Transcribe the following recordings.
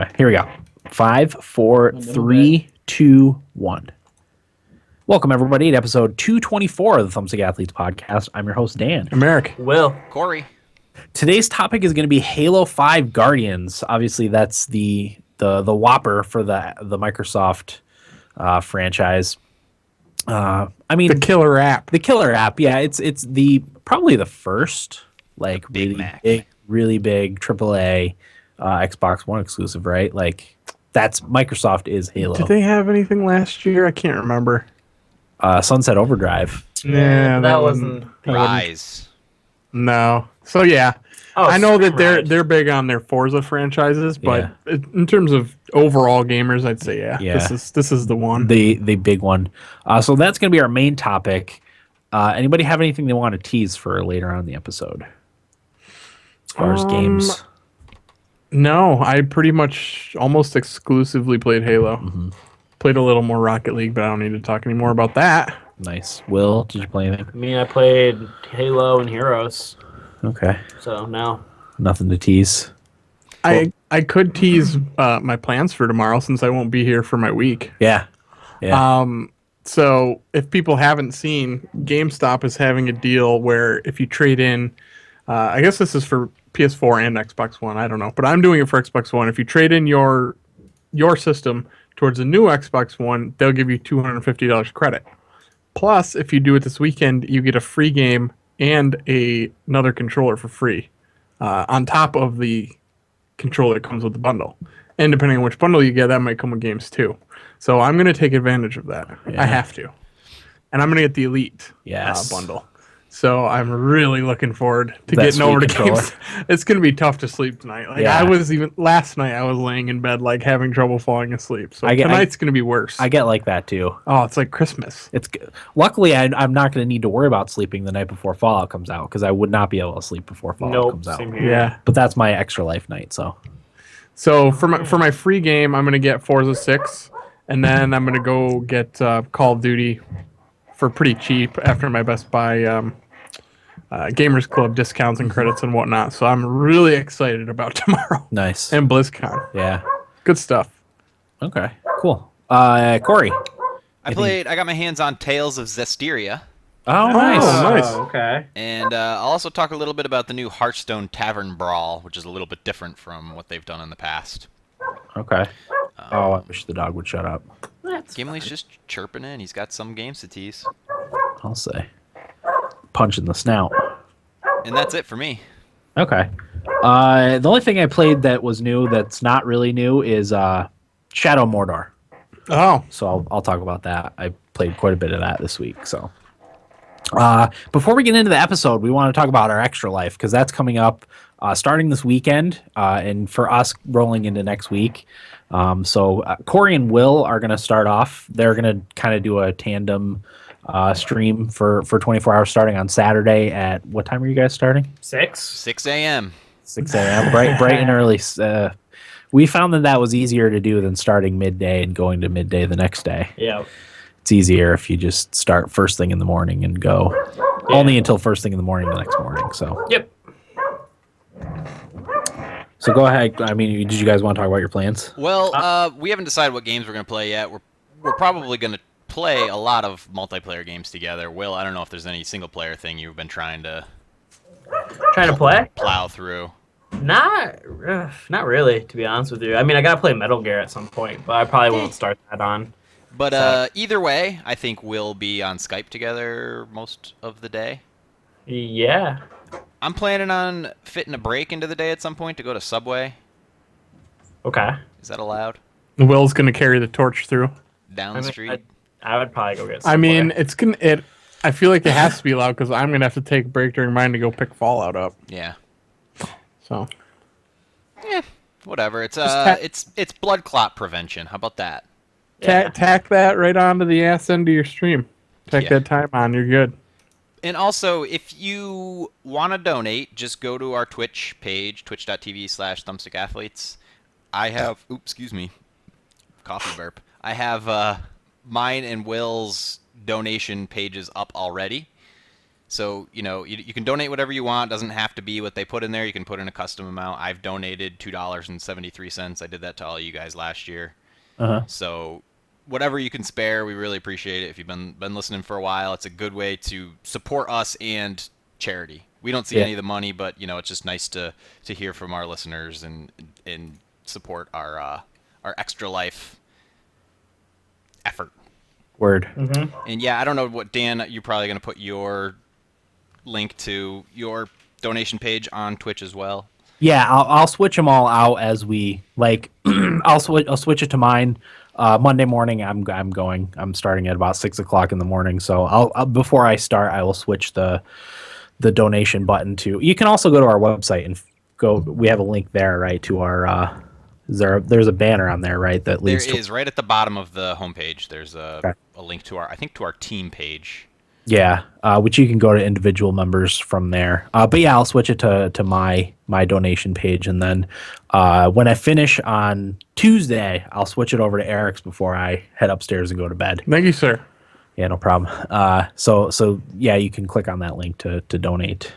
Anyway, here we go. 5, 4, 3, 2, 1. Welcome, everybody, to episode 224 of the Thumbstick Athletes podcast. I'm your host, Dan. I'm Eric. Will. Corey. Today's topic is going to be Halo 5 Guardians. Obviously, that's the whopper for the Microsoft franchise. I mean, The killer app. the killer app. Yeah, it's probably the first like really big AAA Xbox One exclusive, right? Like that's Microsoft is Halo. Did they have anything last year? I can't remember. Sunset Overdrive. Yeah, that wasn't Rise. No. So yeah, Oh, I know that Stream Ride. they're big on their Forza franchises, but Yeah. in terms of overall gamers, I'd say yeah. Yeah. This is the one. The big one. So that's going to be our main topic. Anybody have anything they want to tease for later on in the episode? As far as games. No, I pretty much almost exclusively played Halo. Mm-hmm. Played a little more Rocket League, but I don't need to talk anymore about that. Nice. Will, did you play anything? I mean, I played Halo and Heroes, Okay. so no. Nothing to tease. I could tease my plans for tomorrow since I won't be here for my week. Yeah. Yeah. So if people haven't seen, GameStop is having a deal where if you trade in, I guess this is for PS4 and Xbox One, I don't know, but I'm doing it for Xbox One. If you trade in your system towards a new Xbox One, they'll give you $250 credit. Plus, if you do it this weekend, you get a free game and another controller for free on top of the controller that comes with the bundle. And depending on which bundle you get, that might come with games too. So I'm going to take advantage of that. Yeah. I have to. And I'm going to get the Elite Yes. bundle. So I'm really looking forward to That getting over to sweet controller. games. It's going to be tough to sleep tonight. Like Yeah. last night I was laying in bed like having trouble falling asleep. So tonight's going to be worse. I get like that too. Oh, it's like Christmas. It's luckily I'm not going to need to worry about sleeping the night before Fallout comes out because I would not be able to sleep before Fallout Nope, comes out. same here. Yeah. But that's my extra life night. So for my free game, I'm going to get Forza 6. And then I'm going to go get Call of Duty for pretty cheap after my Best Buy Gamers Club discounts and credits and whatnot. So I'm really excited about tomorrow. Nice. And BlizzCon. Yeah. Good stuff. Okay. Cool. Corey. I got my hands on Tales of Zestiria. Oh, nice. nice. Okay. And I'll also talk a little bit about the new Hearthstone Tavern Brawl, which is a little bit different from what they've done in the past. Okay. I wish the dog would shut up. Gimli's just chirping in. He's got some games to tease. I'll say. Punch in the snout. And that's it for me. Okay. The only thing I played that was new that's not really new is Shadow Mordor. Oh, So I'll talk about that. I played quite a bit of that this week. So before we get into the episode, we want to talk about our Extra Life because that's coming up starting this weekend and for us rolling into next week. So Corey and Will are going to start off. They're going to kind of do a tandem stream for 24 hours starting on Saturday at what time are you guys starting? 6? 6 a.m. 6 a.m. bright and early. We found that was easier to do than starting midday and going to midday the next day. Yeah. It's easier if you just start first thing in the morning and go only until first thing in the morning the next morning. So Yep. so go ahead. I mean, did you guys want to talk about your plans? Well, we haven't decided what games we're going to play yet. We're probably going to play a lot of multiplayer games together. Will, I don't know if there's any single-player thing you've been trying to Trying to play? plow through. Not really, to be honest with you. I mean, I gotta play Metal Gear at some point, but I probably won't start that on. But either way, I think we'll be on Skype together most of the day. Yeah. I'm planning on fitting a break into the day at some point to go to Subway. Okay. Is that allowed? Will's going to carry the torch through. Down I the mean, street? I would probably go get. I mean, Subway. I feel like it has to be loud because I'm going to have to take a break during mine to go pick Fallout up. Yeah. So Yeah. Whatever. It's ta- it's blood clot prevention. How about that? Yeah. tack that right onto the ass end of your stream. Tack Yeah. that time on. You're good. And also, if you want to donate, just go to our Twitch page, twitch.tv/thumbstickathletes. I have, excuse me, coffee burp. I have mine and Will's donation pages up already. So, you can donate whatever you want. Doesn't have to be what they put in there. You can put in a custom amount. I've donated $2.73. I did that to all you guys last year. Uh-huh. So whatever you can spare, we really appreciate it. If you've been listening for a while, it's a good way to support us and charity. We don't see Yeah. any of the money, but it's just nice to hear from our listeners and support our extra life effort. Word. And yeah, I don't know what, Dan, you're probably going to put your link to your donation page on Twitch as well. Yeah, I'll switch them all out as we like. I'll switch it to mine. Monday morning, I'm starting at about 6 o'clock in the morning. So I'll before I start, I will switch the donation button to. You can also go to our website and go. We have a link there, right, to our. There's a banner on there, right, that There leads to. is right at the bottom of the homepage. There's Okay. a link to our team page. Yeah, which you can go to individual members from there. But yeah, I'll switch it to my donation page, and then when I finish on Tuesday, I'll switch it over to Eric's before I head upstairs and go to bed. Thank you, sir. Yeah, no problem. So yeah, you can click on that link to donate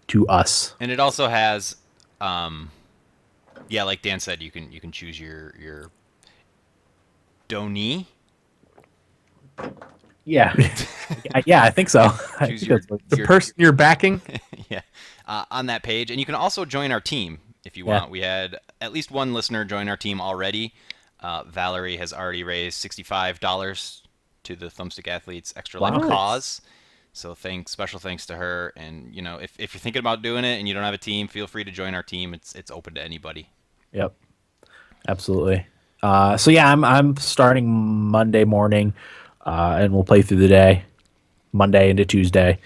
to us. And it also has, like Dan said, you can choose your donee. Yeah, yeah, I think so. I Choose think your, that's what- The person you're backing. yeah, on that page, and you can also join our team if you Yeah. want. We had at least one listener join our team already. Valerie has already raised $65 to the Thumbstick Athletes Extra Life Wow. cause. So special thanks to her. And if you're thinking about doing it and you don't have a team, feel free to join our team. It's open to anybody. Yep, absolutely. So yeah, I'm starting Monday morning, and we'll play through the day, Monday into Tuesday.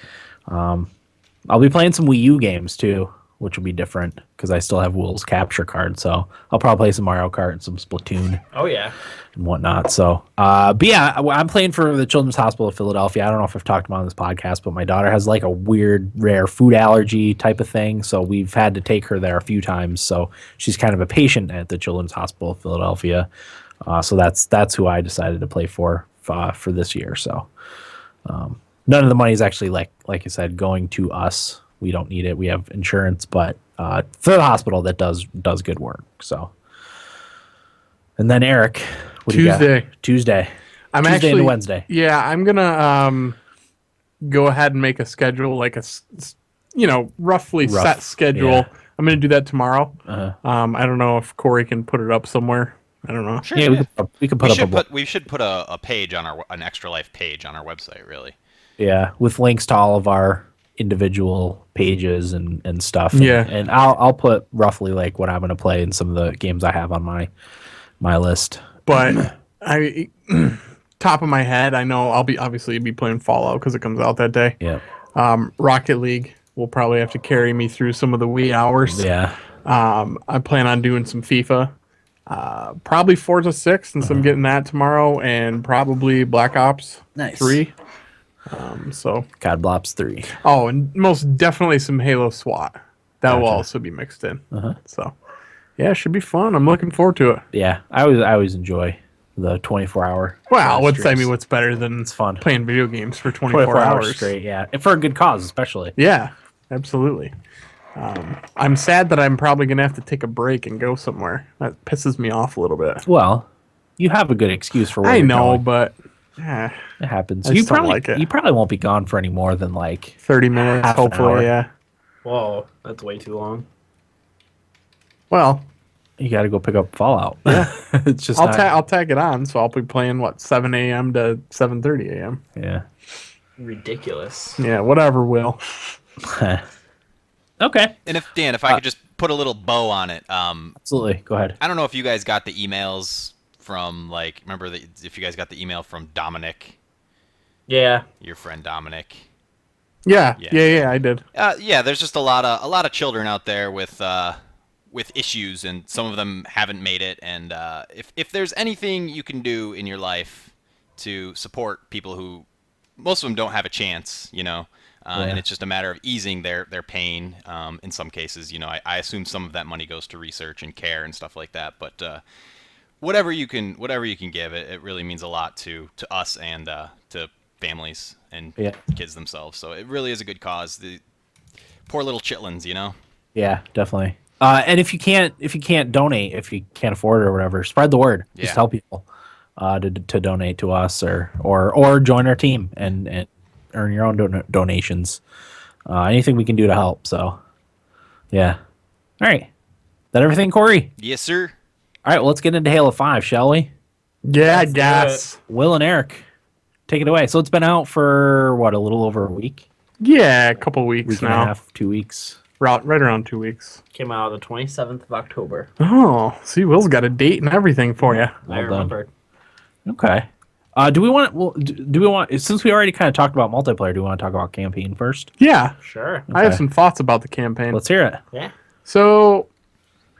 I'll be playing some Wii U games too, which will be different because I still have Will's capture card. So I'll probably play some Mario Kart and some Splatoon Oh yeah. and whatnot. So, but yeah, I'm playing for the Children's Hospital of Philadelphia. I don't know if I've talked about it on this podcast, but my daughter has like a weird, rare food allergy type of thing. So we've had to take her there a few times. So she's kind of a patient at the Children's Hospital of Philadelphia. So that's who I decided to play for this year. So none of the money is actually like I said, going to us. We don't need it. We have insurance, but for the hospital that does good work. So. And then Eric, what do you got? Tuesday. I'm Tuesday actually into Wednesday. Yeah, I'm gonna go ahead and make a schedule, like roughly Rough, set schedule. yeah. I'm gonna do that tomorrow. Uh-huh. I don't know if Corey can put it up somewhere. I don't know. Sure. Yeah, we could put up We should put a page on an Extra Life page on our website. Really. yeah, with links to all of our individual pages and stuff. And, Yeah. and I'll put roughly like what I'm going to play in some of the games I have on my list. But I, top of my head, I know I'll obviously be playing Fallout because it comes out that day. Yeah, Rocket League will probably have to carry me through some of the wee hours. yeah, I plan on doing some FIFA. Probably Forza 6 since I'm getting that tomorrow, and probably Black Ops Nice. 3. So COD Blops 3. oh, and most definitely some Halo SWAT. That will Gotcha. also be mixed in. So yeah, it should be fun. I'm looking forward to it. Yeah, I always enjoy the 24-hour. Wow, what's streams. what's better than It's fun. playing video games for 24 24 hours hours straight? Yeah, and for a good cause, especially. Yeah, absolutely. I'm sad that I'm probably gonna have to take a break and go somewhere. That pisses me off a little bit. Well, you have a good excuse for where I you're know, going. but It happens. I You just don't probably like it. you probably won't be gone for any more than like 30 minutes, Half an hour. hopefully. Yeah. Whoa, that's way too long. Well, you got to go pick up Fallout. Yeah, it's just I'll tag it on, so I'll be playing 7 a.m. to 7:30 a.m. yeah. Ridiculous. Yeah, whatever. Will. Okay, And if I could just put a little bow on it, absolutely. Go ahead. I don't know if you guys got the emails from if you guys got the email from Dominic, Yeah. your friend Dominic. Yeah, Yeah. yeah, I did. Yeah, there's just a lot of children out there with issues, and some of them haven't made it. And if there's anything you can do in your life to support people who most of them don't have a chance, and it's just a matter of easing their pain. In some cases, I assume some of that money goes to research and care and stuff like that. But whatever you can give, it really means a lot to us and to families and Yeah. kids themselves. So it really is a good cause. The poor little chitlins, you know. Yeah, definitely. And if you can't donate, if you can't afford it or whatever, spread the word. Just Yeah. tell people to donate to us or join our team and earn your own donations. Anything we can do to help. So, yeah. All right. That everything, Corey? Yes, sir. All right. Well, let's get into Halo 5, shall we? Yeah, I Let's do guess. Will and Eric, take it away. So it's been out for what, a little over a week? Yeah, a couple weeks Week and a now. half, 2 weeks. Right around 2 weeks. Came out the 27th of October. Oh, see, Will's got a date and everything for you. I Well done. remembered. Okay. Do we want? Well, do we want? Since we already kind of talked about multiplayer, do we want to talk about campaign first? Yeah, Sure. I have Okay. some thoughts about the campaign. Let's hear it. Yeah. So,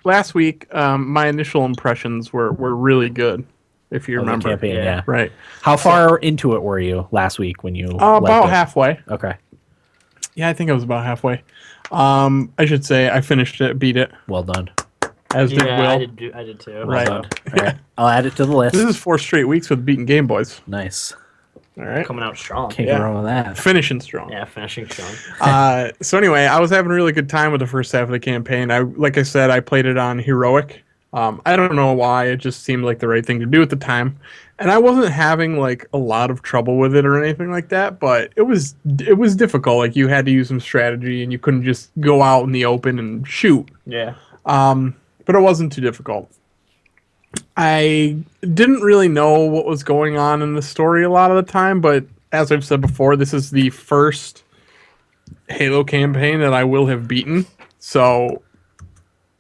last week, my initial impressions were really good, if you Of the remember. campaign, Yeah. yeah. Right. How far into it were you last week when you? liked About it? halfway. Okay. Yeah, I think I was about halfway. I should say I finished it, beat it, Well done. as did Yeah, Will. I did too. Right. Well done. All right. I'll add it to the list. This is 4 straight weeks with beating Game Boys. Nice. All right. Coming out strong. Can't Yeah. go wrong with that. Finishing strong. Yeah, finishing strong. So anyway, I was having a really good time with the first half of the campaign. Like I said, I played it on heroic. I don't know why, it just seemed like the right thing to do at the time, and I wasn't having like a lot of trouble with it or anything like that. But it was difficult. Like, you had to use some strategy, and you couldn't just go out in the open and shoot. Yeah. But it wasn't too difficult. I didn't really know what was going on in the story a lot of the time, but as I've said before, this is the first Halo campaign that I will have beaten, so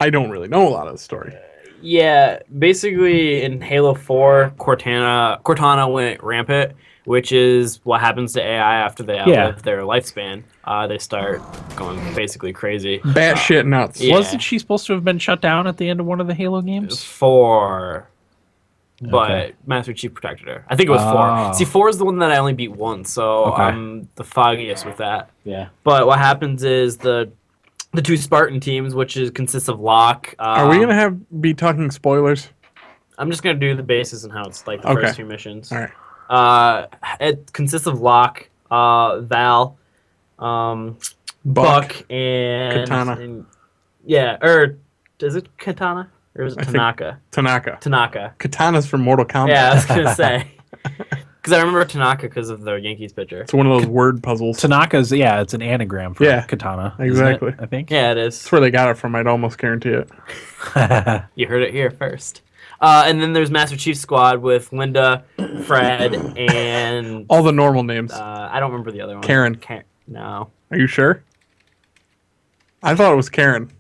I don't really know a lot of the story. Yeah, basically in Halo 4, Cortana went rampant, which is what happens to AI after they outlive their lifespan. They start going basically crazy. Batshit nuts. Yeah. Wasn't she supposed to have been shut down at the end of one of the Halo games? 4, but Okay. Master Chief protected her. I think it was Oh. 4. See, 4 is the one that I only beat once, so Okay. I'm the foggiest with that. Yeah. But what happens is the 2 Spartan teams, which consists of Locke. Are we gonna be talking spoilers? I'm just gonna do the basis and how it's like the Okay. first 2 missions. All right. It consists of Locke, Val, Buck, and Katana. and- yeah, or is it Katana or is it I think- Tanaka? Tanaka. Tanaka. Katana's from Mortal Kombat. Yeah, I was gonna say because I remember Tanaka because of the Yankees pitcher. It's one of those word puzzles. Tanaka's, yeah, it's an anagram for Yeah, katana. isn't it, exactly. I think. Yeah, it is. That's where they got it from. I'd almost guarantee it. You heard it here first. And then there's Master Chief Squad with Linda, Fred, and All the normal names. I don't remember the other one. Karen. No, Are you sure? I thought it was Karen.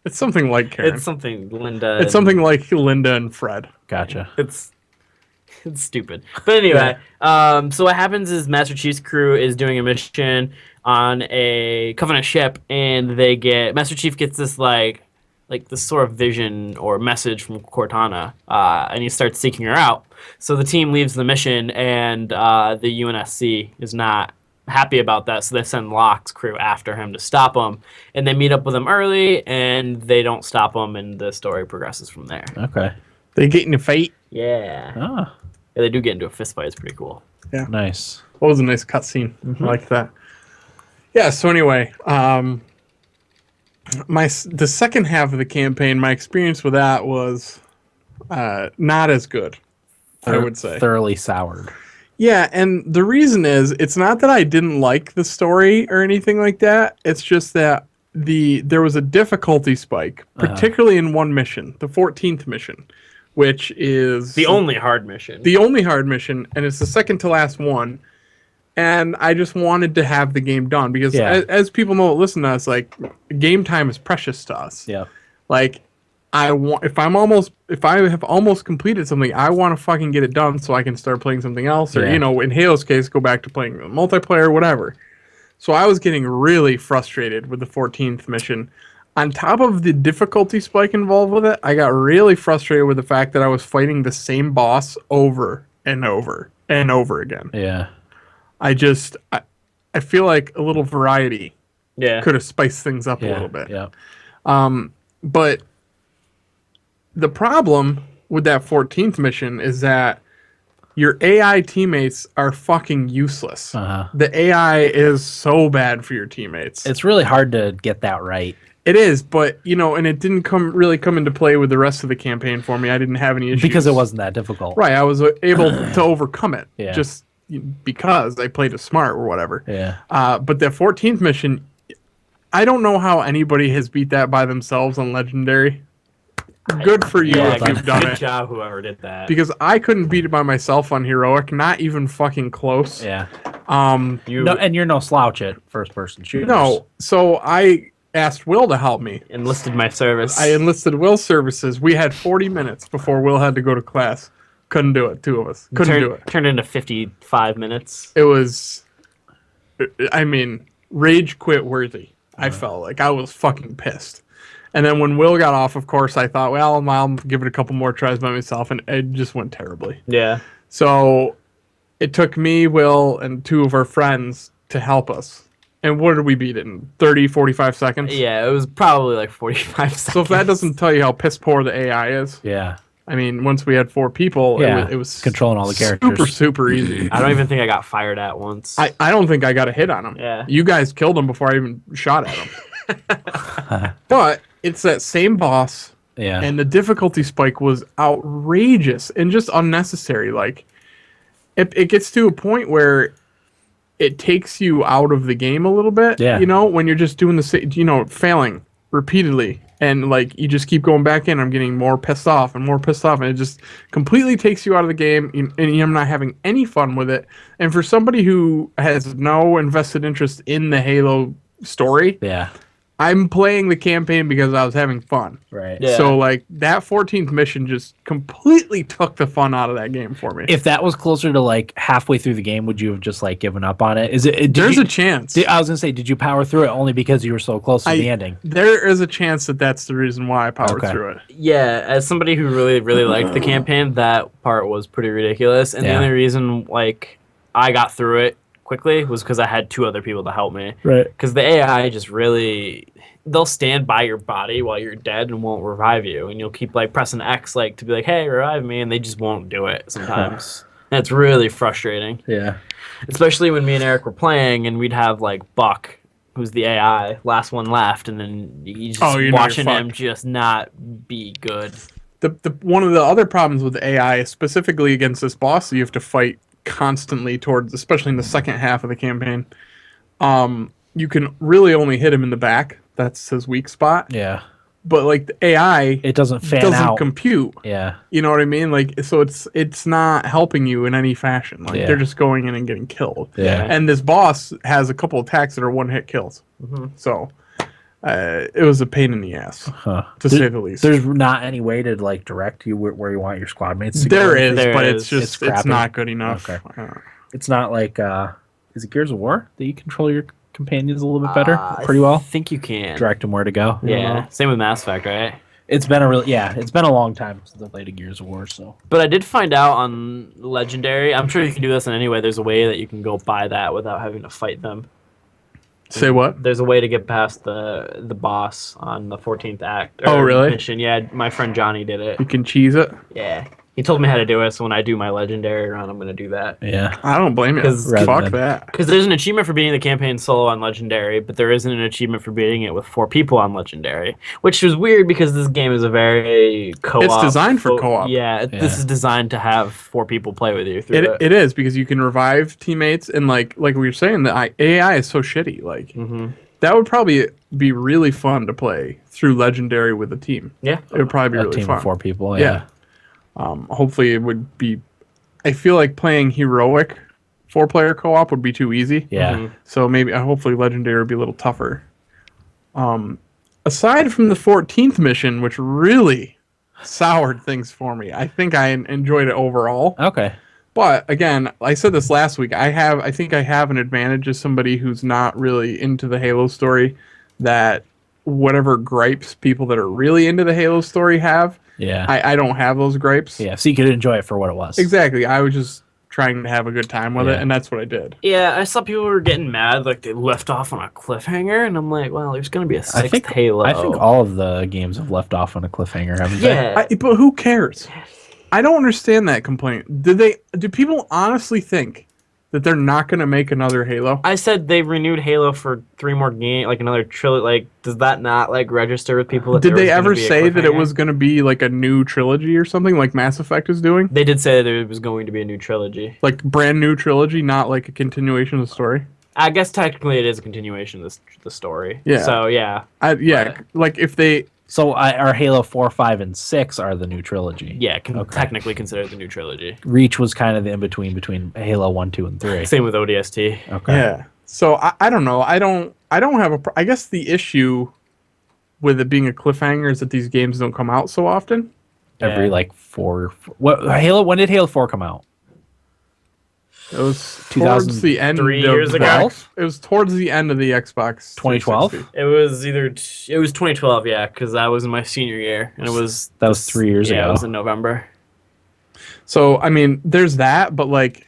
It's something like Karen. it's something Linda. It's something like Linda and Fred. Gotcha. It's stupid. But anyway, so what happens is Master Chief's crew is doing a mission on a Covenant ship, and Master Chief gets this like this sort of vision or message from Cortana, and he starts seeking her out. So the team leaves the mission, and the UNSC is not happy about that, so they send Locke's crew after him to stop him, and they meet up with him early, and they don't stop him, and the story progresses from there. Okay. They get in a fight. Yeah. Ah, Yeah, they do get into a fist fight. It's pretty cool. nice. What was a nice cutscene. I like that. Yeah. So anyway, the second half of the campaign, my experience with that was not as good. I would say. Thoroughly soured. Yeah, and the reason is it's not that I didn't like the story or anything like that. It's just that there was a difficulty spike, particularly in one mission, the 14th mission, which is The only hard mission. the only hard mission, and it's the second to last one. And I just wanted to have the game done because, Yeah. as people know that listen to us, like, game time is precious to us. Yeah. Like, if I have almost completed something, I want to fucking get it done so I can start playing something else, or Yeah. in Halo's case, go back to playing multiplayer, whatever. So I was getting really frustrated with the 14th mission. On top of the difficulty spike involved with it, I got really frustrated with the fact that I was fighting the same boss over and over and over again. Yeah. I feel like a little variety yeah. could have spiced things up a Yeah. little bit. Yeah. But the problem with that 14th mission is that your AI teammates are fucking useless. Uh-huh. The AI is so bad for your teammates. It's really hard to get that right. It is, but and it didn't really come into play with the rest of the campaign for me. I didn't have any issues Because it wasn't that difficult. right. I was able to overcome it Yeah. just because I played it smart or whatever. Yeah. But the 14th mission, I don't know how anybody has beat that by themselves on Legendary. Good for you Yeah, if you've done good it. job, whoever did that. Because I couldn't beat it by myself on Heroic, not even fucking close. Yeah. You No, and you're no slouch at first person shooters. No, so I asked Will to help me. enlisted my service. I enlisted Will's services. We had 40 minutes before Will had to go to class. Couldn't do it. Two of us couldn't do it. Turned into 55 minutes. It was, I mean, rage quit worthy. I felt like I was fucking pissed. And then when Will got off, of course, I thought, well, I'll give it a couple more tries by myself, and it just went terribly. Yeah. So it took me, Will, and two of our friends to help us. And what did we beat it in? 30, 45 seconds? Yeah, it was probably like 45 seconds. So if that doesn't tell you how piss poor the AI is, Yeah. I mean, once we had 4 people, Yeah. it was Controlling all the characters. super, super easy. I don't even think I got fired at once. I don't think I got a hit on him. Yeah. You guys killed him before I even shot at him. But it's that same boss, Yeah. and the difficulty spike was outrageous and just unnecessary. Like, it gets to a point where it takes you out of the game a little bit. Yeah. When you're just doing the same, failing repeatedly. And like you just keep going back in, I'm getting more pissed off and more pissed off, and it just completely takes you out of the game, and I'm not having any fun with it. And for somebody who has no invested interest in the Halo story, Yeah. I'm playing the campaign because I was having fun. Right. Yeah. So like that 14th mission just completely took the fun out of that game for me. If that was closer to like halfway through the game, would you have just like given up on it? Is it? There's a chance. I was gonna say, did you power through it only because you were so close to the ending? There is a chance that that's the reason why I powered Okay. through it. Yeah, as somebody who really, really liked the campaign, that part was pretty ridiculous. And the Yeah. only reason like I got through it quickly was because I had 2 other people to help me. Right. Because the AI just really, they'll stand by your body while you're dead and won't revive you, and you'll keep like pressing X like to be like, hey, revive me, and they just won't do it sometimes. And it's really frustrating, Yeah. especially when me and Eric were playing and we'd have like Buck, who's the AI, last one left, and then you just Oh, you're watching him fucked. just not be good. The one of the other problems with the AI, specifically against this boss that you have to fight constantly towards, especially in the second half of the campaign, you can really only hit him in the back. That's his weak spot. Yeah. But like the AI It doesn't fan doesn't out. compute. Yeah. You know what I mean? Like, so it's not helping you in any fashion. Like Yeah. they're just going in and getting killed. Yeah. And this boss has a couple attacks that are one-hit kills. So it was a pain in the ass, Huh. to say the least. There's not any way to like direct you where you want your squad mates to There go. is, There but is. it's just It's it's crappy. not good enough. Okay. It's not like is it Gears of War that you control your companions a little bit better, pretty I well, think you can. direct them where to go. Yeah, same with Mass Effect, right? It's been a long time since I played a Gears of War. So But I did find out on Legendary, I'm sure you can do this in any way, there's a way that you can go buy that without having to fight them. Say what? There's a way to get past the boss on the 14th act. Oh, really? Mission. Yeah, my friend Johnny did it. You can cheese it. Yeah. He told me how to do it, so when I do my Legendary run, I'm going to do that. yeah, I don't blame you. 'Cause- Fuck Rather than- that. Because there's an achievement for beating the campaign solo on Legendary, but there isn't an achievement for beating it with 4 people on Legendary, which is weird because this game is a very co-op. It's designed for co-op. Yeah, Yeah. this is designed to have 4 people play with you through it. It is because you can revive teammates, and like we were saying, the AI is so shitty. Like Mhm. that would probably be really fun to play through Legendary with a team. Yeah. It would probably be a really team fun. of 4 people. Yeah. Hopefully it would be. I feel like playing Heroic 4-player co-op would be too easy. Yeah. Mhm. So maybe hopefully Legendary would be a little tougher. Aside from the 14th mission, which really soured things for me, I think I enjoyed it overall. Okay. But again, I said this last week. I think I have an advantage as somebody who's not really into the Halo story. That whatever gripes people that are really into the Halo story have, Yeah. I don't have those gripes. Yeah. So you could enjoy it for what it was. Exactly. I was just trying to have a good time with Yeah. it, and that's what I did. Yeah, I saw people were getting mad, like they left off on a cliffhanger, and I'm like, well, there's going to be a 6th I think Halo. I think all of the games have left off on a cliffhanger, haven't they? Yeah. But who cares? I don't understand that complaint. Do people honestly think that they're not going to make another Halo? I said they renewed Halo for 3 more games, like another trilogy. Like, does that not like register with people? That Did there they was gonna ever be a say that it cliffhanger? was going to be like a new trilogy or something like Mass Effect is doing? They did say that there was going to be a new trilogy. Like brand new trilogy, not like a continuation of the story? I guess technically it is a continuation of the story. Yeah. So yeah, Yeah, like if they... So our Halo 4, 5, and 6 are the new trilogy. yeah, can Okay. technically consider the new trilogy. Reach was kind of the in between Halo 1, 2, and 3. Same with ODST. Okay. Yeah. So I don't know. I don't have a... I guess the issue with it being a cliffhanger is that these games don't come out so often. Every Yeah. like 4. What Halo? When did Halo 4 come out? It was 2000 towards the end 3 of years the ago? It was towards the end of the Xbox 2012? 360. It was it was 2012, yeah, because I was in my senior year, and it was That was 3 years yeah, ago. it was in November. So I mean, there's that, but like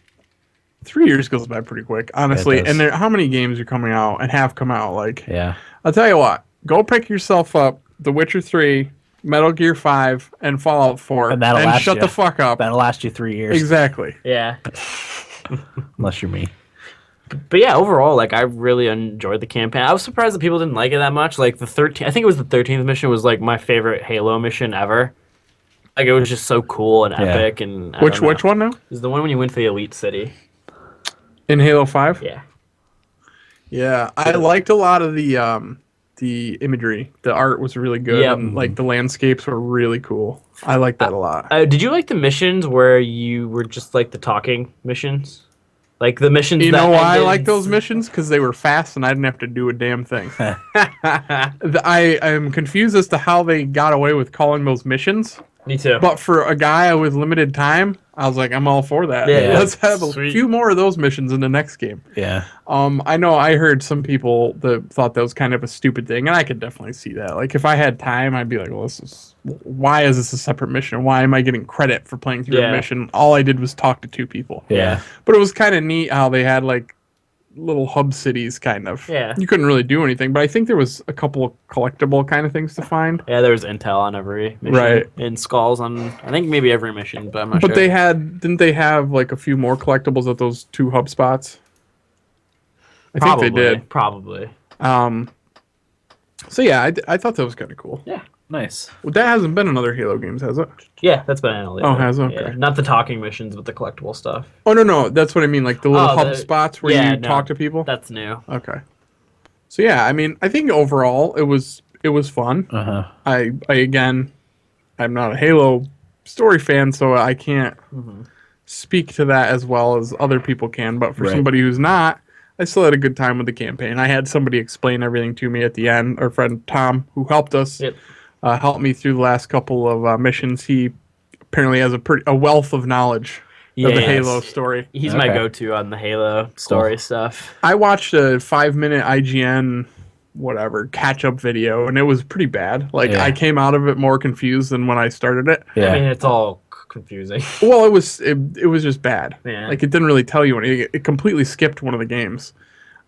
3 years goes by pretty quick, honestly. does. And how many games are coming out and have come out? Like, Yeah. I'll tell you what, go pick yourself up The Witcher 3, Metal Gear 5, and Fallout 4, And that'll last shut you. the fuck up. That'll last you 3 years, Exactly. Yeah, unless you're me. but yeah, overall, like I really enjoyed the campaign. I was surprised that people didn't like it that much. Like the 13th, I think it was the 13th mission was like my favorite Halo mission ever. Like it was just so cool and Yeah. epic. And I Which don't know. one now? Is the one when you went to the Elite City? In Halo 5? Yeah. Yeah, I liked a lot of the imagery. The art was really good, Yep. and like the landscapes were really cool. I liked that a lot. Did you like the missions where you were just like the talking missions? Like the missions You that know why I ended- like those missions? Because they were fast and I didn't have to do a damn thing. I am confused as to how they got away with calling those missions. Me too. But for a guy with limited time, I was like, I'm all for that. Yeah, Let's have a sweet. few more of those missions in the next game. Yeah. I know I heard some people that thought that was kind of a stupid thing, and I could definitely see that. Like, if I had time, I'd be like, well, why is this a separate mission? Why am I getting credit for playing through Yeah. a mission? All I did was talk to 2 people. Yeah. But it was kind of neat how they had, like, little hub cities, kind of. Yeah. You couldn't really do anything, but I think there was a couple of collectible kind of things to find. Yeah, there was intel on every mission. Right. And skulls on, I think maybe every mission, but I'm not But sure. didn't they have, like, a few more collectibles at those 2 hub spots? I Probably, think they did. Probably. So yeah, I thought that was kind of cool. Yeah. Nice. Well, that hasn't been another Halo games, has it? Yeah, that's been analyzed. Oh, has it? Okay. Yeah. Not the talking missions, but the collectible stuff. Oh no, that's what I mean. Like the little Oh, hub the- spots where yeah, you no, talk to people. That's new. Okay. So yeah, I mean, I think overall it was fun. Uh-huh. I again, I'm not a Halo story fan, so I can't speak to that as well as other people can. But for Right. somebody who's not, I still had a good time with the campaign. I had somebody explain everything to me at the end. Our friend Tom, who helped us, Yep. helped me through the last couple of missions. He apparently has a wealth of knowledge of the Yes. Halo story. He's my Okay. go-to on the Halo story stuff. I watched a 5-minute IGN catch-up video, and it was pretty bad. Like Yeah. I came out of it more confused than when I started it. Yeah. I mean, it's all confusing. Well, it was just bad. Yeah. Like it didn't really tell you anything. It completely skipped one of the games.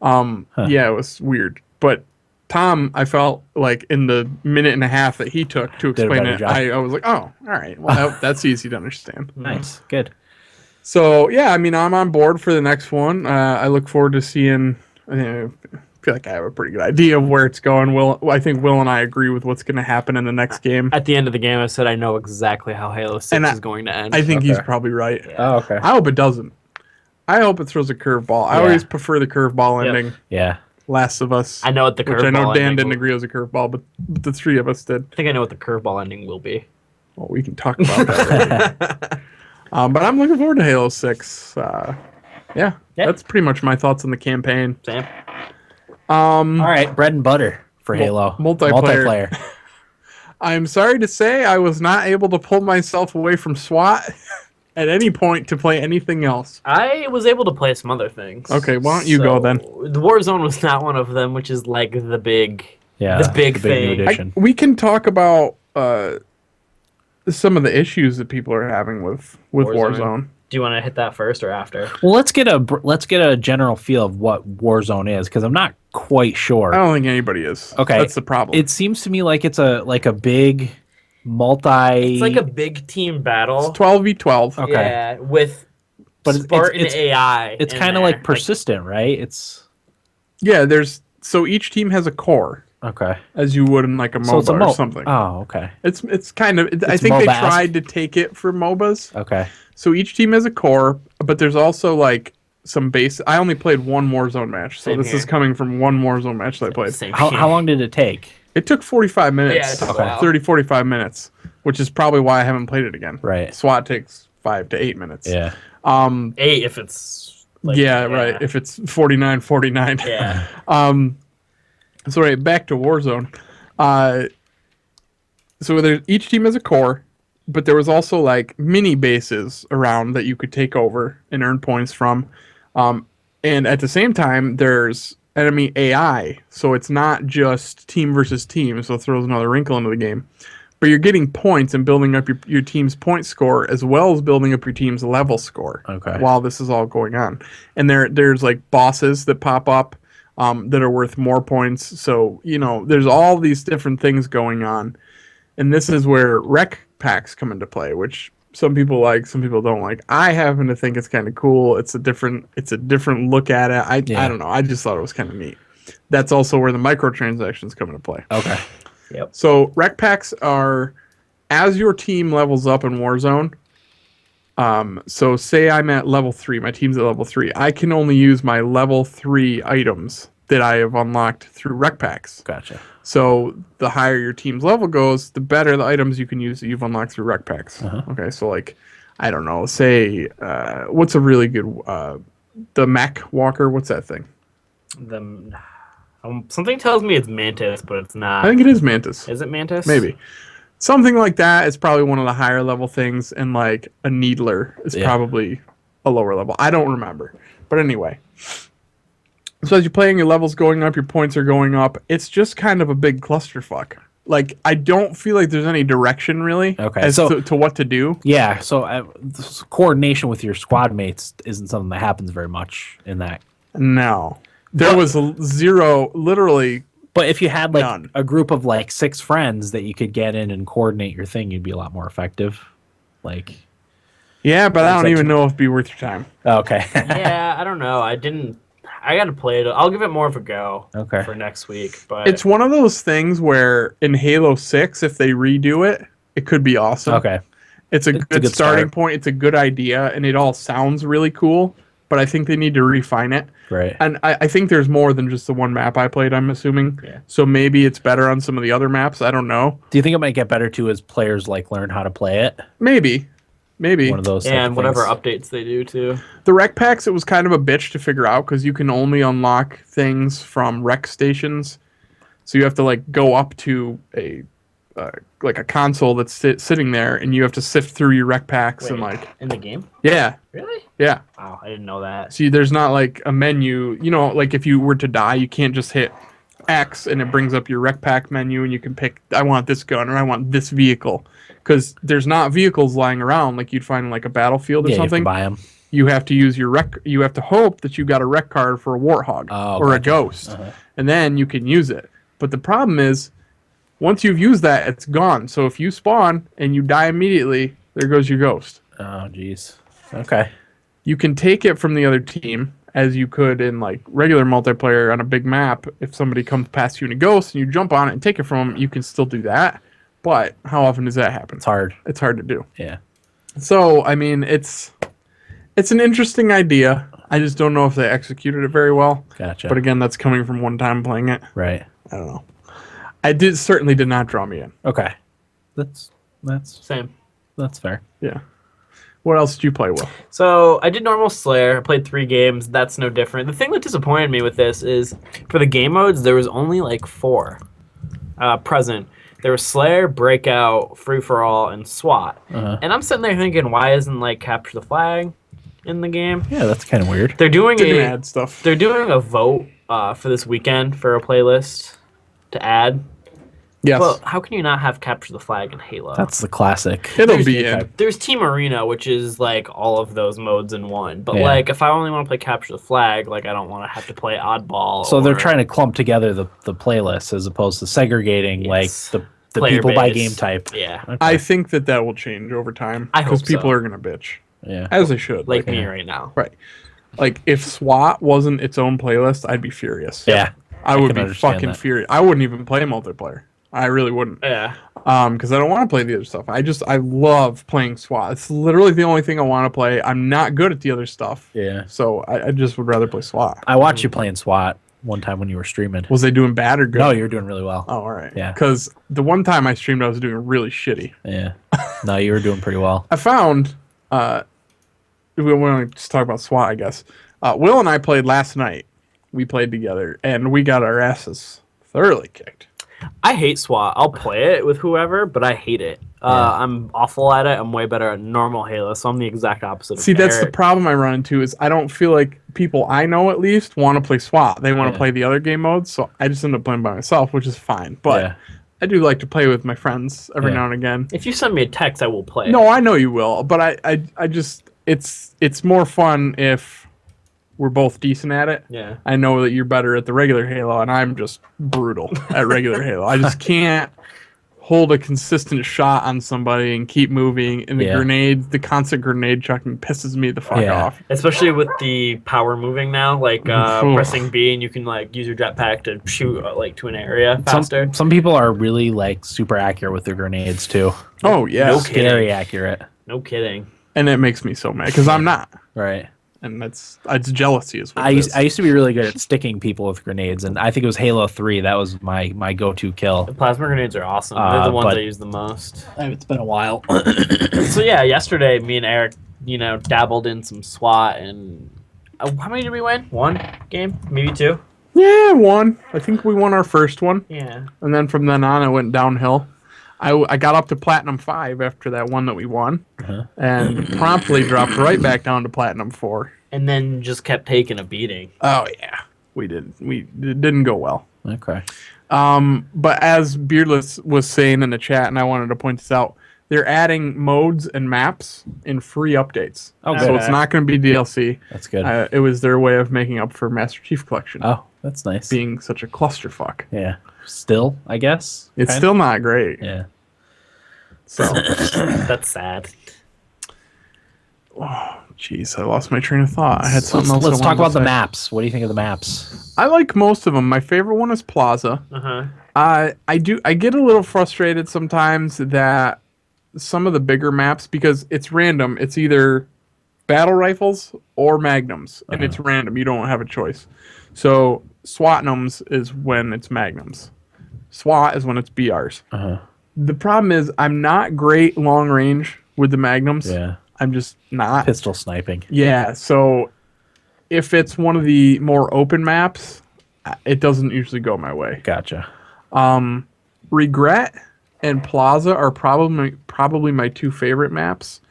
Yeah, it was weird. But Tom, I felt like in the minute and a half that he took to Did a explain better it, job. I was like, oh, all right, well that's easy to understand. Nice. Good. So yeah, I mean, I'm on board for the next one. I look forward to seeing. I feel like I have a pretty good idea of where it's going. I think Will and I agree with what's going to happen in the next game. At the end of the game, I said I know exactly how Halo 6 And is going to end. I think he's Okay. probably right. Oh, okay. I hope it doesn't. I hope it throws a curveball. I Yeah. always prefer the curveball Yep. ending. Yeah. Last of Us. I know what the curveball which I know Dan ending didn't will- agree was a curveball, but the 3 of us did. I think I know what the curveball ending will be. Well, we can talk about that. Later. But I'm looking forward to Halo 6. Yeah, that's pretty much my thoughts on the campaign. Sam? All right. Bread and butter for Halo. multiplayer. I'm sorry to say I was not able to pull myself away from SWAT at any point to play anything else. I was able to play some other things. Okay, why don't you go then? The Warzone was not one of them, which is like the big Yeah. The big new thing. edition. We can talk about some of the issues that people are having with Warzone. Do you want to hit that first or after? Well, let's get a general feel of what Warzone is, because I'm not quite sure. I don't think anybody is. Okay. That's the problem. It seems to me like it's a big multi. It's like a big team battle. It's 12v12. Okay. Yeah, with But it's- Spartan it's- AI. It's in kind of there. like persistent, right? It's Yeah, so each team has a core, okay. as you would in like a MOBA So it's a or something. Oh, okay. It's kind of. I It's think they MOBA-esque. tried to take it for MOBAs. Okay. So each team has a core, but there's also like some base. I only played one Warzone match, so Same this is here. coming from one Warzone match that I played. Same How shit. long did it take? It took 45 minutes. Yeah, it took a while. 30, 45 minutes, which is probably why I haven't played it again. Right. SWAT takes 5 to 8 minutes. Yeah. 8 if it's. Like, yeah, right. If it's 49. Yeah. So right, back to Warzone. So each team has a core, but there was also like mini bases around that you could take over and earn points from. And at the same time, there's enemy AI. So it's not just team versus team. So it throws another wrinkle into the game. But you're getting points and building up your team's point score as well as building up your team's level score. Okay. While this is all going on. And there's like bosses that pop up that are worth more points. So, there's all these different things going on. And this is where rec packs come into play, which some people like, some people don't like. I happen to think it's kind of cool. It's a different look at it. I don't know. I just thought it was kind of neat. That's also where the microtransactions come into play. Okay. Yep. So rec packs are as your team levels up in Warzone. So say I'm at level 3, my team's at level 3. I can only use my level 3 items that I have unlocked through rec packs. Gotcha. So the higher your team's level goes, the better the items you can use that you've unlocked through rec packs. Okay, so like, I don't know, say, what's a really good, the Mech Walker, what's that thing? Something tells me it's Mantis, but it's not. I think it is Mantis. Is it Mantis? Maybe. Something like that is probably one of the higher level things, and like a Needler is probably a lower level. I don't remember. But anyway. So as you're playing, your level's going up, your points are going up. It's just kind of a big clusterfuck. Like, I don't feel like there's any direction really Okay, to what to do. Yeah. So this coordination with your squad mates isn't something that happens very much in that. No. There was zero, literally. But if you had like None. a group of like 6 friends that you could get in and coordinate your thing, you'd be a lot more effective. Like. Yeah, but I don't like even know if it'd be worth your time. Okay. Yeah, I don't know. I got to play it. I'll give it more of a go. Okay. For next week, but It's one of those things where in Halo 6, if they redo it, it could be awesome. Okay. It's a good starting start. point. It's a good idea, and it all sounds really cool, but I think they need to refine it. Right. And I think there's more than just the one map I played, I'm assuming. Yeah. So maybe it's better on some of the other maps. I don't know. Do you think it might get better too as players like learn how to play it? Maybe. One of those. type and of whatever things. updates they do too. The rec packs, it was kind of a bitch to figure out because you can only unlock things from rec stations. So you have to like go up to a console that's sitting there, and you have to sift through your rec packs and like in the game. yeah. Really? Yeah. Wow, I didn't know that. See, there's not like a menu. Like if you were to die, you can't just hit X and it brings up your rec pack menu and you can pick, I want this gun or I want this vehicle. Because there's not vehicles lying around like you'd find in like a battlefield or Yeah, you have to something. buy them. You have to use your rec. You have to hope that you got a rec card for a warthog or a gotcha. ghost, and then you can use it. But the problem is, once you've used that, it's gone. So if you spawn and you die immediately, there goes your ghost. Oh, jeez. Okay. You can take it from the other team as you could in like regular multiplayer on a big map. If somebody comes past you in a ghost and you jump on it and take it from them, you can still do that. But how often does that happen? It's hard. It's hard to do. Yeah. So I mean, it's an interesting idea. I just don't know if they executed it very well. Gotcha. But again, that's coming from one time playing it. Right. I don't know. Certainly did not draw me in. Okay. That's Same. fair. Yeah. What else did you play with? So I did normal Slayer. I played 3 games. That's no different. The thing that disappointed me with this is for the game modes, there was only like 4 present. There was Slayer, Breakout, Free for All, and SWAT. And I'm sitting there thinking, why isn't like Capture the Flag in the game? Yeah, that's kind of weird. They're doing They're gonna add stuff. They're doing a vote for this weekend for a playlist to add. Yes. Well, how can you not have Capture the Flag in Halo? That's the classic. It'll be in. There's Team Arena, which is like all of those modes in one. But Yeah. like, if I only want to play Capture the Flag, like I don't want to have to play Oddball. So they're or- trying to clump together the playlists as opposed to segregating Yes. like The player people by base. game type. Yeah, Okay. I think that will change over time I hope people so. are gonna bitch, yeah. as they should. like me right now. Right. Like if SWAT wasn't its own playlist, I'd be furious. Yeah. I would can be understand fucking that. furious. I wouldn't even play multiplayer. I really wouldn't. Yeah, Because I don't want to play the other stuff. I love playing SWAT. It's literally the only thing I want to play. I'm not good at the other stuff. Yeah. So I just would rather play SWAT. I watched you playing SWAT one time when you were streaming. Was they doing bad or good? No, you were doing really well. Oh, all right. Yeah. Because the one time I streamed, I was doing really shitty. Yeah. No, you were doing pretty well. I found, we want to just talk about SWAT, I guess. Will and I played last night. We played together, and we got our asses thoroughly kicked. I hate SWAT. I'll play it with whoever, but I hate it. I'm awful at it. I'm way better at normal Halo, so I'm the exact opposite of See, that's the Eric. problem I run into is I don't feel like people I know at least want to play SWAT. They want to Yeah. play the other game modes, so I just end up playing by myself, which is fine. But Yeah. I do like to play with my friends every Yeah. now and again. If you send me a text, I will play. No, I know you will, but I just it's more fun if we're both decent at it. Yeah. I know that you're better at the regular Halo, and I'm just brutal at regular Halo. I just can't hold a consistent shot on somebody and keep moving. And the constant grenade chucking pisses me the fuck Yeah. off. Especially with the power moving now, like Oof. pressing B and you can like use your jetpack to shoot like to an area faster. Some people are really like super accurate with their grenades too. Oh yeah, No Scary kidding. accurate. No kidding. and it makes me so mad because I'm not, Right. and it's jealousy is what I it used, is. I used to be really good at sticking people with grenades, and I think it was Halo 3. That was my go-to kill. The plasma grenades are awesome. They're the ones but- I use the most. It's been a while. So yeah, yesterday me and Eric, dabbled in some SWAT and how many did we win? One game, maybe two. Yeah, one. I think we won our first one, Yeah. and then from then on it went downhill. I got up to Platinum 5 after that one that we won, and promptly dropped right back down to Platinum 4. And then just kept taking a beating. Oh yeah, it didn't go well. Okay. But as Beardless was saying in the chat, and I wanted to point this out, they're adding modes and maps in free updates. Oh, So good. it's not going to be DLC. That's good. It was their way of making up for Master Chief Collection Oh, that's nice. being such a clusterfuck. Yeah. Still, I guess. It's Kind still not great. Yeah. So, That's sad. jeez, I lost my train of thought. I had something else. Let's I talk wanted about to the say. maps. What do you think of the maps? I like most of them. My favorite one is Plaza. Uh-huh. I get a little frustrated sometimes that some of the bigger maps, because it's random, it's either battle rifles or magnums, and it's random. You don't have a choice. So SWATnums is when it's magnums. SWAT is when it's BRs. The problem is I'm not great long range with the magnums. Yeah. I'm just not. Pistol sniping. Yeah, so if it's one of the more open maps, it doesn't usually go my way. Gotcha. Regret and Plaza are probably my two favorite maps.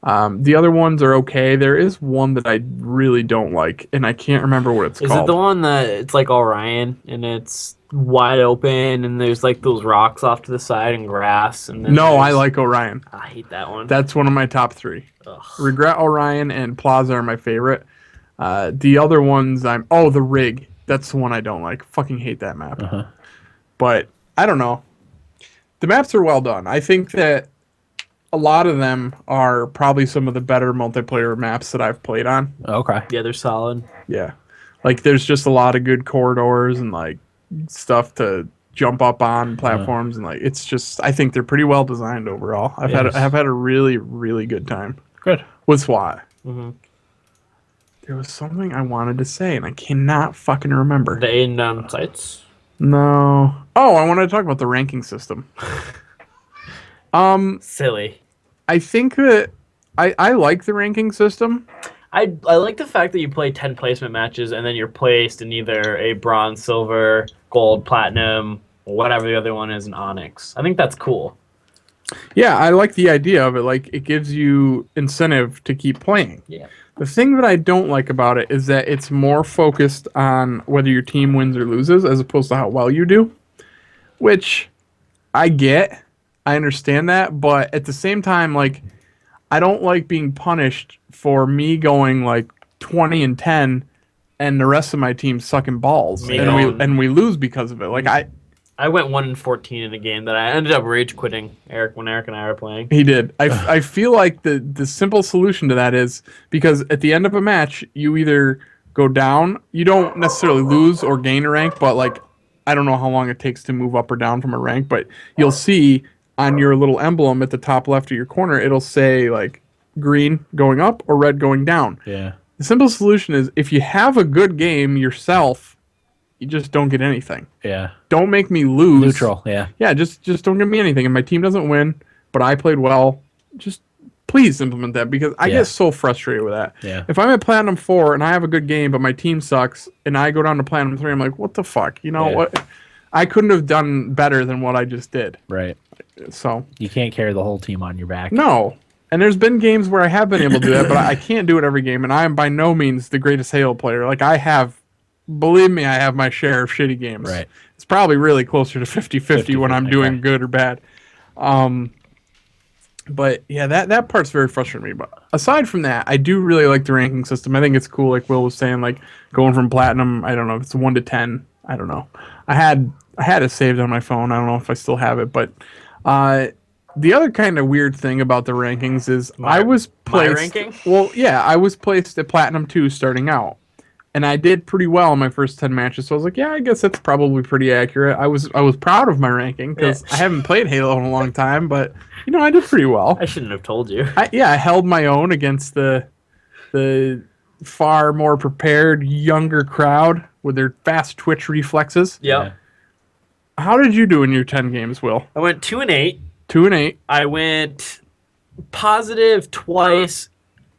The other ones are okay. There is one that I really don't like, and I can't remember what it's Is called. it the one that it's like Orion and it's wide open and there's like those rocks off to the side and grass and then No, I there's- like Orion. I hate that one. That's one of my top three. Ugh. Regret, Orion, and Plaza are my favorite. The other ones the Rig. That's the one I don't like. Fucking hate that map. But I don't know. The maps are well done. I think that a lot of them are probably some of the better multiplayer maps that I've played on. Okay. Yeah, they're solid. Yeah. Like there's just a lot of good corridors and like stuff to jump up on platforms and like it's just I think they're pretty well designed overall. I've Yes. had a really, really good time Good. with SWAT. Mm-hmm. There was something I wanted to say and I cannot fucking remember. The aim down sights. No. Oh, I wanted to talk about the ranking system. Silly. I think that I like the ranking system. I like the fact that you play 10 placement matches and then you're placed in either a bronze, silver, gold, platinum, whatever the other one is, in Onyx. I think that's cool. Yeah, I like the idea of it. Like, it gives you incentive to keep playing. Yeah. The thing that I don't like about it is that it's more focused on whether your team wins or loses as opposed to how well you do, which I get. I understand that. But at the same time, like, I don't like being punished for me going like 20-10 and the rest of my team sucking balls Me and going- we lose because of it. Like, I I went 1-14 in a game that I ended up rage quitting Eric when Eric and I were playing. He did. I feel like the simple solution to that is because at the end of a match, you either go down, you don't necessarily lose or gain a rank, but like I don't know how long it takes to move up or down from a rank, but you'll see on your little emblem at the top left of your corner, it'll say like green going up or red going down. Yeah. The simple solution is if you have a good game yourself, you just don't get anything. Yeah. Don't make me lose. Neutral. Yeah. Yeah, just don't give me anything. And my team doesn't win, but I played well. Just please implement that because I Yeah. get so frustrated with that. Yeah. If I'm at Platinum 4 and I have a good game, but my team sucks, and I go down to Platinum 3, I'm like, what the fuck? You know Yeah. what? I couldn't have done better than what I just did. Right. So, You can't carry the whole team on your back. no. And there's been games where I have been able to do that, but I can't do it every game. And I am by no means the greatest Halo player. Like, believe me, I have my share of shitty games. Right. It's probably really closer to 50-50 when I'm doing okay. good or bad. But yeah, that part's very frustrating me. But aside from that, I do really like the ranking system. I think it's cool, like Will was saying, like going from platinum, I don't know if it's 1 to 10. I don't know. I had it saved on my phone. I don't know if I still have it, but the other kind of weird thing about the rankings is I was placed. ranking? Well, yeah, I was placed at Platinum 2 starting out, and I did pretty well in my first 10 matches. So I was like, yeah, I guess that's probably pretty accurate. I was proud of my ranking because I haven't played Halo in a long time, but I did pretty well. I shouldn't have told you. I held my own against the far more prepared younger crowd with their fast twitch reflexes. Yep. How did you do in your 10 games, Will? I went 2-8. 2-8. I went positive twice.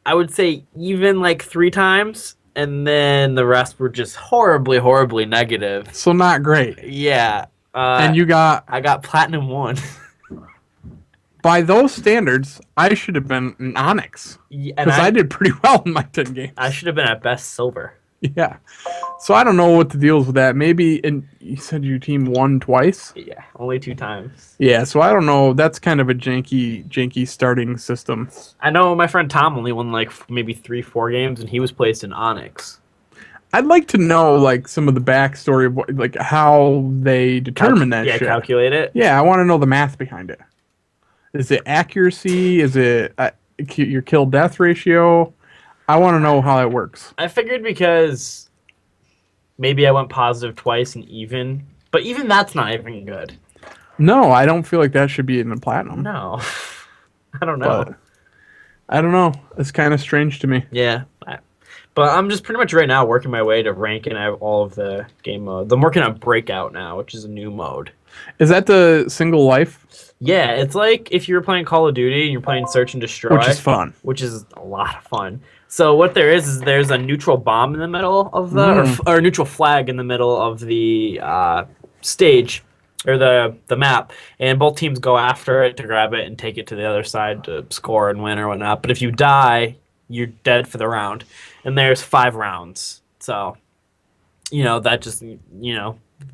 I would say even like 3 times. And then the rest were just horribly, horribly negative. So not great. Yeah. And you got, I got platinum 1. by those standards, I should have been an Onyx. And Because I did pretty well in my 10 games. I should have been at best silver. Yeah. So I don't know what the deal is with that. Maybe, and you said your team won twice? Yeah, only 2 times. Yeah, so I don't know. That's kind of a janky starting system. I know my friend Tom only won like maybe 3-4 games, and he was placed in Onyx. I'd like to know like some of the backstory of what, like how they determine that Yeah, shit. calculate it. Yeah, I want to know the math behind it. Is it accuracy? Is it your kill death ratio? I want to know how that works. I figured because maybe I went positive twice and even, but even that's not even good. No, I don't feel like that should be in the platinum. No, I don't know. But I don't know. It's kind of strange to me. Yeah, but I'm just pretty much right now working my way to ranking all of the game modes. I'm working on Breakout now, which is a new mode. Is that the single life? Yeah, it's like if you were playing Call of Duty and you're playing Search and Destroy, Which is fun. which is a lot of fun. So what there is there's a neutral bomb in the middle of the, or a neutral flag in the middle of the stage, or the map, and both teams go after it to grab it and take it to the other side to score and win or whatnot. But if you die, you're dead for the round, and there's 5 rounds. So, that just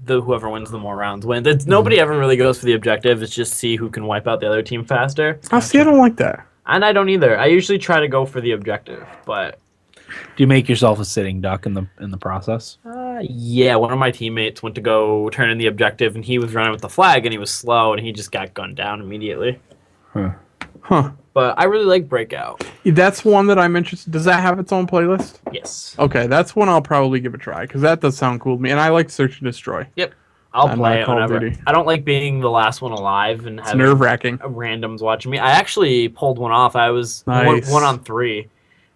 whoever wins the more rounds wins. It's, nobody ever really goes for the objective. It's just see who can wipe out the other team faster. Oh, see, I don't like that. And I don't either. I usually try to go for the objective, but Do you make yourself a sitting duck in the process? yeah, one of my teammates went to go turn in the objective, and he was running with the flag, and he was slow, and he just got gunned down immediately. Huh. But I really like Breakout. That's one that I'm interested. Does that have its own playlist? Yes. Okay, that's one I'll probably give a try because that does sound cool to me, and I like Search and Destroy. Yep. I'll I'm play not it Call of whenever. Duty. I don't like being the last one alive and It's having nerve-wracking. randoms watching me. I actually pulled one off. I was Nice. 1 on 3,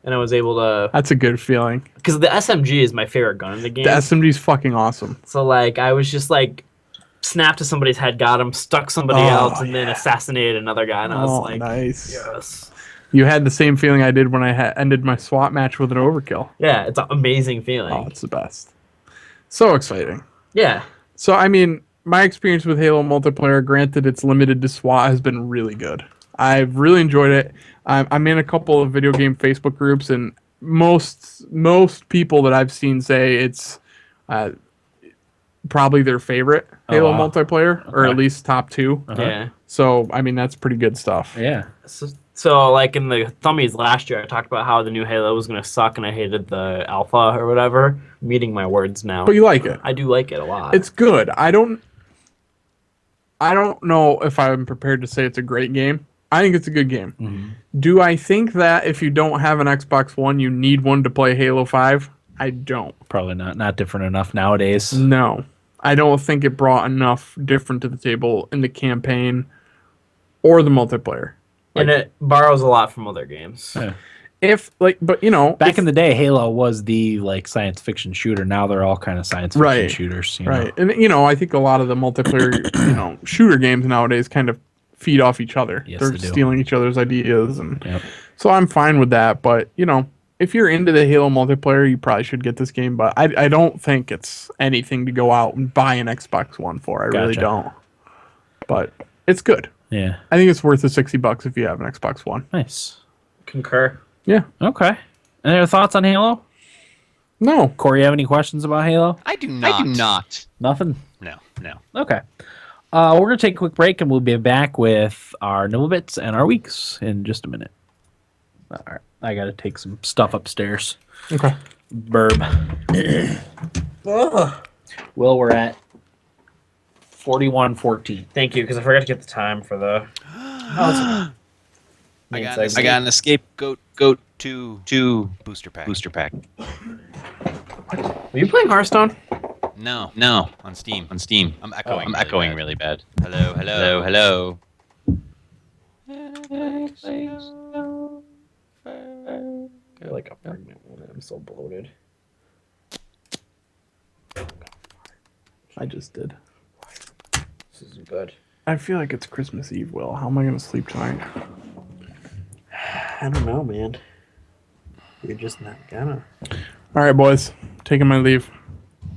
and I was able to, That's a good feeling. because the SMG is my favorite gun in the game. The SMG's fucking awesome. So like I was just like snapped to somebody's head, got him, stuck somebody Oh, else, and then assassinated another guy. And I was like, nice. yes. You had the same feeling I did when I ended my SWAT match with an overkill. Yeah, it's an amazing feeling. Oh, it's the best. So exciting. Yeah. So, I mean, my experience with Halo multiplayer, granted it's limited to SWAT, has been really good. I've really enjoyed it. I'm in a couple of video game Facebook groups, and most people that I've seen say it's probably their favorite Halo wow. multiplayer, or Okay. at least top 2. Yeah. So, I mean, that's pretty good stuff. Yeah. So like in the Thummies last year, I talked about how the new Halo was gonna suck, and I hated the alpha or whatever. I'm eating my words now. But you like it. I do like it a lot. It's good. I don't know if I'm prepared to say it's a great game. I think it's a good game. Mhm. Do I think that if you don't have an Xbox One, you need one to play Halo 5? I don't. Probably not different enough nowadays. No. I don't think it brought enough different to the table in the campaign or the multiplayer. And it borrows a lot from other games. Yeah. If like, but you know, Back in the day, Halo was the like science fiction shooter. Now they're all kind of science fiction Right. shooters. You right, and you know, I think a lot of the multiplayer, shooter games nowadays kind of feed off each other. Yes, They're they do. stealing each other's ideas, and Yep. so I'm fine with that. But if you're into the Halo multiplayer, you probably should get this game. But I don't think it's anything to go out and buy an Xbox One for. I really Gotcha. don't. But it's good. Yeah. I think it's worth the $60 if you have an Xbox One. Nice. Concur. Yeah. Okay. Any other thoughts on Halo? No. Corey, you have any questions about Halo? I do not. Nothing? No. Okay. We're going to take a quick break and we'll be back with our Nibble Bits and our weeks in just a minute. All right. I got to take some stuff upstairs. Okay. Burb. Well, we're at 41:14. Thank you, because I forgot to get the time for the. I got an escape goat to booster pack. Are you playing Hearthstone? No. On Steam. I'm echoing. really bad. Hello. I feel like a pregnant woman. I'm so bloated. I just did. This isn't good. I feel like it's Christmas Eve, Will. How am I going to sleep tonight? I don't know, man. You're just not gonna. All right, boys. Taking my leave.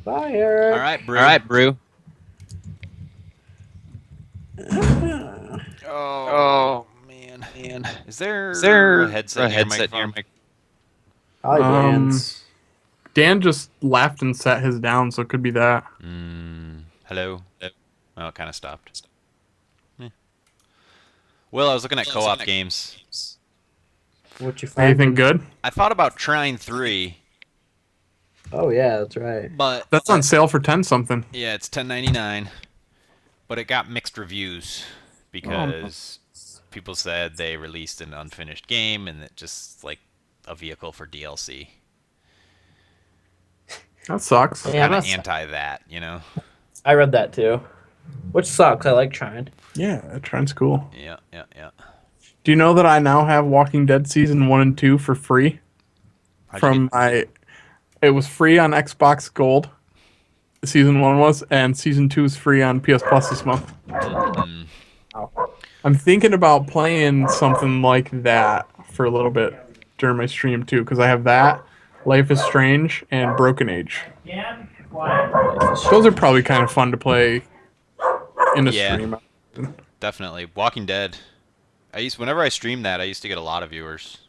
Bye, Eric. All right, Brew. Oh man. Is there a headset near your microphone? Hi, Dan's. Dan just laughed and set his down, so it could be that. Hello. Well, it kind of stopped. Yeah. Well, I was looking at co-op games. What you find? Anything good? I thought about trying 3, Oh yeah, that's right. but That's on sale for 10 something. yeah, it's $10.99. But it got mixed reviews because people said they released an unfinished game and it just like a vehicle for DLC. That sucks. Yeah, Kind of that's- anti that, you know? I read that too, which sucks. I like trying. Yeah, that trend's cool. Yeah. Do you know that I now have Walking Dead season 1 and 2 for free? It was free on Xbox Gold. Season 1 was, and season 2 is free on PS Plus this month. I'm thinking about playing something like that for a little bit during my stream too, because I have that, Life is Strange, and Broken Age. Those are probably kind of fun to play in a stream. Definitely. Walking Dead. Whenever I stream that, I used to get a lot of viewers.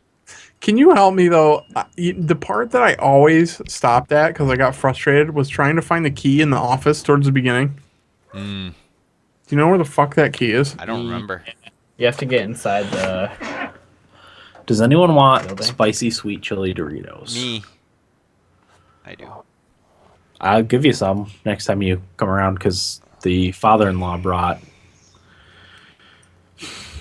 Can you help me though? The part that I always stopped at because I got frustrated was trying to find the key in the office towards the beginning. Do you know where the fuck that key is? I don't remember. You have to get inside the. Does anyone want Building. spicy sweet chili Doritos? Me. I do. I'll give you some next time you come around because the father-in-law brought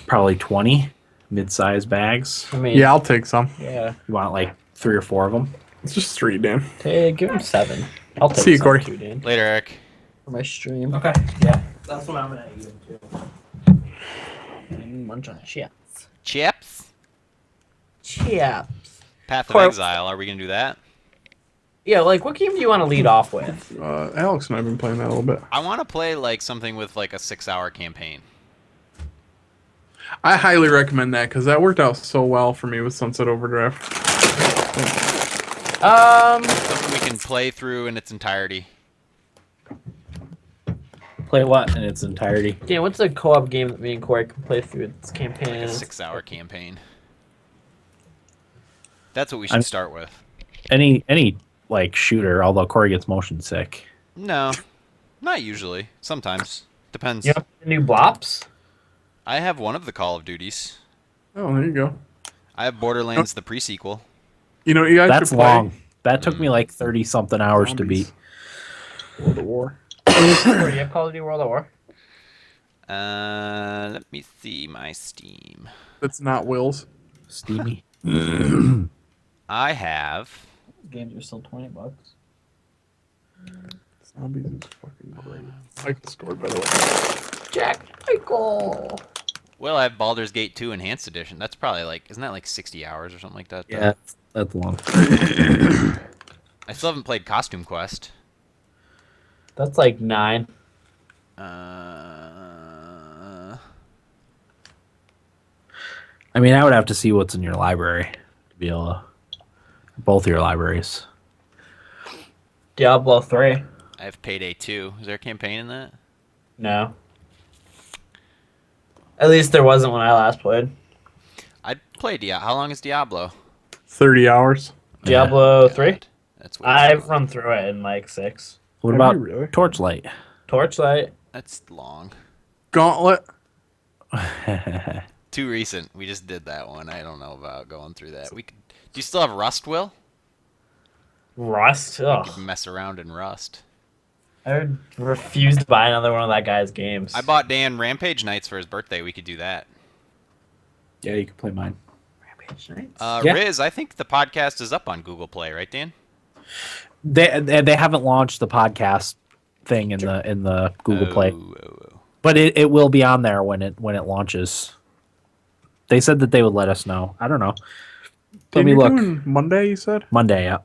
probably 20 mid-sized bags. I mean, Yeah, I'll take some. yeah. You want like 3 or 4 of them? It's just 3, Dan. Give him 7. I'll take See you, some Corey. too, Dan, Later, Eric. for my stream. Okay. Yeah. That's what I'm gonna eat them too. Munch on chips. Chips? Chips. Path of Corey- Exile. Are we going to do that? Yeah, like what game do you want to lead off with? Alex and I have been playing that a little bit. I want to play like something with like a 6-hour campaign. I highly recommend that because that worked out so well for me with Sunset Overdrive. Something we can play through in its entirety. Play what in its entirety? Dan, what's a co-op game that me and Corey can play through its campaign? A 6-hour campaign. That's what we should I'm- start with. Any like shooter, although Corey gets motion sick. No, not usually. Sometimes. Depends. You know the new Blops? I have one of the Call of Duties. Oh, there you go. I have Borderlands, the pre-sequel. You know what you guys That's should play? long. That took me like 30 something hours to Zombies. beat. World of War. Or do you have Call of Duty World at War? Let me see my Steam. That's not Will's. Steamy. I have. Games are still $20. Zombies is fucking great. Michael scored, by the way. Jack Michael. Well, I have Baldur's Gate 2 Enhanced Edition. That's probably like, isn't that like 60 hours or something like that? Yeah, that's long. I still haven't played Costume Quest. That's like 9. I mean, I would have to see what's in your library to be able to. Both your libraries. Diablo 3. I have Payday 2. Is there a campaign in that? No. At least there wasn't when I last played. I'd play Diablo. How long is Diablo? 30 hours. Diablo 3? God, that's way I've too run through it in like 6. What Have about you really? Torchlight? Torchlight. That's long. Gauntlet. Too recent. We just did that one. I don't know about going through that. We could. Do you still have Rust, Will? Rust. You Ugh. could mess around in Rust. I refuse to buy another one of that guy's games. I bought Dan Rampage Nights for his birthday. We could do that. Yeah, you can play mine. Rampage Nights. Yeah. Riz, I think the podcast is up on Google Play, right, Dan? They haven't launched the podcast thing in the Google Play, Oh. but it will be on there when it launches. They said that they would let us know. I don't know. Let me You're look. doing Monday, you said? Monday, yeah.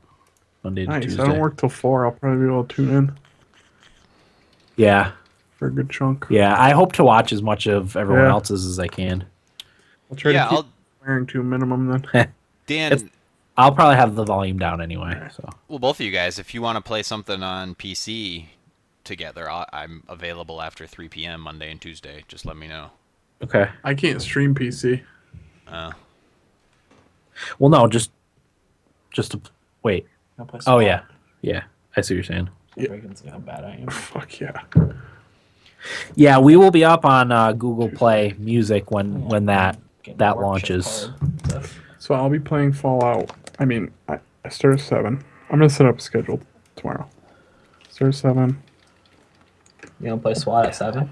Monday to Nice. Tuesday. I don't work till 4. I'll probably be able to tune in Yeah, for a good chunk. yeah. I hope to watch as much of everyone Yeah. else's as I can. I'll try Yeah, to keep swearing to a minimum then. Dan, It's- I'll probably have the volume down anyway. So well, both of you guys, if you want to play something on PC together, I'm available after 3 p.m. Monday and Tuesday. Just let me know. okay. I can't stream PC. Well, no, just to wait. I'll play Oh Swap. yeah. I see what you're saying. You can see how bad I am. Fuck yeah. Yeah, we will be up on Google Play Music when that Getting that work launches. shit hard. So I'll be playing Fallout. I mean, I start at 7. I'm going to set up a schedule tomorrow. Start at 7. You don't play SWAT at 7?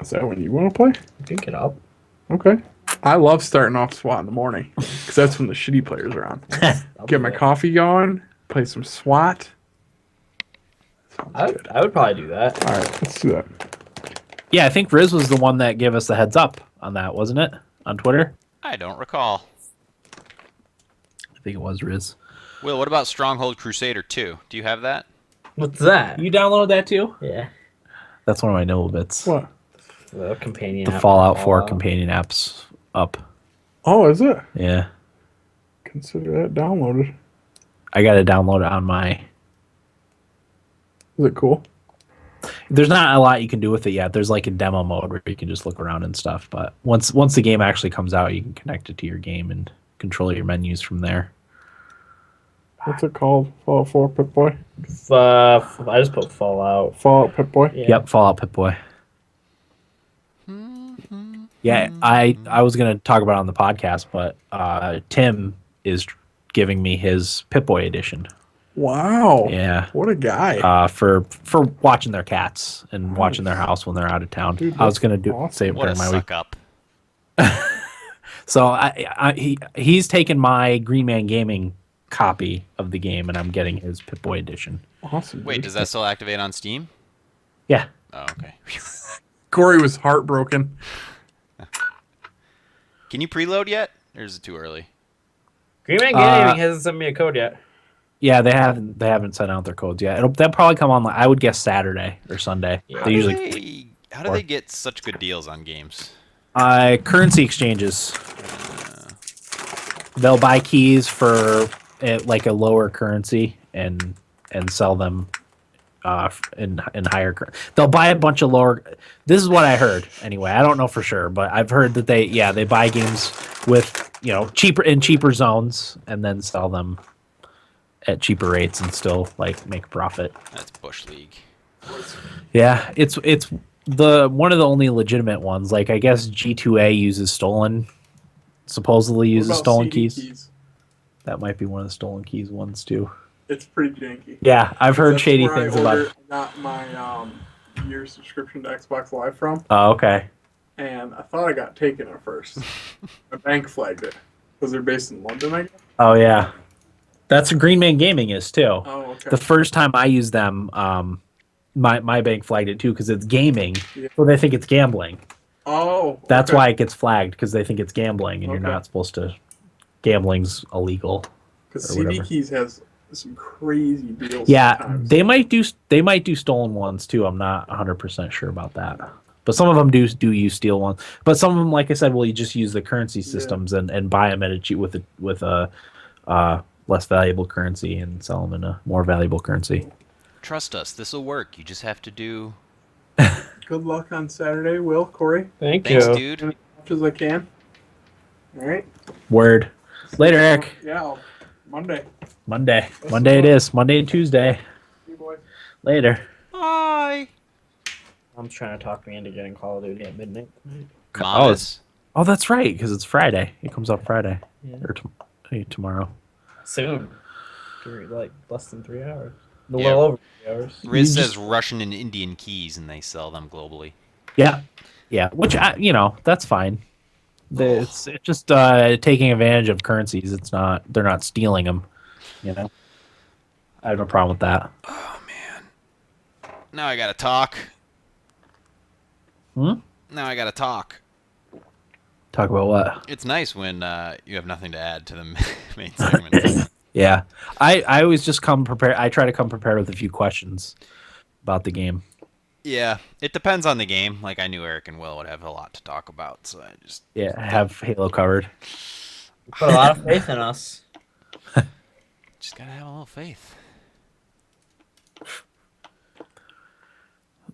Is that when you want to play? You can get up. Okay. I love starting off SWAT in the morning because that's when the shitty players are on. I'll Get do my it. coffee going, play some SWAT. Sounds I good. would, I would probably do that. All right, let's do that. Yeah, I think Riz was the one that gave us the heads up on that, wasn't it? On Twitter. I don't recall. I think it was Riz. Will, what about Stronghold Crusader 2? Do you have that? What's that? You downloaded that too? Yeah. That's one of my nibble bits. What? The companion. The app Fallout for 4 Fallout. companion apps up. Oh, is it? Yeah, Consider that downloaded. I got to download it on my. Is it cool? There's not a lot you can do with it yet. There's like a demo mode where you can just look around and stuff. But once the game actually comes out, you can connect it to your game and control your menus from there. What's it called? Fallout 4 Pip-Boy? I just put Fallout. Fallout Pip-Boy? Yeah. Yep, Fallout Pip-Boy. Yeah, I was gonna talk about it on the podcast, but Tim is giving me his Pip-Boy edition. Wow. Yeah. What a guy. For watching their cats and watching their house when they're out of town. Dude, I was that's gonna awesome. say it What a during my week. suck up. So he's taken my Green Man Gaming copy of the game, and I'm getting his Pip-Boy edition. Awesome. Wait, dude. does that still activate on Steam? Yeah. Oh, okay. Corey was heartbroken. Can you preload yet? Or is it too early? Green Man Gaming hasn't sent me a code yet. Yeah, they haven't sent out their codes yet. They'll probably come on. I would guess Saturday or Sunday. Yeah. They usually How do they get such good deals on games? currency exchanges. They'll buy keys for like a lower currency and sell them in higher. They'll buy a bunch of lower. This is what I heard anyway. I don't know for sure, but I've heard that they buy games with cheaper zones and then sell them at cheaper rates and still like make a profit. That's Bush League. Yeah, it's the one of the only legitimate ones. Like I guess G2A supposedly uses stolen keys. That might be one of the stolen keys ones too. It's pretty janky. Yeah, I've heard That's shady where things about it. I got my year subscription to Xbox Live from, Oh, okay. and I thought I got taken at first. My bank flagged it because they're based in London, I guess. Oh yeah, that's what Green Man Gaming is too. Oh, okay. The first time I used them, my bank flagged it too because it's gaming, Yeah. so they think it's gambling. Oh, That's okay. why it gets flagged because they think it's gambling, and you're Okay. not supposed to. Gambling's illegal. Because or CD whatever. Keys has some crazy deals. Yeah, sometimes. they might do stolen ones too. I'm not 100% sure about that. But some of them do use steel ones. But some of them, like I said, will you just use the currency systems and buy them at a cheap with a less valuable currency and sell them in a more valuable currency. Trust us, this will work. You just have to do. Good luck on Saturday, Will, Corey. Thank Thanks, you. dude. As much as I can. All right. Word. Later, Eric. Yeah, Monday. Monday it is. Monday and Tuesday. See you boys. Later. Bye. I'm trying to talk me into getting Call of Duty at midnight tonight. Mamas. Oh, that's right, because it's Friday. It comes out Friday Yeah. or tomorrow. Soon. Like less than 3 hours. A Yeah. little over 3 hours. Riz You says Russian and Indian keys, and they sell them globally. Yeah, which that's fine. It's just taking advantage of currencies. They're not stealing them. I have no problem with that. Oh man. Now I gotta talk. Hmm? Now I gotta talk. Talk about what? It's nice when you have nothing to add to the main segment. Yeah, I always just come prepared. I try to come prepared with a few questions about the game. Yeah, it depends on the game. Like I knew Eric and Will would have a lot to talk about, so I just Yeah, have Halo covered. Put a lot of faith in us. gotta have a little faith.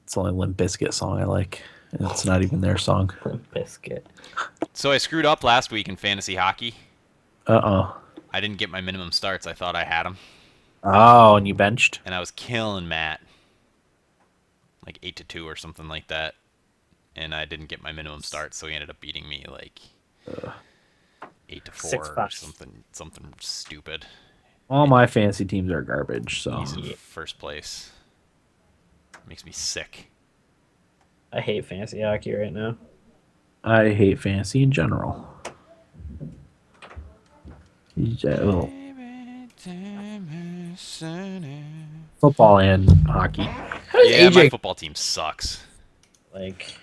It's the only Limp Bizkit song I like, and it's not even their song. Biscuit. So I screwed up last week in fantasy hockey. I didn't get my minimum starts. I thought I had them, Oh, and you benched. and I was killing Matt, like 8-2 or something like that. And I didn't get my minimum starts, so he ended up beating me like 8-4 or 6-5. something stupid. All my fantasy teams are garbage, so He's in first place. Makes me sick. I hate fantasy hockey right now. I hate fantasy in general. Well, football and hockey. How does Yeah, my AJ football team sucks. like?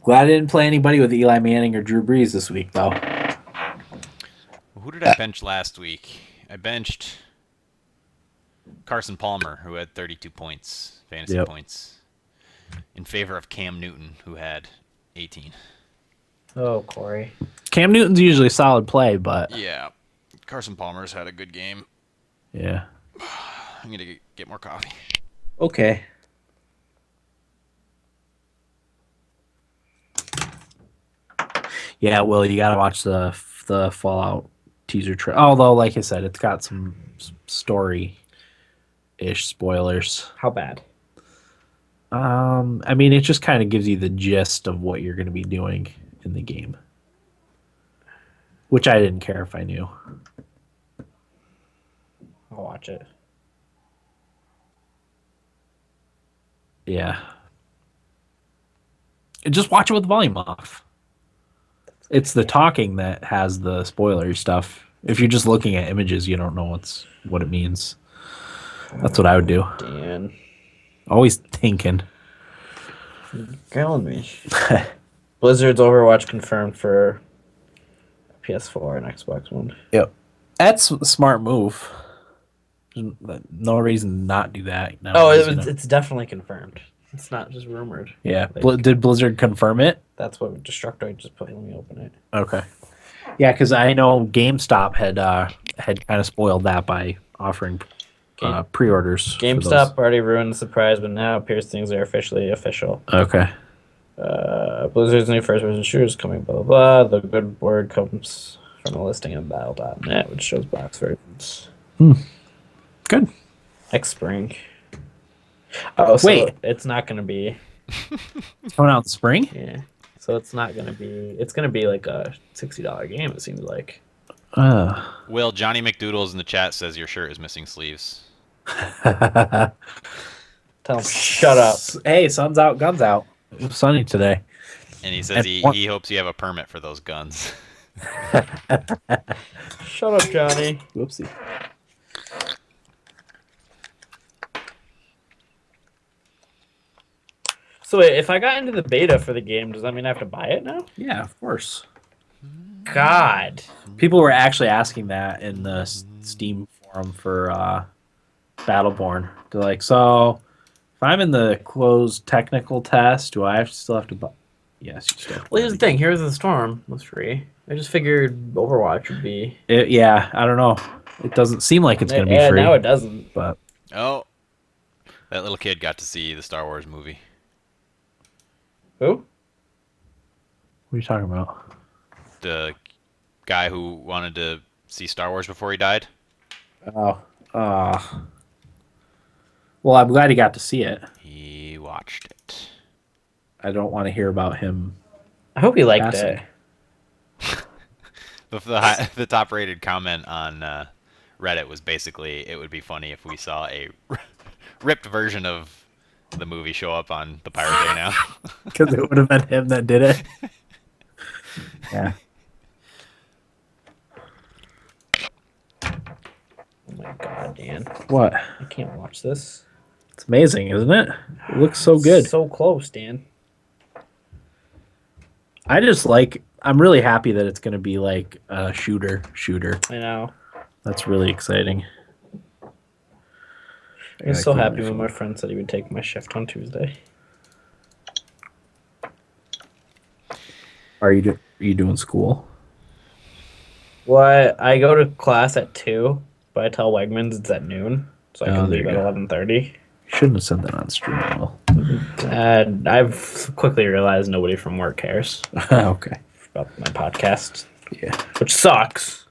Glad I didn't play anybody with Eli Manning or Drew Brees this week, though. Who did I bench last week? I benched Carson Palmer, who had 32 points, fantasy points, in favor of Cam Newton, who had 18. Oh, Corey. Cam Newton's usually a solid play, but Yeah, Carson Palmer's had a good game. yeah. I'm gonna get more coffee. Okay. Yeah, Will, you gotta watch the Fallout teaser trailer. Although, like I said, it's got some story-ish spoilers. How bad? I mean, it just kind of gives you the gist of what you're going to be doing in the game, which I didn't care if I knew. I'll watch it. Yeah. And just watch it with the volume off. It's the talking that has the spoiler stuff. If you're just looking at images, you don't know what it means. That's what I would do. Dan. Always thinking. Killing me. Blizzard's Overwatch confirmed for PS4 and Xbox One. Yep. That's a smart move. There's no reason to not do that. It's definitely confirmed. It's not just rumored. Yeah. Like- Did Blizzard confirm it? That's what Destructoid just put. Let me open it. Okay. Yeah, because I know GameStop had kind of spoiled that by offering pre-orders. for those. GameStop already ruined the surprise, but now it appears things are officially official. Okay. Blizzard's new first-person shooters coming, blah, blah, blah. The good word comes from a listing on Battle.net, which shows box versions. Good. Next spring. Oh, so Wait. it's not going to be... It's coming out in spring? Yeah. So it's not going to be... It's going to be like a $60 game, it seems like. Will, Johnny McDoodles in the chat says your shirt is missing sleeves. Tell him, shut up. Hey, sun's out, guns out. It was sunny today. And he says And he hopes you have a permit for those guns. Shut up, Johnny. Whoopsie. So wait, if I got into the beta for the game, does that mean I have to buy it now? Yeah, of course. God. People were actually asking that in the Steam forum for Battleborn. They're like, so if I'm in the closed technical test, do I still have to buy? Yes, you still have to Well, buy here's the the thing. Here's the Storm was free. I just figured Overwatch would be. Yeah, I don't know. It doesn't seem like it's going to be Yeah, free. now it doesn't. But Oh, that little kid got to see the Star Wars movie. Who? what are you talking about? The guy who wanted to see Star Wars before he died. Oh, well, I'm glad he got to see it. He watched it. I don't want to hear about him. I hope he liked passing. it. The top rated comment on Reddit was basically, it would be funny if we saw a ripped version of the movie show up on the Pirate Bay now. Because it would have been him that did it. Yeah. Oh my god, Dan. What? I can't watch this. It's amazing, isn't it? It looks so good. So close, Dan. I'm really happy that it's going to be like a shooter. I know. That's really exciting. I was so happy when my friend said he would take my shift on Tuesday. Are you doing school? Well, I go to class at 2, but I tell Wegmans it's at noon, so I Oh, can there leave you at go. 11:30. Shouldn't have said that on stream. Well, And I've quickly realized nobody from work cares okay. about my podcast, Yeah. which sucks.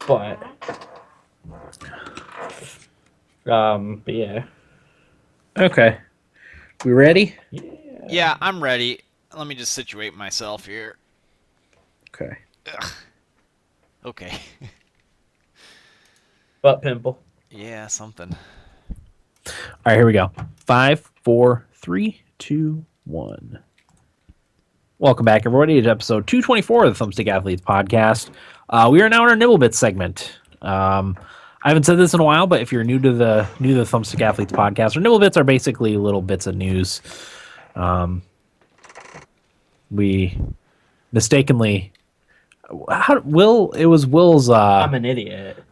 But yeah. Okay. We ready? Yeah, I'm ready. Let me just situate myself here. Okay. Okay. Butt pimple. Yeah, something. All right, here we go. 5, 4, 3, 2, 1. Welcome back, everybody, to episode 224 of the Thumbstick Athletes podcast. We are now in our Nibblebits segment. I haven't said this in a while, but if you're new to the Thumbstick Athletes podcast, our Nibblebits are basically little bits of news. We mistakenly, Will's. I'm an idiot.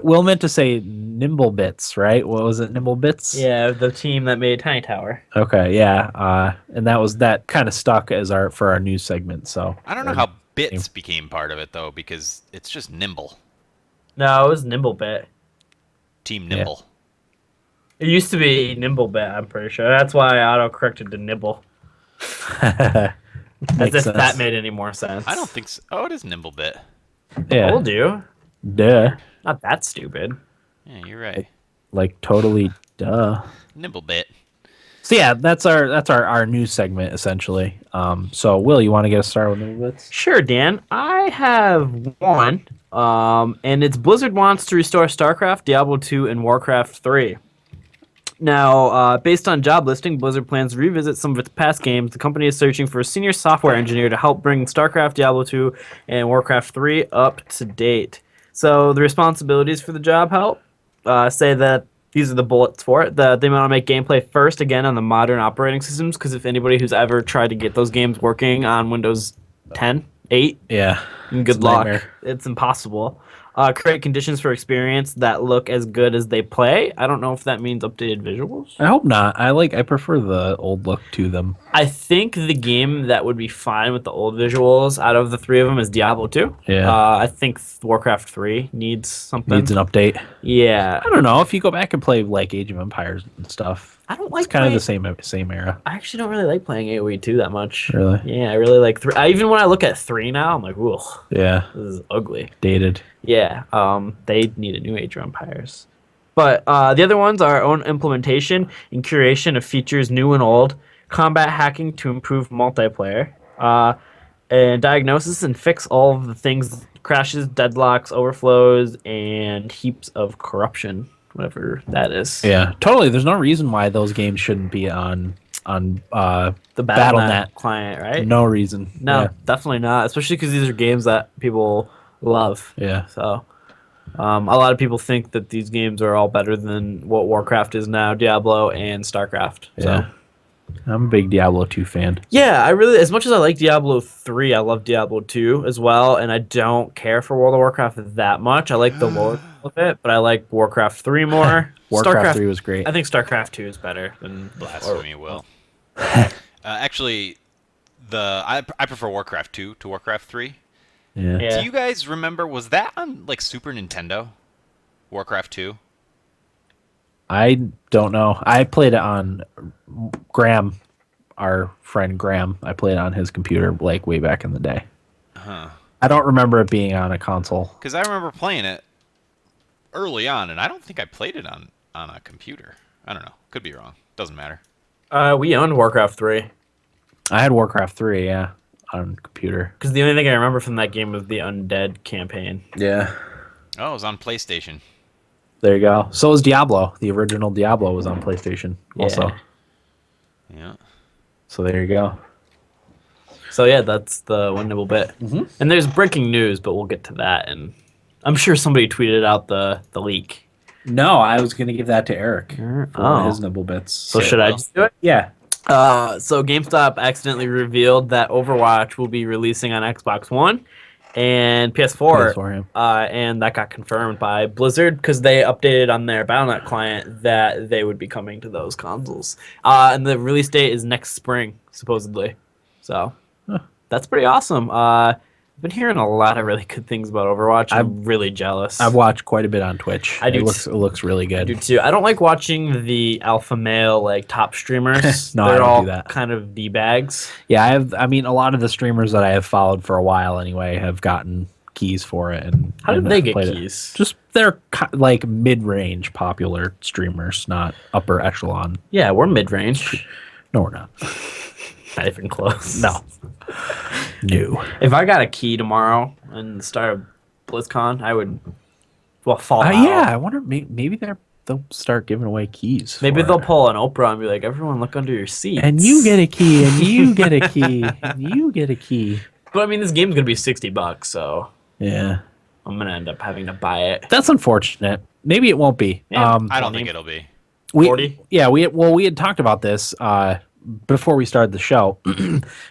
Will meant to say Nimblebits, right? What was it, Nimblebits? Yeah, the team that made Tiny Tower. Okay, yeah, and that kind of stuck as for our news segment. So I don't know how bits became part of it, though, because it's just Nimble. No, it was Nimblebit. Team Nimble. It used to be Nimblebit, I'm pretty sure. That's why I auto-corrected to Nibble. As Makes if sense. that made any more sense. I don't think so. Oh, it is Nimblebit. Yeah, Told you. duh, Not that stupid. Yeah, you're right. like totally duh. Nimblebit. So yeah, that's our news segment essentially. So Will, you want to get us started with Nimblebits? Sure, Dan. I have one, and it's Blizzard wants to restore StarCraft, Diablo 2, and Warcraft 3. Now, based on job listing, Blizzard plans to revisit some of its past games. The company is searching for a senior software engineer to help bring StarCraft, Diablo 2, and Warcraft 3 up to date. So the responsibilities for the job say that these are the bullets for it. They want to make gameplay first again on the modern operating systems, because if anybody who's ever tried to get those games working on Windows 10, 8, Yeah, good It's a luck. nightmare. It's impossible. Create conditions for experience that look as good as they play. I don't know if that means updated visuals. I hope not. I prefer the old look to them. I think the game that would be fine with the old visuals out of the three of them is Diablo 2. Yeah. I think Warcraft 3 needs something. Needs an update. Yeah. I don't know if you go back and play like Age of Empires and stuff. I don't like It's kind of playing- the same era. I actually don't really like playing AoE 2 that much. Really? Yeah, I really like 3. Even when I look at 3 now, I'm like, ooh, Yeah, this is ugly. dated. Yeah, they need a new Age of Empires. But the other ones are own implementation and curation of features new and old, combat hacking to improve multiplayer, and diagnosis and fix all of the things, crashes, deadlocks, overflows, and heaps of corruption, whatever that is. Yeah, totally. There's no reason why those games shouldn't be on The Battle.net. Battle.net client, right? No reason. No, definitely not. Especially because these are games that people love. Yeah. So, a lot of people think that these games are all better than what Warcraft is now, Diablo and StarCraft. So. Yeah. I'm a big Diablo 2 fan. Yeah, I really, as much as I like Diablo 3, I love Diablo 2 as well, and I don't care for World of Warcraft that much. I like the lore of it, but I like Warcraft 3 more. Warcraft 3 was great. I think StarCraft 2 is better than Blasphemy, Will. Actually, I prefer Warcraft 2 to Warcraft 3. Yeah. Yeah. Do you guys remember, was that on like Super Nintendo? Warcraft 2? I don't know. I played it on Graham, our friend Graham. I played it on his computer like way back in the day. Huh. I don't remember it being on a console. Because I remember playing it early on, and I don't think I played it on a computer. I don't know. Could be wrong. Doesn't matter. We owned Warcraft 3, I had Warcraft 3, yeah, on computer. because the only thing I remember from that game was the Undead campaign. Yeah. Oh, it was on PlayStation. There you go. So was Diablo. The original Diablo was on PlayStation also. Yeah. Yeah. So there you go. So yeah, that's the one nibble bit. Mhm. And there's breaking news, but we'll get to that. And I'm sure somebody tweeted out the leak. No, I was going to give that to Eric for Oh. his nibble bits. So should I just do it? Yeah. So GameStop accidentally revealed that Overwatch will be releasing on Xbox One and PS4. PS4, And that got confirmed by Blizzard because they updated on their Battle.net client that they would be coming to those consoles. And the release date is next spring, supposedly. So that's pretty awesome. I've been hearing a lot of really good things about Overwatch. I'm really jealous. I've watched quite a bit on Twitch. I do It looks really I good. do too. I don't like watching the alpha male like top streamers. No, I They're don't all do that. kind of d-bags. Yeah, I mean, a lot of the streamers that I have followed for a while anyway have gotten keys for it. And How did and they get played it. keys? Just they're like mid-range popular streamers, not upper echelon. Yeah, we're mid-range. No, we're not. Not even close. No. No. If I got a key tomorrow and the start of BlizzCon, I would. Well, Fallout. Yeah, I wonder. Maybe they'll start giving away keys. Maybe for they'll it. pull an Oprah and be like, "Everyone, look under your seats." And you get a key, and you get a key, and you get a key. But I mean, this game's gonna be $60, so Yeah, I'm gonna end up having to buy it. that's unfortunate. Maybe it won't be. Yeah, I don't think it'll be. We 40? Yeah, we had talked about this before we started the show,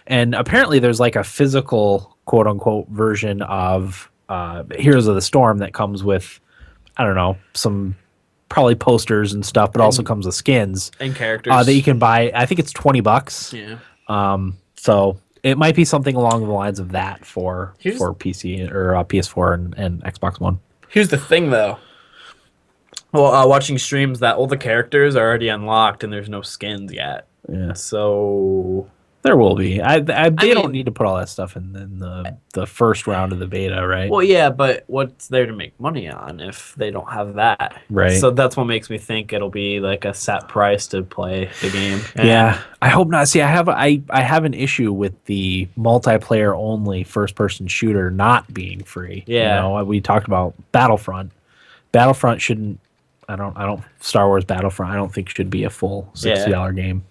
and apparently there's like a physical quote unquote version of Heroes of the Storm that comes with, I don't know, some probably posters and stuff, but also comes with skins And characters. that you can buy. I think it's $20. Yeah. So it might be something along the lines of that for Here's- PC or PS4 and Xbox One. Here's the thing, though. Well, watching streams, that all the characters are already unlocked and there's no skins yet. Yeah, So there will be. They mean- don't need to put all that stuff in the first round of the beta, right? well, yeah, but what's there to make money on if they don't have that? Right. So that's what makes me think it'll be like a set price to play the game. Yeah, I hope not. See, I have an issue with the multiplayer only first person shooter not being free. Yeah. You know, we talked about Battlefront. Battlefront shouldn't. I don't. Star Wars Battlefront. I don't think should be a full $60 game.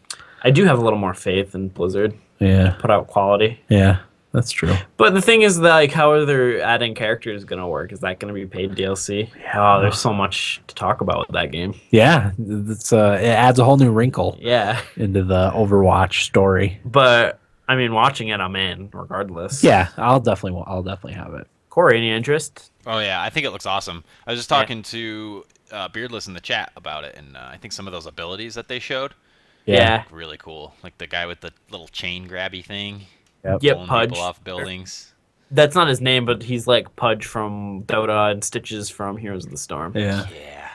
I do have a little more faith in Blizzard. Yeah, Put out quality. yeah, that's true. But the thing is that, like, how are they adding characters going to work? Is that going to be paid DLC? Oh, there's so much to talk about with that game. Yeah, it adds a whole new wrinkle Yeah. into the Overwatch story. But, I mean, watching it, I'm in, regardless. Yeah, I'll definitely have it. Corey, any interest? Oh yeah, I think it looks awesome. I was just talking to Beardless in the chat about it, and I think some of those abilities that they showed Yeah. look really cool. Like the guy with the little chain grabby thing, Yep. Yep, pulling Pudge. people off buildings. That's not his name, but he's like Pudge from Dota and Stitches from Heroes of the Storm. Yeah, Yeah.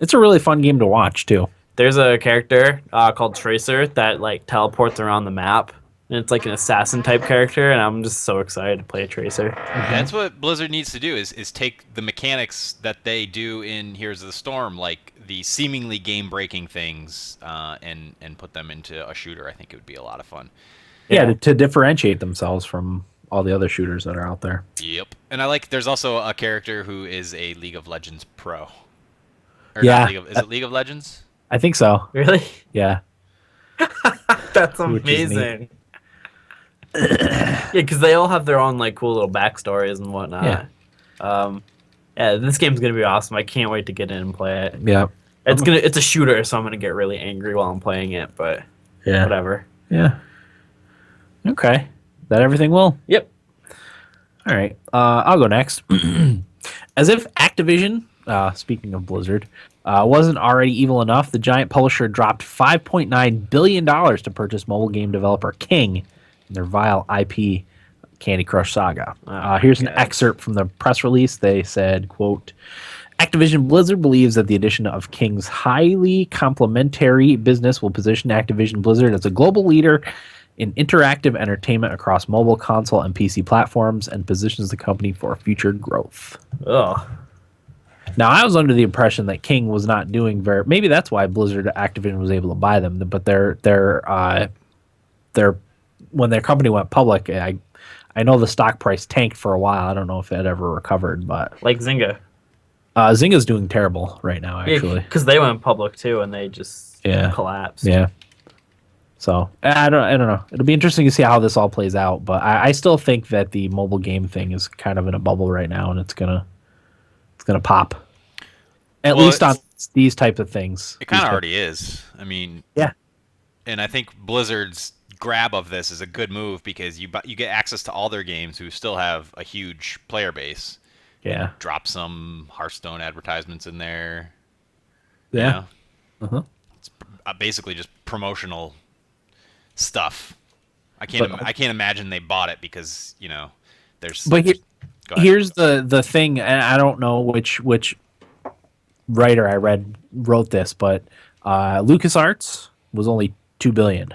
it's a really fun game to watch too. There's a character called Tracer that like teleports around the map, and it's like an assassin type character, and I'm just so excited to play a Tracer. That's what Blizzard needs to do is take the mechanics that they do in Heroes of the Storm, like the seemingly game-breaking things, and put them into a shooter. I think it would be a lot of fun. Yeah, to differentiate themselves from all the other shooters that are out there. Yep. And I like. There's also a character who is a League of Legends pro. Or Yeah. not is it League of Legends? I think so. Really? Yeah. That's Which is neat. amazing. Yeah, because they all have their own like cool little backstories and whatnot. Yeah, this game's gonna be awesome. I can't wait to get in and play it. Yeah. It's a shooter, so I'm gonna get really angry while I'm playing it, but Yeah. whatever. Yeah. Okay. Is that everything, Will? Yep. All right. I'll go next. As if Activision, speaking of Blizzard, wasn't already evil enough, the giant publisher dropped $5.9 billion to purchase mobile game developer King and their vile IP Candy Crush Saga. Here's an excerpt from the press release. They said, quote, Activision Blizzard believes that the addition of King's highly complementary business will position Activision Blizzard as a global leader in interactive entertainment across mobile, console, and PC platforms and positions the company for future growth. Ugh. Now, I was under the impression that King was not doing very. Maybe that's why Blizzard Activision was able to buy them. But their when their company went public, I know the stock price tanked for a while. I don't know if it ever recovered, but Like Zynga. Zynga's doing terrible right now. Actually, Because they went public too, and they just Yeah. collapsed. yeah. So I don't know. It'll be interesting to see how this all plays out. But I still think that the mobile game thing is kind of in a bubble right now, and it's gonna pop. At Well, least on these types of things. It kind of already is. I mean, Yeah. And I think Blizzard's grab of this is a good move because you get access to all their games who still have a huge player base. Yeah. Drop some Hearthstone advertisements in there. Yeah. You know? Uh-huh. It's basically just promotional stuff. I But- can't imagine they bought it because there's. But Go ahead. here's the thing, and I don't know which writer I read wrote this, but LucasArts was only $2 billion.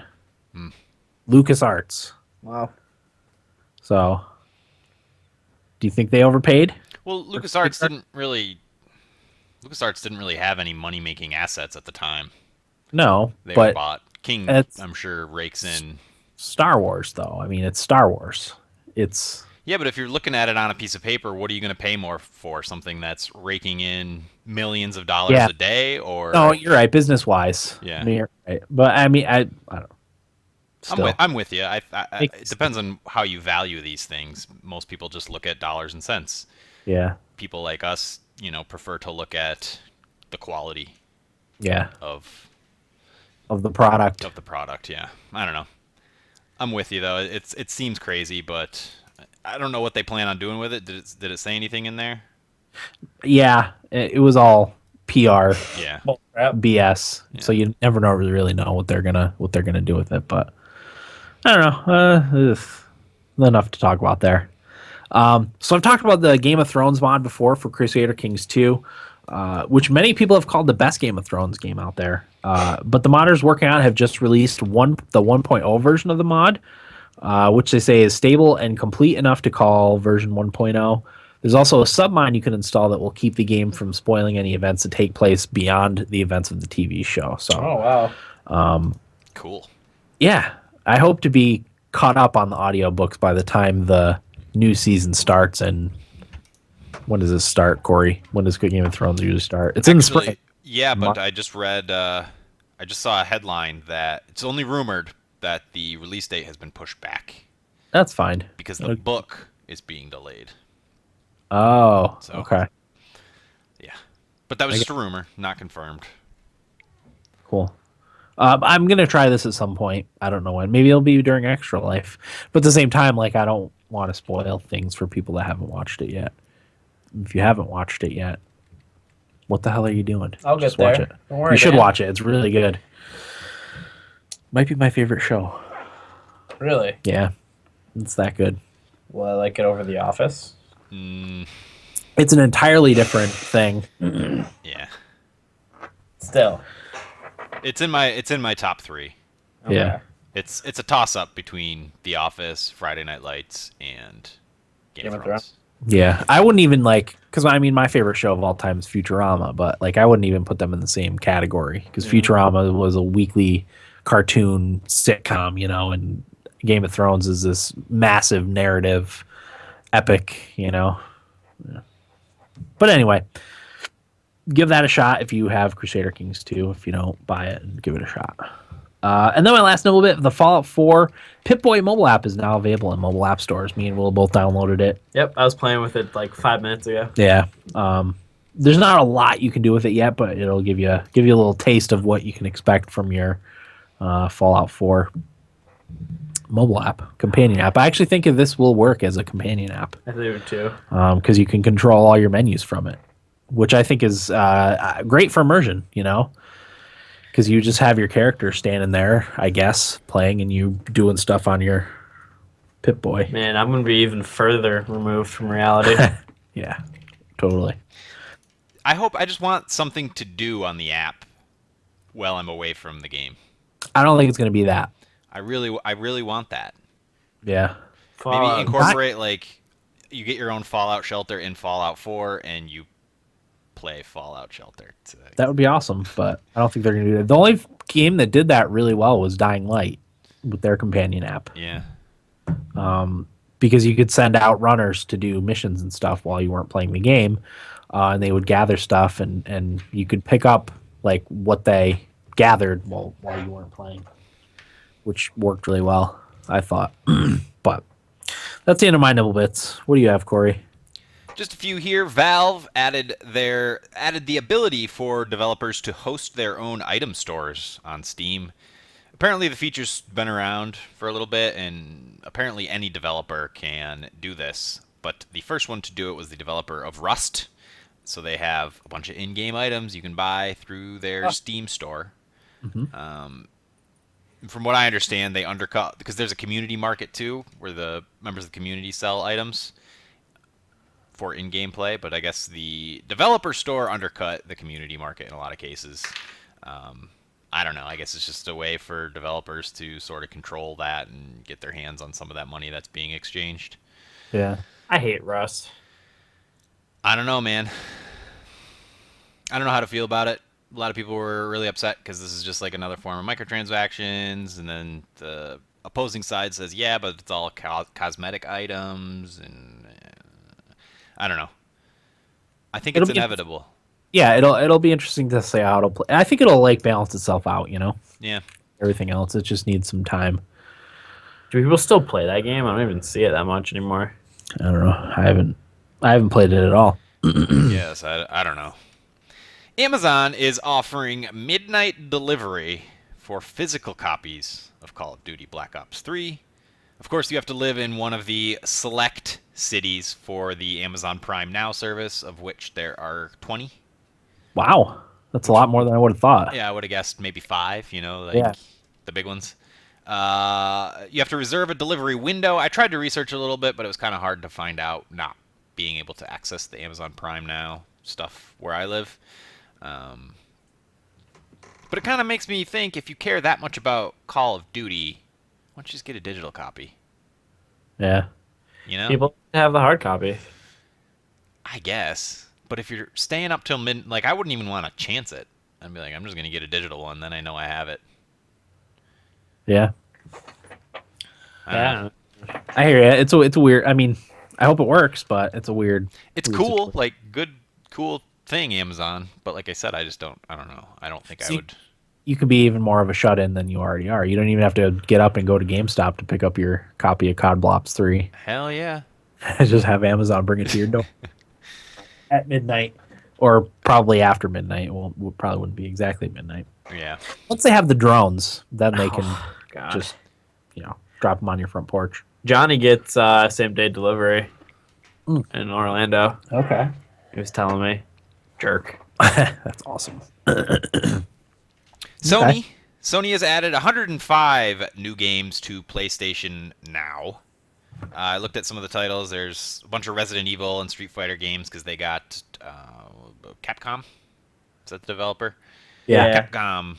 LucasArts. Wow. So, do you think they overpaid? Well, LucasArts didn't really have any money making assets at the time. No, They were but bought. King, it's- I'm sure, rakes in. Star Wars, though. I mean, it's Star Wars. It's Yeah, but if you're looking at it on a piece of paper, what are you going to pay more for? Something that's raking in millions of dollars Yeah. a day, or no, you're right. Business wise, Yeah. I mean, you're right. But I mean, I don't know. Still. I'm with you. It Makes- depends on how you value these things. Most people just look at dollars and cents. Yeah, People like us, prefer to look at the quality yeah, of of the product. the product. Yeah, I don't know. I'm with you though. It seems crazy, but I don't know what they plan on doing with it. Did it say anything in there? Yeah, it was all PR Yeah. BS. So you never really know what they're gonna do with it. But I don't know. Enough to talk about there. So I've talked about the Game of Thrones mod before for Crusader Kings 2, which many people have called the best Game of Thrones game out there. But the modders working on it have just released the 1.0 version of the mod, which they say is stable and complete enough to call version 1.0. There's also a submod you can install that will keep the game from spoiling any events that take place beyond the events of the TV show. So, wow. Cool. yeah, I hope to be caught up on the audiobooks by the time the new season starts. And when does this start, Corey? When does Game of Thrones usually start? It's in the spring. Yeah, but I just read. I just saw a headline that it's only rumored that the release date has been pushed back That's fine. because the book is being delayed. Oh, So- okay. Yeah, but that was just a rumor, not confirmed. Cool. I'm gonna try this at some point. I don't know when. Maybe it'll be during Extra Life. But at the same time, like I don't want to spoil things for people that haven't watched it yet. If you haven't watched it yet, what the hell are you doing? I'll get Just watch there. it. Don't worry, You should Dan. watch it. It's really good. Might be my favorite show. Really? Yeah, it's that good. Will I like it over The Office? It's an entirely different thing. Yeah, Still. it's in my top 3. Okay. Yeah. It's a toss up between The Office, Friday Night Lights, and Game of Thrones. Yeah, I wouldn't even because I mean my favorite show of all time is Futurama, but like I wouldn't even put them in the same category because Futurama was a weekly cartoon sitcom, and Game of Thrones is this massive narrative epic, you know. Yeah. But anyway, give that a shot if you have Crusader Kings 2. If you don't, buy it and give it a shot. And then my last little bit, the Fallout 4 Pip-Boy mobile app is now available in mobile app stores. Me and Will both downloaded it. Yep, I was playing with it like 5 minutes ago. Yeah. There's not a lot you can do with it yet, but it'll give you a little taste of what you can expect from your Fallout 4 mobile app, companion app. I actually think this will work as a companion app I do too. because you can control all your menus from it, which I think is great for immersion, you know, because you just have your character standing there, I guess, playing and you doing stuff on your Pip-Boy. Man, I'm gonna be even further removed from reality. Yeah, totally. I just want something to do on the app while I'm away from the game. I don't think it's going to be that. I really want that. Yeah. Maybe incorporate like you get your own Fallout shelter in Fallout 4 and you play Fallout Shelter. That would be awesome, but I don't think they're going to do that. The only game that did that really well was Dying Light with their companion app. Yeah. Because you could send out runners to do missions and stuff while you weren't playing the game, and they would gather stuff, and you could pick up like what they gathered while you weren't playing, which worked really well, I thought. But that's the end of my nibble bits. What do you have, Corey? Just a few here. Valve added the ability for developers to host their own item stores on Steam. Apparently the feature's been around for a little bit, and apparently any developer can do this. But the first one to do it was the developer of Rust. So they have a bunch of in-game items you can buy through their Steam store. Mm-hmm. From what I understand, they undercut, because there's a community market too, where the members of the community sell items for in-game play. But I guess the developer store undercut the community market in a lot of cases. I don't know. I guess it's just a way for developers to sort of control that and get their hands on some of that money that's being exchanged. Yeah. I hate Rust. I don't know, man. I don't know how to feel about it. A lot of people were really upset because this is just like another form of microtransactions, and then the opposing side says, yeah, but it's all cosmetic items, and I don't know. I think it's inevitable. Yeah, it'll be interesting to see how it'll play. I think it'll like balance itself out, you know. Yeah. Everything else, it just needs some time. Do people still play that game? I don't even see it that much anymore. I don't know. I haven't played it at all. Yes, I don't know. Amazon is offering midnight delivery for physical copies of Call of Duty Black Ops 3. Of course, you have to live in one of the select cities for the Amazon Prime Now service, of which there are 20. Wow. That's a lot more than I would have thought. Yeah, I would have guessed maybe 5, you know, like Yeah. the big ones. You have to reserve a delivery window. I tried to research a little bit, but it was kind of hard to find out, not being able to access the Amazon Prime Now stuff where I live. But it kind of makes me think, if you care that much about Call of Duty, why don't you just get a digital copy? Yeah. You know? People have the hard copy. I guess. But if you're staying up till like, I wouldn't even want to chance it. I'd be like, I'm just going to get a digital one, then I know I have it. Yeah. I don't know. I hear you. It's a weird. I mean, I hope it works, but it's a weird. It's cool, like good, cool thing, Amazon. But like I said, I don't know. I don't think I would. You could be even more of a shut-in than you already are. You don't even have to get up and go to GameStop to pick up your copy of COD Blops 3. Hell yeah. Just have Amazon bring it to your door at midnight, or probably after midnight. Well, it probably wouldn't be exactly midnight. Yeah. Once they have the drones, then they can God. just, drop them on your front porch. Johnny gets same day delivery in Orlando. Okay. He was telling me. Jerk. That's awesome. Sony has added 105 new games to PlayStation Now. I looked at some of the titles. There's a bunch of Resident Evil and Street Fighter games because they got Capcom. Is that the developer? Yeah. Capcom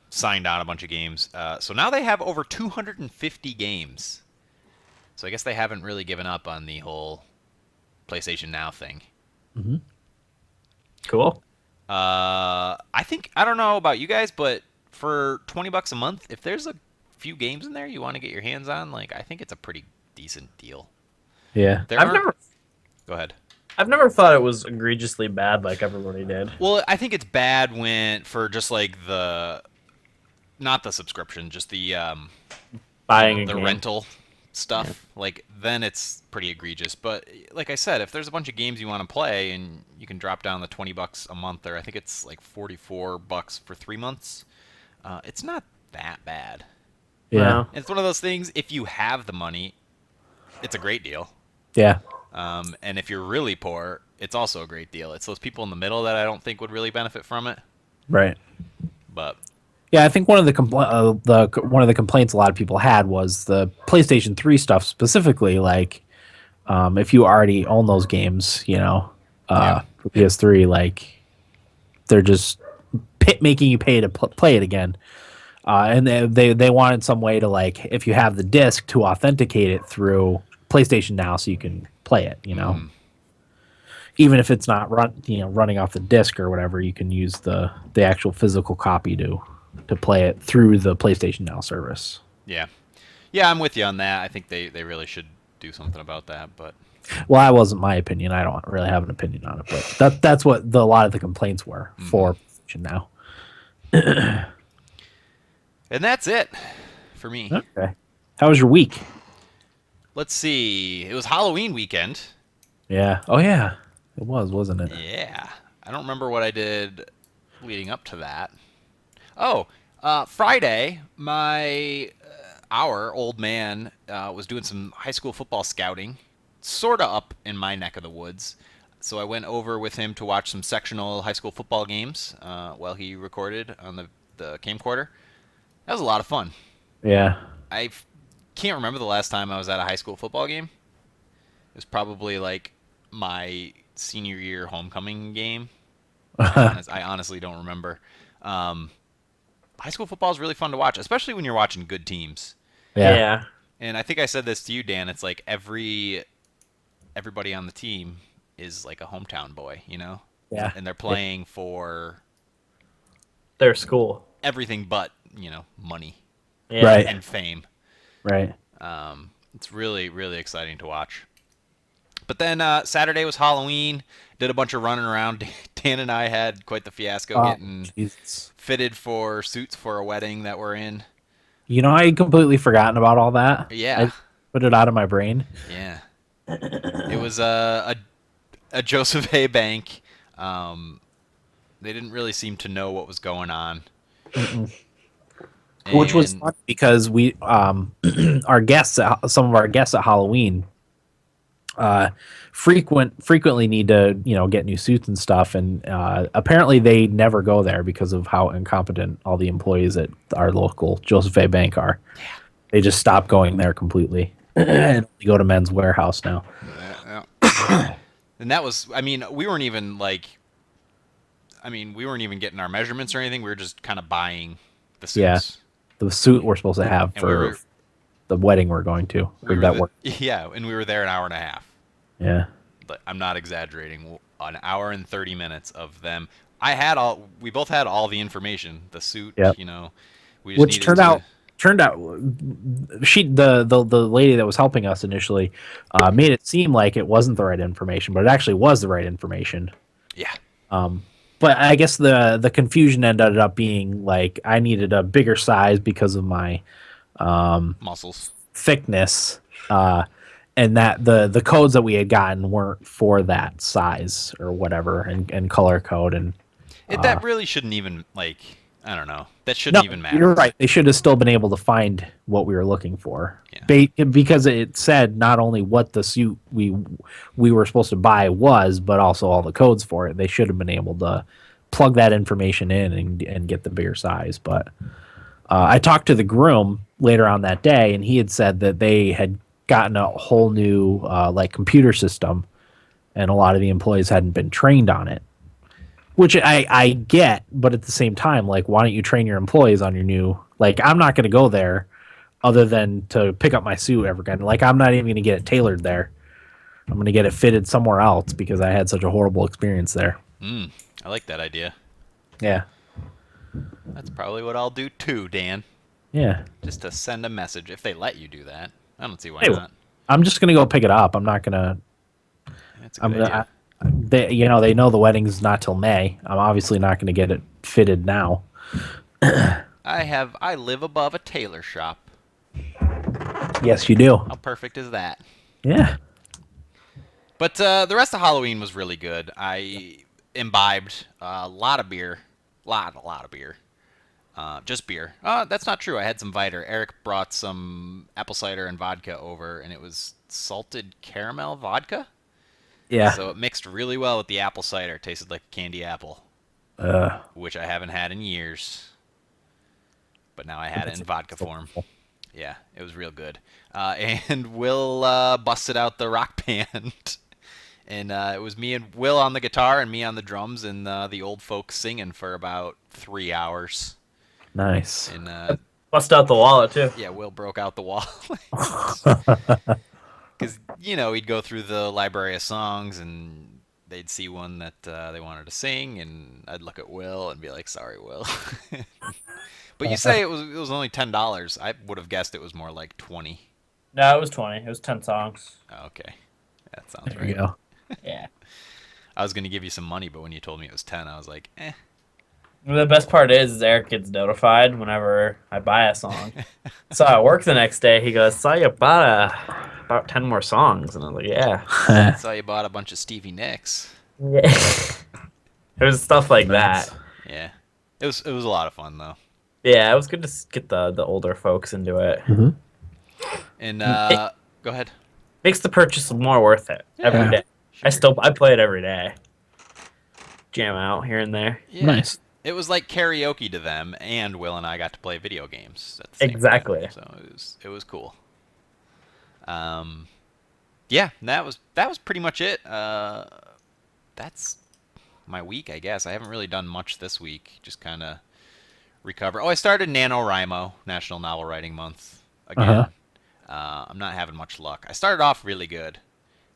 signed on a bunch of games. So now they have over 250 games. So I guess they haven't really given up on the whole PlayStation Now thing. Mm-hmm. Cool. I don't know about you guys, but for $20 a month, if there's a few games in there you want to get your hands on, like I think it's a pretty decent deal. Yeah. There I've are. never Go ahead. I've never thought it was egregiously bad like everybody did. Well, I think it's bad when for just like not the subscription, just the Buying a the game. rental stuff. Like then it's pretty egregious. But like I said, if there's a bunch of games you want to play and you can drop down the $20 a month, or I think it's like $44 for 3 months, it's not that bad. Yeah. No. It's one of those things. If you have the money, it's a great deal. Yeah. And if you're really poor, it's also a great deal. It's those people in the middle that I don't think would really benefit from it. Right. But Yeah, I think one of the one of the complaints a lot of people had was the PlayStation 3 stuff specifically. Like, if you already own those games, for PS3, like they're just making you pay to play it again. And they wanted some way to, like, if you have the disc, to authenticate it through PlayStation Now, so you can play it. Even if it's not running off the disc or whatever, you can use the actual physical copy to play it through the PlayStation Now service. yeah, I'm with you on that. I think they really should do something about that. But Well, that wasn't my opinion. I don't really have an opinion on it, but that's what a lot of the complaints were for PlayStation Now. and that's it for me. Okay. How was your week? Let's see. It was Halloween weekend. Yeah. Oh, yeah. It was, wasn't it? Yeah, I don't remember what I did leading up to that. Oh, Friday, our old man was doing some high school football scouting, sort of up in my neck of the woods. So I went over with him to watch some sectional high school football games while he recorded on the camcorder. That was a lot of fun. Yeah. I can't remember the last time I was at a high school football game. It was probably like my senior year homecoming game. I honestly don't remember. High school football is really fun to watch, especially when you're watching good teams. Yeah. And I think I said this to you, Dan. It's like everybody on the team is like a hometown boy, Yeah. And they're playing for Their school. everything but money Yeah. Right. and fame. Right. It's really, really exciting to watch. But then Saturday was Halloween. Did a bunch of running around. Dan and I had quite the fiasco getting Jesus. fitted for suits for a wedding that we're in. I had completely forgotten about all that. Yeah. I put it out of my brain. Yeah. It was a Joseph A. Bank. They didn't really seem to know what was going on. Which was And- fun because we some of our guests at Halloween frequently need to get new suits and stuff, and apparently they never go there because of how incompetent all the employees at our local Joseph A. Bank are. Yeah. They just stopped going there completely and only go to Men's Warehouse now. And that was, we weren't even getting our measurements or anything. We were just kind of buying the suits. Yeah. The suit we're supposed to have And for the wedding we're going to. Yeah, and we were there an hour and a half. Yeah. But I'm not exaggerating. An hour and 30 minutes of them. We both had all the information. The suit, Yep. we just Which needed turned out the lady that was helping us initially made it seem like it wasn't the right information, but it actually was the right information. Yeah. But I guess the confusion ended up being like I needed a bigger size because of my Muscles. thickness, and that the codes that we had gotten weren't for that size or whatever, and color code and That really shouldn't even, I don't know. That shouldn't even matter. You're right. They should have still been able to find what we were looking for. Yeah. Because it said not only what the suit we were supposed to buy was, but also all the codes for it. They should have been able to plug that information in and get the bigger size. But I talked to the groom later on that day, and he had said that they had gotten a whole new computer system, and a lot of the employees hadn't been trained on it. Which I get, but at the same time, why don't you train your employees on your new... I'm not going to go there other than to pick up my suit ever again. I'm not even going to get it tailored there. I'm going to get it fitted somewhere else because I had such a horrible experience there. I like that idea. Yeah. That's probably what I'll do too, Dan. Yeah. just to send a message if they let you do that. I don't see why Hey, not. I'm just gonna go pick it up. I'm not gonna. That's a I'm good gonna. idea. They know the wedding's not till May. I'm obviously not gonna get it fitted now. I live above a tailor shop. Yes, you do. How perfect is that? Yeah. But the rest of Halloween was really good. I imbibed a lot of beer, a lot of beer. Just beer. That's not true. I had some Viter. Eric brought some apple cider and vodka over, and it was salted caramel vodka. Yeah. So it mixed really well with the apple cider. It tasted like candy apple, which I haven't had in years. But now I had it in vodka form. Yeah, it was real good. And Will busted out the rock band. And it was me and Will on the guitar and me on the drums and the old folks singing for about 3 hours. Nice. And Bust out the wallet too. yeah, Will broke out the wallet. Because, he'd go through the library of songs and they'd see one that they wanted to sing. And I'd look at Will and be like, sorry, Will. But you say it was only $10. I would have guessed it was more like 20. No, it was 20. It was 10 songs. Oh, okay. That sounds There you right. go. Yeah. I was going to give you some money, but when you told me it was 10, I was like, eh. The best part is Eric gets notified whenever I buy a song. So at work the next day, he goes, "Saw you bought about 10 more songs," and I was like, "Yeah." I saw you bought a bunch of Stevie Nicks. Yeah. It was stuff like that. Yeah. It was a lot of fun, though. Yeah, it was good to get the older folks into it. And go ahead. Makes the purchase more worth it every Yeah. day. I play it every day. Jam out here and there. Yeah. Nice. It was like karaoke to them, and Will and I got to play video games at the same Exactly. time. So it was cool. Yeah, that was pretty much it. That's my week, I guess. I haven't really done much this week. Just kind of recover. Oh, I started NaNoWriMo, National Novel Writing Month, again. I'm not having much luck. I started off really good.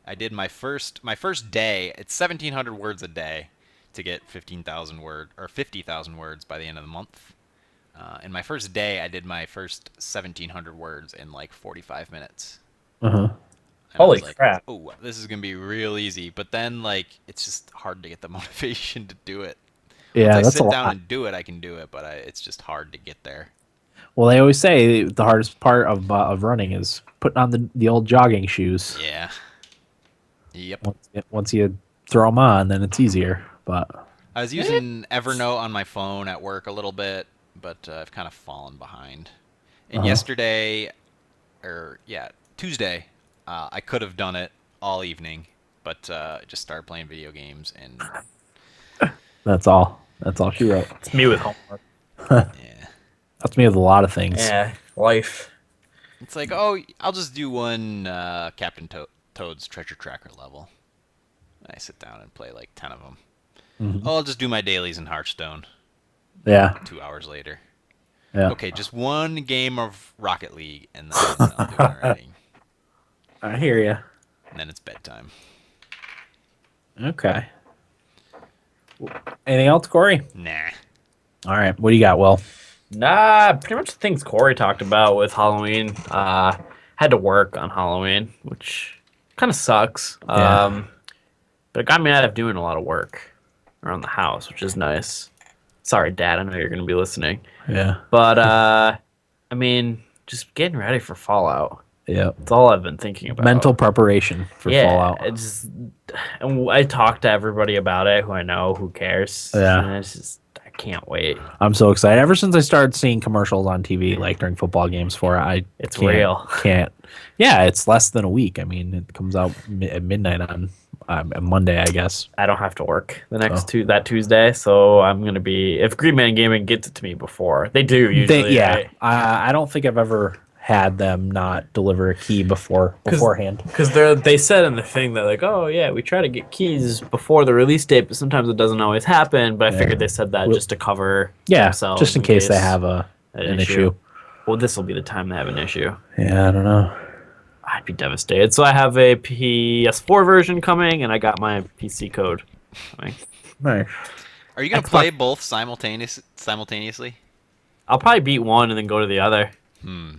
I did my first day. It's 1,700 words a day to get 50,000 words by the end of the month. In my first day, I did my first 1,700 words in like 45 minutes. And I Holy was like, crap. oh, this is gonna be real easy. But then, like, it's just hard to get the motivation to do it. Yeah, Once I that's a sit down lot. and do it, I can do it. But it's just hard to get there. Well, they always say the hardest part of running is putting on the old jogging shoes. Yeah. Yep. Once you throw them on, then it's easier. But I was using Evernote on my phone at work a little bit, but I've kind of fallen behind. And Tuesday, I could have done it all evening, but I just started playing video games, and that's all. That's all she wrote. It's me with homework. yeah. That's me with a lot of things. Yeah, life. It's like, oh, I'll just do one Captain Toad's Treasure Tracker level. I sit down and play like 10 of them. Oh, I'll just do my dailies in Hearthstone. Yeah. 2 hours later. Yeah. Okay, just one game of Rocket League, and then I'll do my writing. I hear you. And then it's bedtime. Okay. Anything else, Corey? Nah. All right. What do you got, Will? Nah, pretty much the things Corey talked about with Halloween. Had to work on Halloween, which kind of sucks. Yeah. But it got me out of doing a lot of work around the house, which is nice. Sorry, Dad, I know you're going to be listening. Yeah. But, I mean, just getting ready for Fallout. Yeah. That's all I've been thinking about. Mental preparation for Fallout. And I talk to everybody about it who I know who cares. Yeah. And it's just, I can't wait. I'm so excited. Ever since I started seeing commercials on TV, like during football games for it, It's can't- real. Can't. Yeah, it's less than a week. I mean, it comes out at midnight on Monday, I guess. I don't have to work the next that Tuesday, so I'm gonna be if Green Man Gaming gets it to me before they do usually. Right? I don't think I've ever had them not deliver a key beforehand. Because they said in the thing that like, oh yeah, we try to get keys before the release date, but sometimes it doesn't always happen. But I figured they said that just to cover themselves just in case they have an issue. Well, this will be the time they have an issue. Yeah, I don't know. I'd be devastated. So I have a PS4 version coming, and I got my PC code coming. Nice. Are you gonna play both simultaneously? I'll probably beat one and then go to the other, Hmm.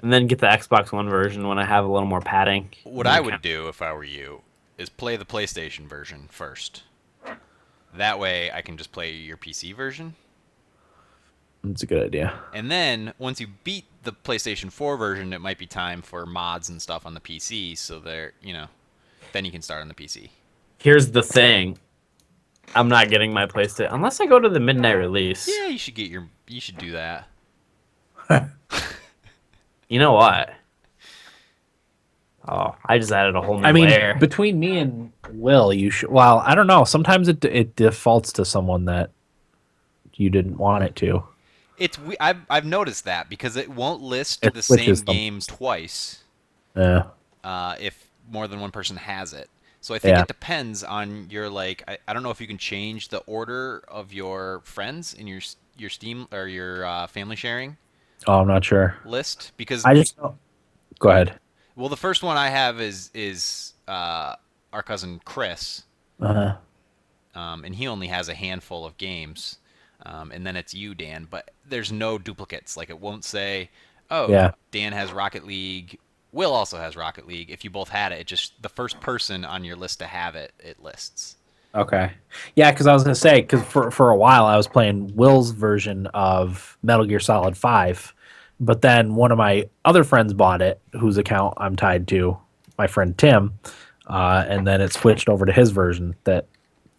and then get the Xbox One version when I have a little more padding. What I would do if I were you is play the PlayStation version first. That way I can just play your PC version. It's a good idea. And then once you beat the PlayStation 4 version, it might be time for mods and stuff on the PC. So then you can start on the PC. Here's the thing. I'm not getting my PlayStation unless I go to the midnight release. Yeah, you should do that. You know what? Oh, I just added a whole new I mean, layer. between me and Will, you should. Well, I don't know. Sometimes it defaults to someone that you didn't want it to. I've noticed that because it won't list It the same switches them. game twice Yeah. if more than one person has it. So I think Yeah. it depends on your I don't know if you can change the order of your friends in your Steam or your family sharing Oh, I'm not sure. list because I just go ahead. well the first one I have is our cousin Chris, Uh-huh. and he only has a handful of games, and then it's you, Dan. But there's no duplicates. Like it won't say, "Oh, Yeah. Dan has Rocket League. Will also has Rocket League." If you both had it, it just the first person on your list to have it, it lists. Okay. Yeah, because I was gonna say because for a while I was playing Will's version of Metal Gear Solid 5, but then one of my other friends bought it, whose account I'm tied to, my friend Tim, and then it switched over to his version. That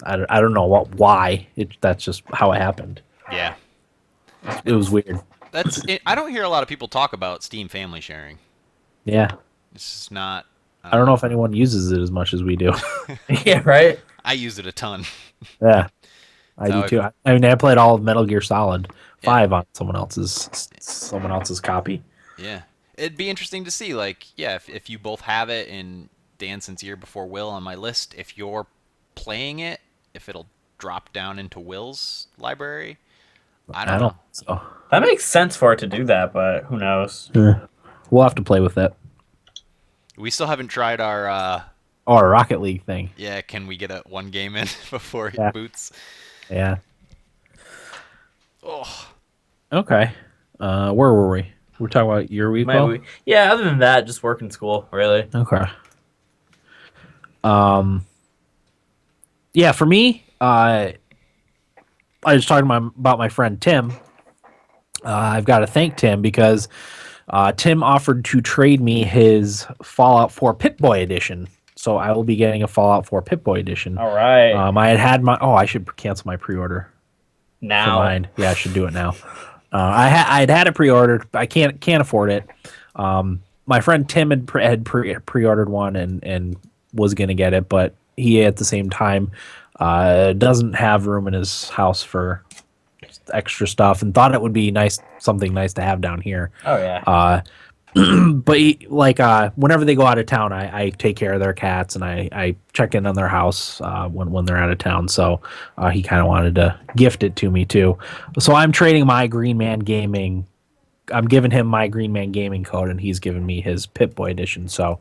I don't know why. That's just how it happened. Yeah, It was weird. I don't hear a lot of people talk about Steam family sharing. Yeah. It's just not. I don't know if anyone uses it as much as we do. Yeah, right? I use it a ton. Yeah, I So do too. I mean, I played all of Metal Gear Solid 5 on someone else's copy. Yeah. It'd be interesting to see, if you both have it, and Dan, since you're before Will on my list, if you're playing it, if it'll drop down into Will's library. I don't know. So That makes sense for it to do that, but who knows? we'll have to play with it. We still haven't tried our, Or a Rocket League thing. can we get one game in before Yeah. it boots? Yeah. Oh, Okay. Where were we? We're talking about your week. Will? Yeah, other than that, just work in school, really. Okay. Yeah, for me, I was talking about my friend Tim. I've got to thank Tim because Tim offered to trade me his Fallout 4 Pip-Boy edition. So I will be getting a Fallout 4 Pip-Boy edition. All right. I had my. Oh, I should cancel my pre-order. For now. mine. Yeah, I should do it now. I'd had it pre-ordered. I can't afford it. My friend Tim had pre-ordered one and was gonna get it, but he at the same time doesn't have room in his house for extra stuff, and thought it would be something nice to have down here. Oh, yeah. But whenever they go out of town, I take care of their cats and I check in on their house when they're out of town. So he kind of wanted to gift it to me too. So I'm trading my Green Man Gaming. I'm giving him my Green Man Gaming code, and he's giving me his Pip-Boy edition. So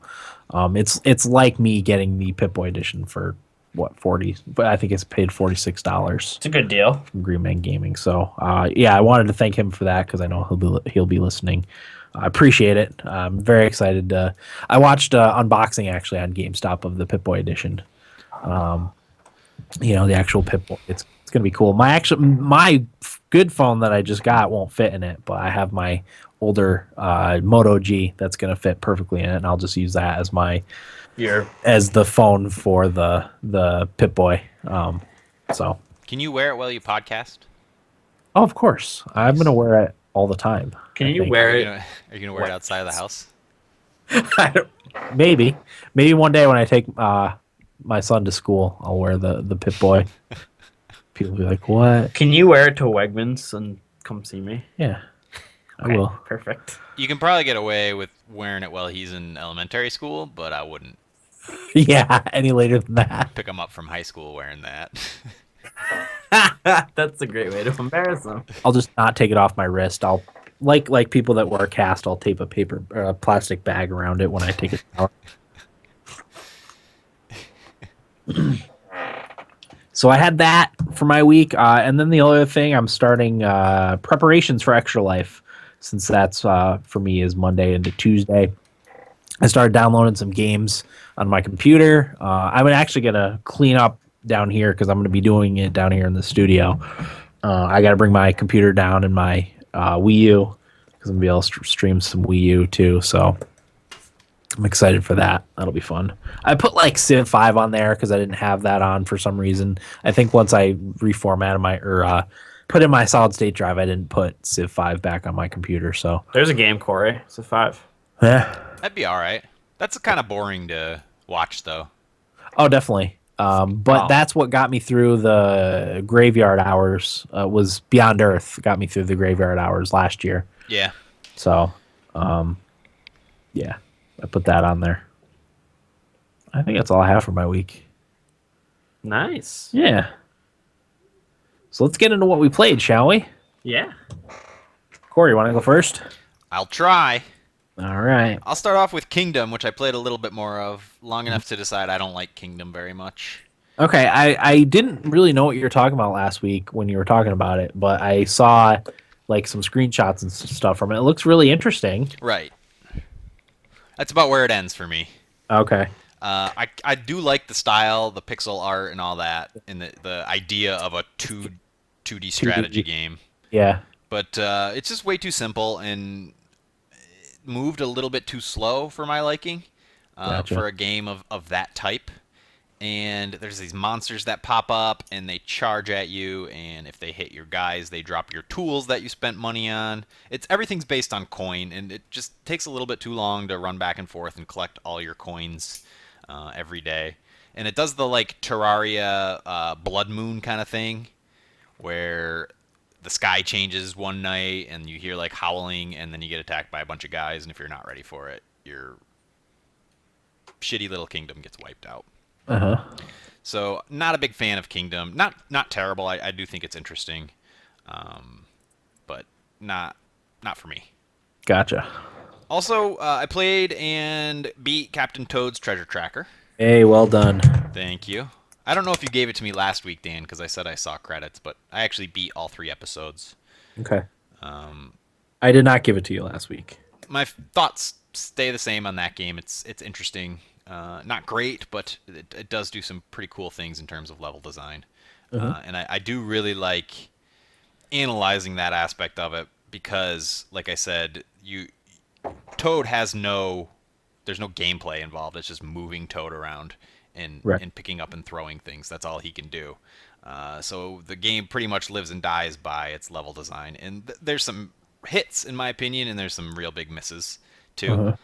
it's like me getting the Pip-Boy edition for what 40, but I think it's paid $46 It's a good deal. from Green Man Gaming. So I wanted to thank him for that because I know he'll be listening. I appreciate it. I'm very excited. I watched unboxing actually on GameStop of the Pip-Boy edition. The actual Pip-Boy. It's gonna be cool. My good phone that I just got won't fit in it, but I have my older Moto G that's gonna fit perfectly in it, and I'll just use that as the phone for the Pip-Boy. So. can you wear it while you podcast? Oh, of course. I'm gonna wear it all the time. Can I you think. wear Are it? you gonna wear it outside of the house? Maybe one day when I take my son to school, I'll wear the Pip-Boy. People will be like, "What?" Can you wear it to Wegmans and come see me? Yeah, I Okay, will. Perfect. You can probably get away with wearing it while he's in elementary school, but I wouldn't Yeah, any later than that. pick him up from high school wearing that. That's a great way to embarrass them. I'll just not take it off my wrist. I'll like people that wear a cast. I'll tape a plastic bag around it when I take it out. So I had that for my week, and then the other thing, I'm starting preparations for Extra Life, since that's for me is Monday into Tuesday. I started downloading some games on my computer. I'm actually gonna clean up down here because I'm gonna be doing it down here in the studio. I got to bring my computer down and my Wii U because I'm gonna be able to stream some Wii U too. So I'm excited for that. That'll be fun. I put like Civ 5 on there because I didn't have that on for some reason. I think once I reformatted my put in my solid state drive, I didn't put Civ 5 back on my computer. So There's a game, Corey. It's a 5. yeah. That'd be all right. That's kind of boring to watch, though. Oh, definitely. But Oh. that's what got me through the graveyard hours. Was Beyond Earth got me through the graveyard hours last year. Yeah. So, yeah, I put that on there. I think that's all I have for my week. Nice. Yeah. So let's get into what we played, shall we? Yeah. Corey, you want to go first? I'll try. All right. I'll start off with Kingdom, which I played a little bit more of, long enough to decide I don't like Kingdom very much. Okay, I didn't really know what you were talking about last week when you were talking about it, but I saw like some screenshots and stuff from it. It looks really interesting. Right. That's about where it ends for me. Okay. I do like the style, the pixel art, and all that, and the idea of a 2D strategy game. Yeah. But it's just way too simple and moved a little bit too slow for my liking Gotcha. for a game of that type. And there's these monsters that pop up and they charge at you, and if they hit your guys, they drop your tools that you spent money on. Everything's based on coin, and it just takes a little bit too long to run back and forth and collect all your coins every day. And it does the like Terraria Blood Moon kind of thing, where the sky changes one night and you hear like howling, and then you get attacked by a bunch of guys, and if you're not ready for it, your shitty little kingdom gets wiped out. Uh-huh. So not a big fan of Kingdom. Not terrible. I do think it's interesting, but not for me. Gotcha. Also, I played and beat Captain Toad's Treasure Tracker. Hey, well done. Thank you. I don't know if you gave it to me last week, Dan, because I said I saw credits, but I actually beat all 3 episodes. Okay. I did not give it to you last week. My thoughts stay the same on that game. It's interesting. Not great, but it does do some pretty cool things in terms of level design. And I do really like analyzing that aspect of it because, like I said, Toad has there's no gameplay involved. It's just moving Toad around and picking up and throwing things. That's all he can do. So the game pretty much lives and dies by its level design. And there's some hits, in my opinion, and there's some real big misses too.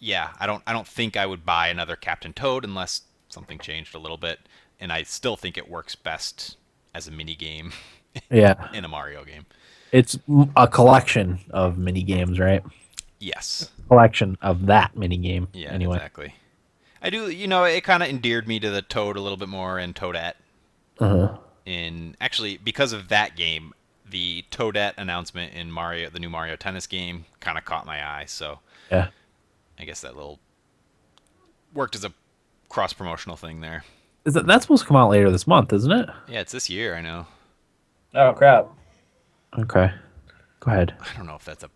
Yeah, I don't think I would buy another Captain Toad unless something changed a little bit, and I still think it works best as a mini game Yeah. in a Mario game. It's a collection of mini games, right? Yes. Collection of that mini game. Yeah, Anyway. exactly. I do, it kind of endeared me to the Toad a little bit more and Toadette. Uh-huh. And actually, because of that game, the Toadette announcement in the new Mario Tennis game kind of caught my eye, so Yeah. I guess that worked as a cross-promotional thing there. That's supposed to come out later this month, isn't it? Yeah, it's this year, I know. Oh, crap. Okay. Go ahead. I don't know if that's a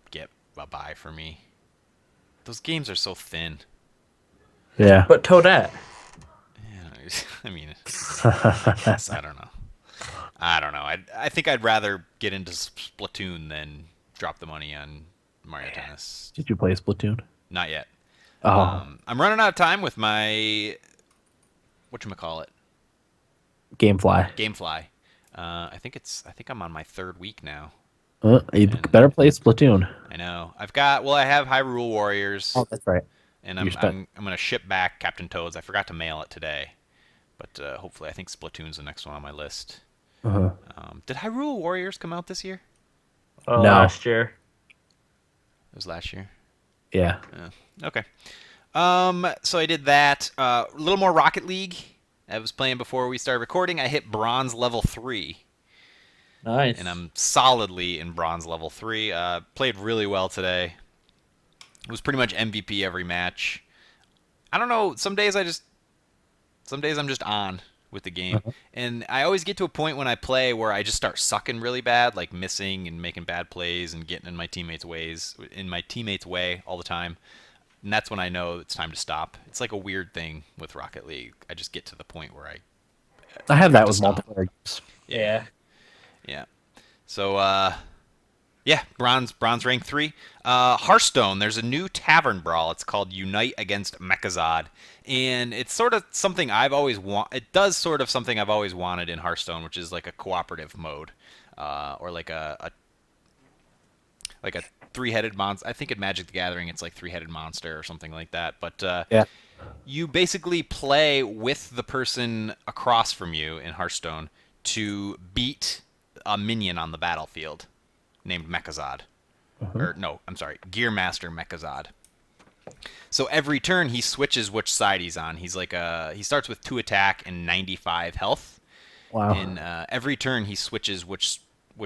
buy for me. Those games are so thin. Yeah. But Toadette. Yeah, I mean, I don't know. I think I'd rather get into Splatoon than drop the money on Mario Tennis. Did you play Splatoon? Not yet. Oh, I'm running out of time with my whatchamacallit? Gamefly. I think I'm on my 3rd week now. You better play Splatoon. I know. I have Hyrule Warriors. Oh, that's right. And You I'm gonna ship back Captain Toad's. I forgot to mail it today, but hopefully, I think Splatoon's the next one on my list. Uh-huh. Did Hyrule Warriors come out this year? Oh, No. last year. It was last year. Yeah. Okay. So I did that. A little more Rocket League. I was playing before we started recording. I hit bronze level 3. Nice. And I'm solidly in bronze level 3. Played really well today. It was pretty much MVP every match. I don't know. Some days I just Some days I'm just on with the game. And I always get to a point when I play where I just start sucking really bad, like missing and making bad plays and getting in my teammates' way all the time. And that's when I know it's time to stop. It's like a weird thing with Rocket League. I just get to the point where I have that to with stop. multiplayer games. Yeah. Yeah. So yeah, bronze rank 3. Hearthstone, there's a new tavern brawl. It's called Unite Against Mechazod. And it's sort of something I've always it does sort of something I've always wanted in Hearthstone, which is like a cooperative mode. Or like a three-headed monster. I think in Magic the Gathering it's like three-headed monster or something like that. But Yeah. you basically play with the person across from you in Hearthstone to beat a minion on the battlefield named Mechazod. Or no, I'm sorry, Gearmaster Mechazod. So every turn he switches which side he's on. He's like he starts with 2 attack and 95 health. Wow. And every turn he switches which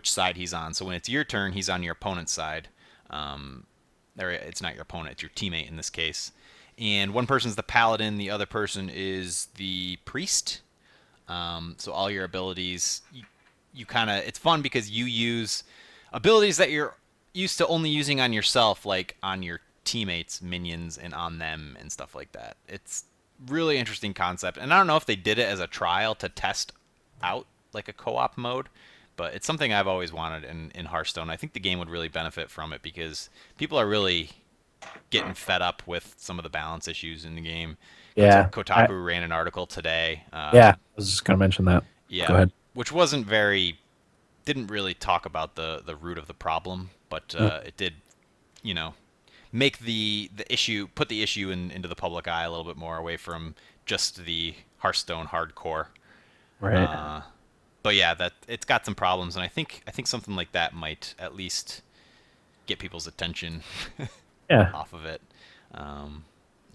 side he's on. So when it's your turn, he's on your opponent's side. Or it's not your opponent, it's your teammate in this case. And one person's the paladin, the other person is the priest. So all your abilities, you kind of, it's fun because you use abilities that you're used to only using on yourself, like on your teammates, minions, and on them and stuff like that. It's really interesting concept. And I don't know if they did it as a trial to test out like a co-op mode, but it's something I've always wanted in Hearthstone. I think the game would really benefit from it because people are really getting fed up with some of the balance issues in the game. Yeah. Kotaku ran an article today. Yeah, I was just gonna mention that. Yeah. Go ahead. Which didn't really talk about the root of the problem, but it did, make put the issue into the public eye a little bit more, away from just the Hearthstone hardcore. Right. But yeah, that it's got some problems, and I think something like that might at least get people's attention Yeah. off of it. I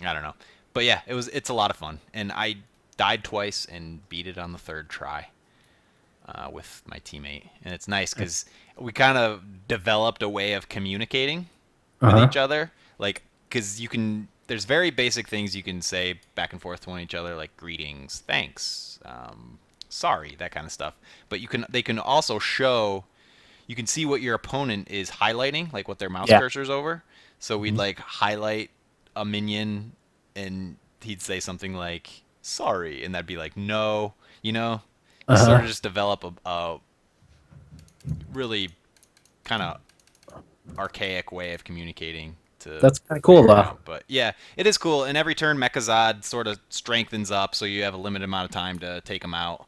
don't know, but yeah, it's a lot of fun, and I died twice and beat it on the third try with my teammate, and it's nice because we kind of developed a way of communicating with each other, like because there's very basic things you can say back and forth to each other, like greetings, thanks, sorry, that kind of stuff. But they can also you can see what your opponent is highlighting, like what their mouse cursor's over. So we'd like highlight a minion, and he'd say something like sorry, and that'd be like no, sort of just develop a really kind of archaic way of communicating. That's kind of cool, though. But yeah, it is cool. And every turn, Mechazod sort of strengthens up, so you have a limited amount of time to take him out.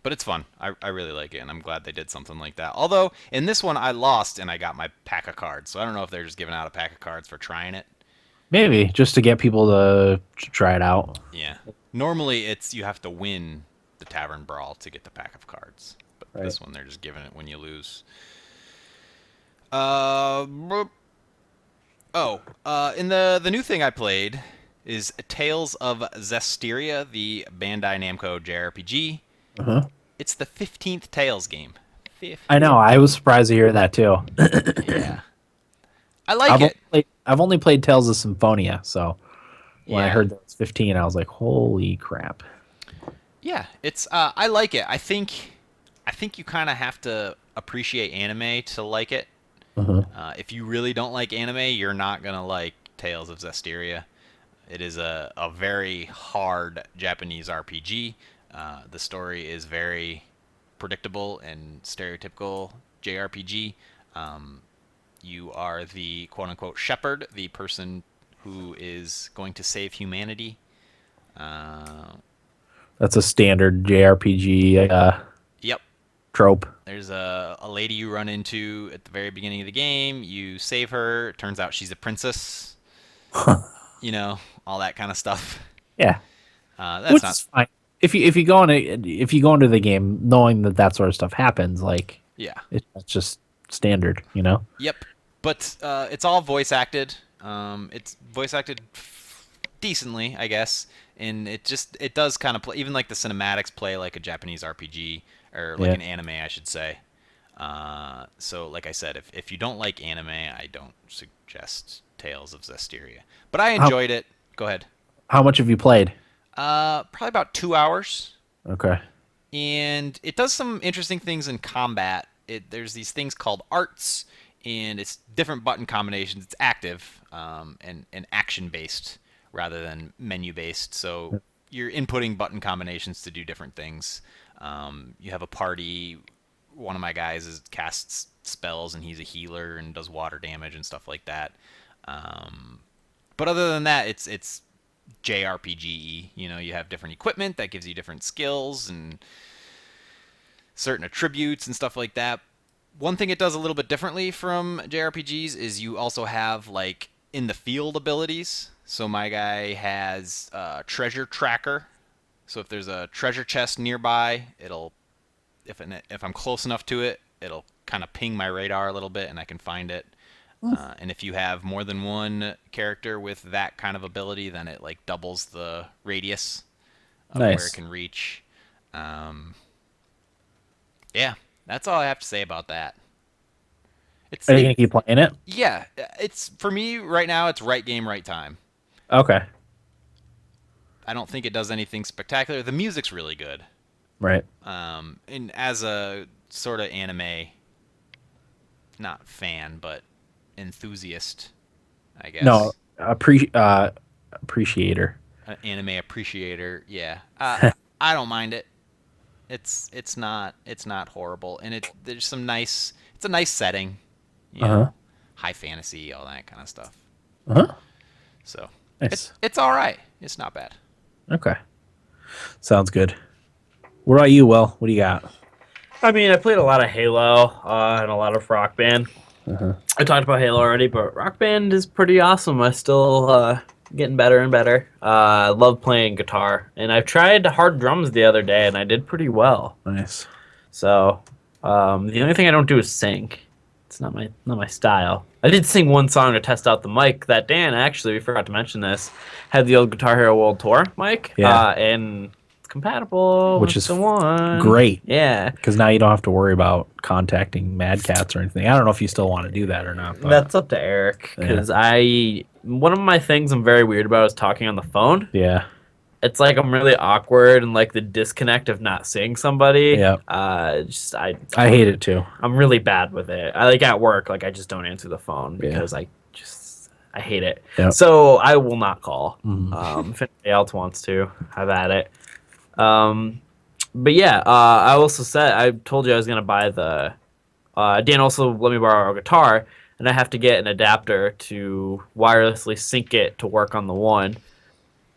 But it's fun. I really like it, and I'm glad they did something like that. Although, in this one, I lost, and I got my pack of cards. So I don't know if they're just giving out a pack of cards for trying it. Maybe just to get people to try it out. Yeah. Normally, you have to win the Tavern Brawl to get the pack of cards. But this one, they're just giving it when you lose. And the new thing I played is Tales of Zestiria, the Bandai Namco JRPG. It's the 15th Tales game. 15th. I know. I was surprised to hear that too. Yeah. I like it. I've only played Tales of Symphonia, so when I Yeah. heard that it's 15, I was like, "Holy crap!" Yeah, it's I like it. I think you kind of have to appreciate anime to like it. If you really don't like anime, you're not gonna like Tales of Zestiria. It is a very hard Japanese RPG. The story is very predictable and stereotypical JRPG. You are the quote-unquote shepherd, the person who is going to save humanity. That's a standard JRPG Yep. trope. There's a lady you run into at the very beginning of the game. You save her. It turns out she's a princess. All that kind of stuff. Yeah, That's which not. is fine. If you go into the game knowing that sort of stuff happens, like Yeah. it's just standard, Yep. But it's all voice acted. It's voice acted decently, I guess, and it does kind of play. Even like the cinematics play like a Japanese RPG or like an anime, I should say. So, like I said, if you don't like anime, I don't suggest Tales of Zestiria. But I enjoyed it. Go ahead. How much have you played? Probably about 2 hours. Okay. And it does some interesting things in combat. There's these things called arts, and it's different button combinations. It's active and action based rather than menu based. So you're inputting button combinations to do different things. You have a party. One of my guys casts spells, and he's a healer and does water damage and stuff like that. But other than that, it's JRPG. You know, you have different equipment that gives you different skills and certain attributes and stuff like that. One thing it does a little bit differently from JRPGs is you also have like in the field abilities. So my guy has a treasure tracker. So if there's a treasure chest nearby, if I'm close enough to it, it'll kind of ping my radar a little bit and I can find it. And if you have more than one character with that kind of ability, then it like doubles the radius of where Nice. it can reach. Yeah, that's all I have to say about that. Are you gonna keep playing it? Yeah, it's for me right now. It's right game, right time. Okay. I don't think it does anything spectacular. The music's really good. Right. And as a sort of anime, not fan, but enthusiast, I guess. No, appreciator. An anime appreciator, yeah. I don't mind it. It's not horrible, and there's some nice. It's a nice setting, you know, high fantasy, all that kind of stuff. So Nice. it's all right. It's not bad. Okay. Sounds good. What about you, Will? What do you got? I mean, I played a lot of Halo and a lot of Rock Band. I talked about Halo already, but Rock Band is pretty awesome. I still getting better and better. I love playing guitar, and I tried hard drums the other day, and I did pretty well. Nice. So the only thing I don't do is sing. It's not my style. I did sing one song to test out the mic that Dan, actually, we forgot to mention this, had the old Guitar Hero World Tour mic. Yeah. And it's compatible Which with is the one. Great. Yeah. Because now you don't have to worry about contacting Mad Cats or anything. I don't know if you still want to do that or not. But That's up to Eric, because one of my things I'm very weird about is talking on the phone. yeah. It's like I'm really awkward and like the disconnect of not seeing somebody. Yeah. I hate it too. I'm really bad with it. I like at work, like I just don't answer the phone Yeah. because I hate it. Yep. So I will not call. Mhm. If anybody else wants to, have at it. But yeah, I also said I told you I was gonna buy the. Dan also let me borrow a guitar, and I have to get an adapter to wirelessly sync it to work on the one.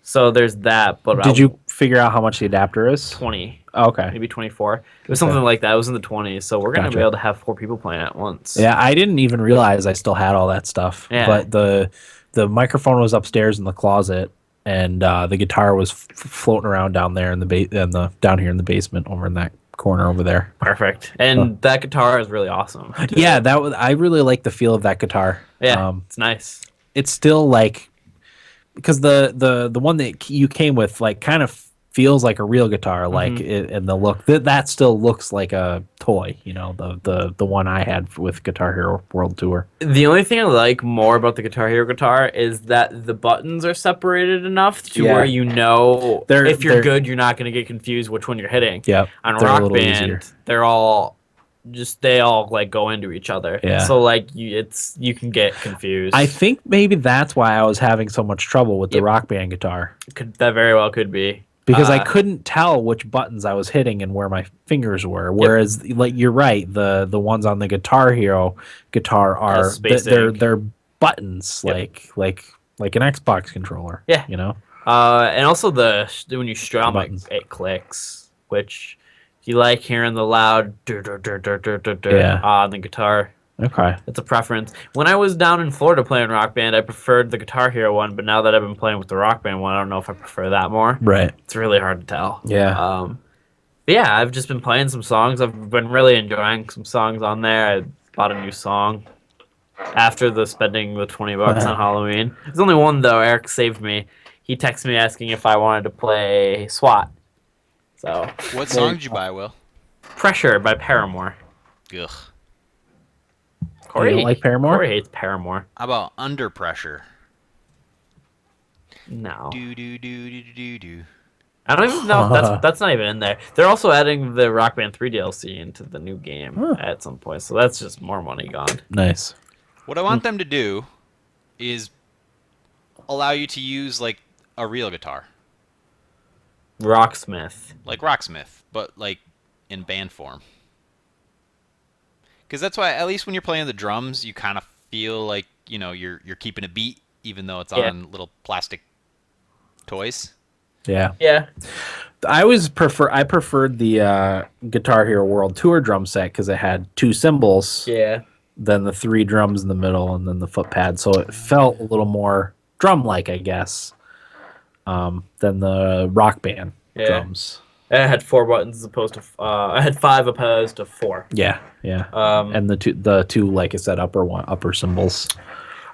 So there's that. But Did you figure out how much the adapter is? 20, Okay. maybe 24? It was something like that. It was in the 20s. So we're gonna Gotcha. be able to have 4 people playing at once. Yeah, I didn't even realize I still had all that stuff. Yeah. But the microphone was upstairs in the closet, and the guitar was floating around down there in the down here in the basement over in that corner over there. Perfect. And that guitar is really awesome. Yeah, I really like the feel of that guitar. Yeah, it's nice. It's still like because the one that you came with like kind of feels like a real guitar, like and the look that still looks like a toy. You know, the one I had with Guitar Hero World Tour. The only thing I like more about the Guitar Hero guitar is that the buttons are separated enough to Yeah. where you know They're- if you're they're- good, you're not going to get confused which one you're hitting. Yep, On they're a Rock little Band, easier. they're all they all like go into each other. Yeah. So like you can get confused. I think maybe that's why I was having so much trouble with the Yep. Rock Band guitar. That very well could be. Because I couldn't tell which buttons I was hitting and where my fingers were. Whereas, like you're right, the ones on the Guitar Hero guitar are spacing. they're buttons Yep. like an Xbox controller. Yeah. You know. And also when you strum buttons. it clicks, which you like hearing the loud Yeah. on the guitar. Okay. It's a preference. When I was down in Florida playing Rock Band, I preferred the Guitar Hero one, but now that I've been playing with the Rock Band one, I don't know if I prefer that more. Right. It's really hard to tell. Yeah. But yeah, I've just been playing some songs. I've been really enjoying some songs on there. I bought a new song after spending the $20 on Halloween. There's only one though. Eric saved me. He texted me asking if I wanted to play SWAT. So What song did you buy, Will? Pressure by Paramore. Ugh. You don't like Paramore? Corey hates Paramore. How about Under Pressure? No. Do do do do do do. I don't even know if that's not even in there. They're also adding the Rock Band 3 DLC into the new game at some point, so that's just more money gone. Nice. What I want them to do is allow you to use like a real guitar, Rocksmith. like Rocksmith, but like in band form. Because that's why, at least when you're playing the drums, you kind of feel like you're keeping a beat, even though it's on little plastic toys. Yeah. Yeah. I preferred the Guitar Hero World Tour drum set because it had 2 cymbals, Yeah. then the 3 drums in the middle, and then the foot pad. So it felt a little more drum-like, I guess, than the Rock Band drums. I had 4 buttons as opposed to I had 5 opposed to 4. Yeah. And the two, like I said, upper cymbals.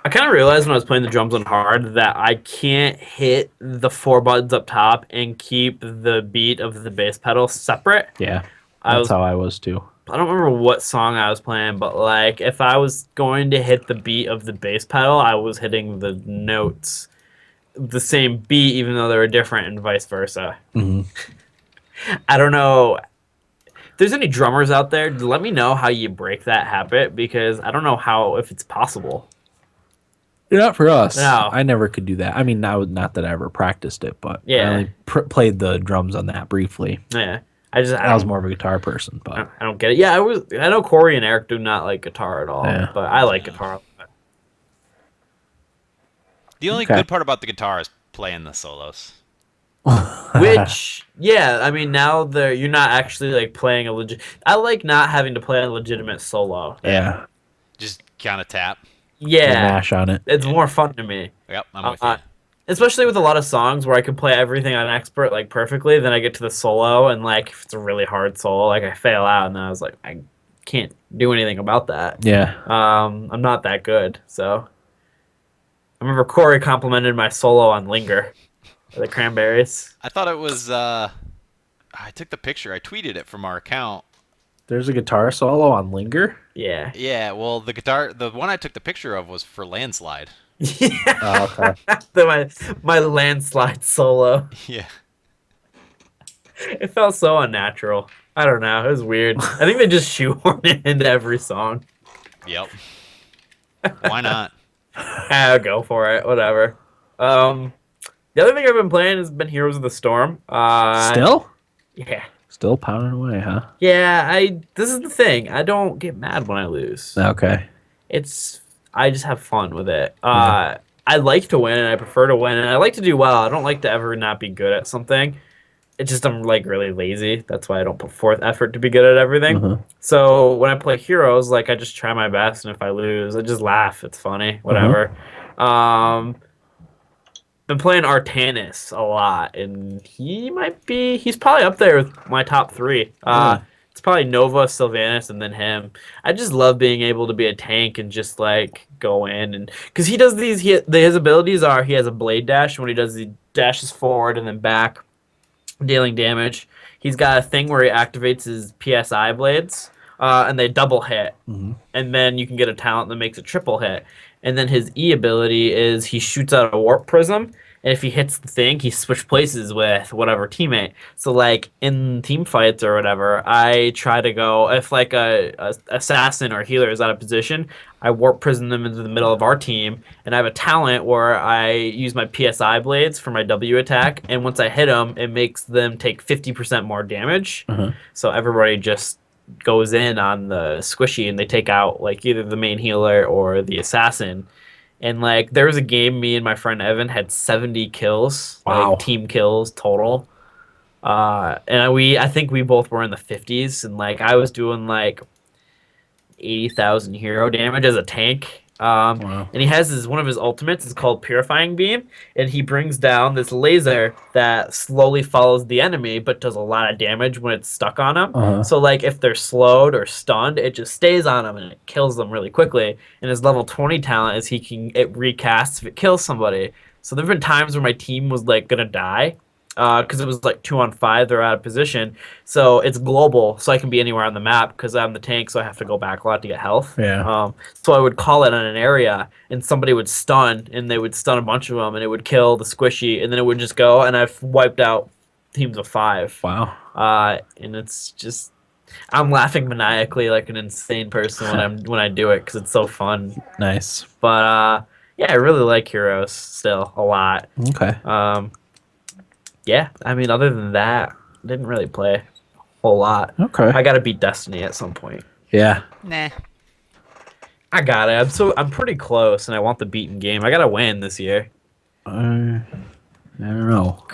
I kind of realized when I was playing the drums on hard that I can't hit the 4 buttons up top and keep the beat of the bass pedal separate. Yeah, that's how I was too. I don't remember what song I was playing, but like if I was going to hit the beat of the bass pedal, I was hitting the notes the same beat even though they were different and vice versa. Mm-hmm. I don't know. If there's any drummers out there, let me know how you break that habit because I don't know if it's possible. Not for us. No. I never could do that. I mean, not that I ever practiced it, but Yeah. I only played the drums on that briefly. Yeah. I was more of a guitar person, but I don't get it. Yeah, I know Corey and Eric do not like guitar at all, but I like guitar. The only good part about the guitar is playing the solos. Which, yeah, I mean, now you're not actually like playing a legit. I like not having to play a legitimate solo. yeah, Just kind of tap. Yeah, mash on it. it's more fun to me. Yep, I'm with you. Especially with a lot of songs where I can play everything on expert like perfectly, then I get to the solo and like if it's a really hard solo, like I fail out, and then I was like, I can't do anything about that. Yeah. I'm not that good, so. I remember Corey complimented my solo on Linger, the Cranberries. I thought it was. I took the picture. I tweeted it from our account. There's a guitar solo on Linger. Yeah. Yeah, well, the one I took the picture of was for Landslide. Oh, okay. my landslide solo. Yeah. It felt so unnatural. I don't know. It was weird. I think they just shoehorn it into every song. Yep. Why not? I'll go for it. Whatever. The other thing I've been playing has been Heroes of the Storm. Still? Yeah. Still pounding away, huh? Yeah, this is the thing. I don't get mad when I lose. Okay. I just have fun with it. I like to win and I prefer to win and I like to do well. I don't like to ever not be good at something. It's just I'm like really lazy. That's why I don't put forth effort to be good at everything. So when I play Heroes, like I just try my best, and if I lose, I just laugh. It's funny, whatever. Been playing Artanis a lot, and he's probably up there with my top 3. It's probably Nova, Sylvanas, and then him. I just love being able to be a tank and just like go in and because he does these. His abilities are he has a blade dash. When he does, he dashes forward and then back, dealing damage. He's got a thing where he activates his PSI blades, and they double hit, and then you can get a talent that makes a triple hit. And then his E ability is he shoots out a warp prism, and if he hits the thing, he switch places with whatever teammate. So like in team fights or whatever, I try to go if like a assassin or healer is out of position, I warp prism them into the middle of our team, and I have a talent where I use my PSI blades for my W attack, and once I hit them, it makes them take 50% more damage. So everybody just goes in on the squishy and they take out like either the main healer or the assassin. And like there was a game me and my friend Evan had 70 kills, like team kills total. And I think we both were in the 50s, and like I was doing like 80,000 hero damage as a tank. And he has one of his ultimates is called Purifying Beam, and he brings down this laser that slowly follows the enemy but does a lot of damage when it's stuck on them. So like if they're slowed or stunned, it just stays on them and it kills them really quickly. And his level 20 talent is it recasts if it kills somebody. So there've been times where my team was like gonna die because it was like 2-on-5, they're out of position. So it's global, so I can be anywhere on the map because I'm the tank, so I have to go back a lot to get health. So I would call it on an area, and somebody would stun, and they would stun a bunch of them, and it would kill the squishy, and then it would just go, and I've wiped out teams of 5. Wow. And it's just I'm laughing maniacally like an insane person when I do it because it's so fun. Nice. But yeah, I really like Heroes still a lot. Okay. Yeah, I mean, other than that, I didn't really play a whole lot. Okay. I gotta beat Destiny at some point. Yeah. Nah. I got it. I'm pretty close, and I want the beaten game. I gotta win this year. I don't know.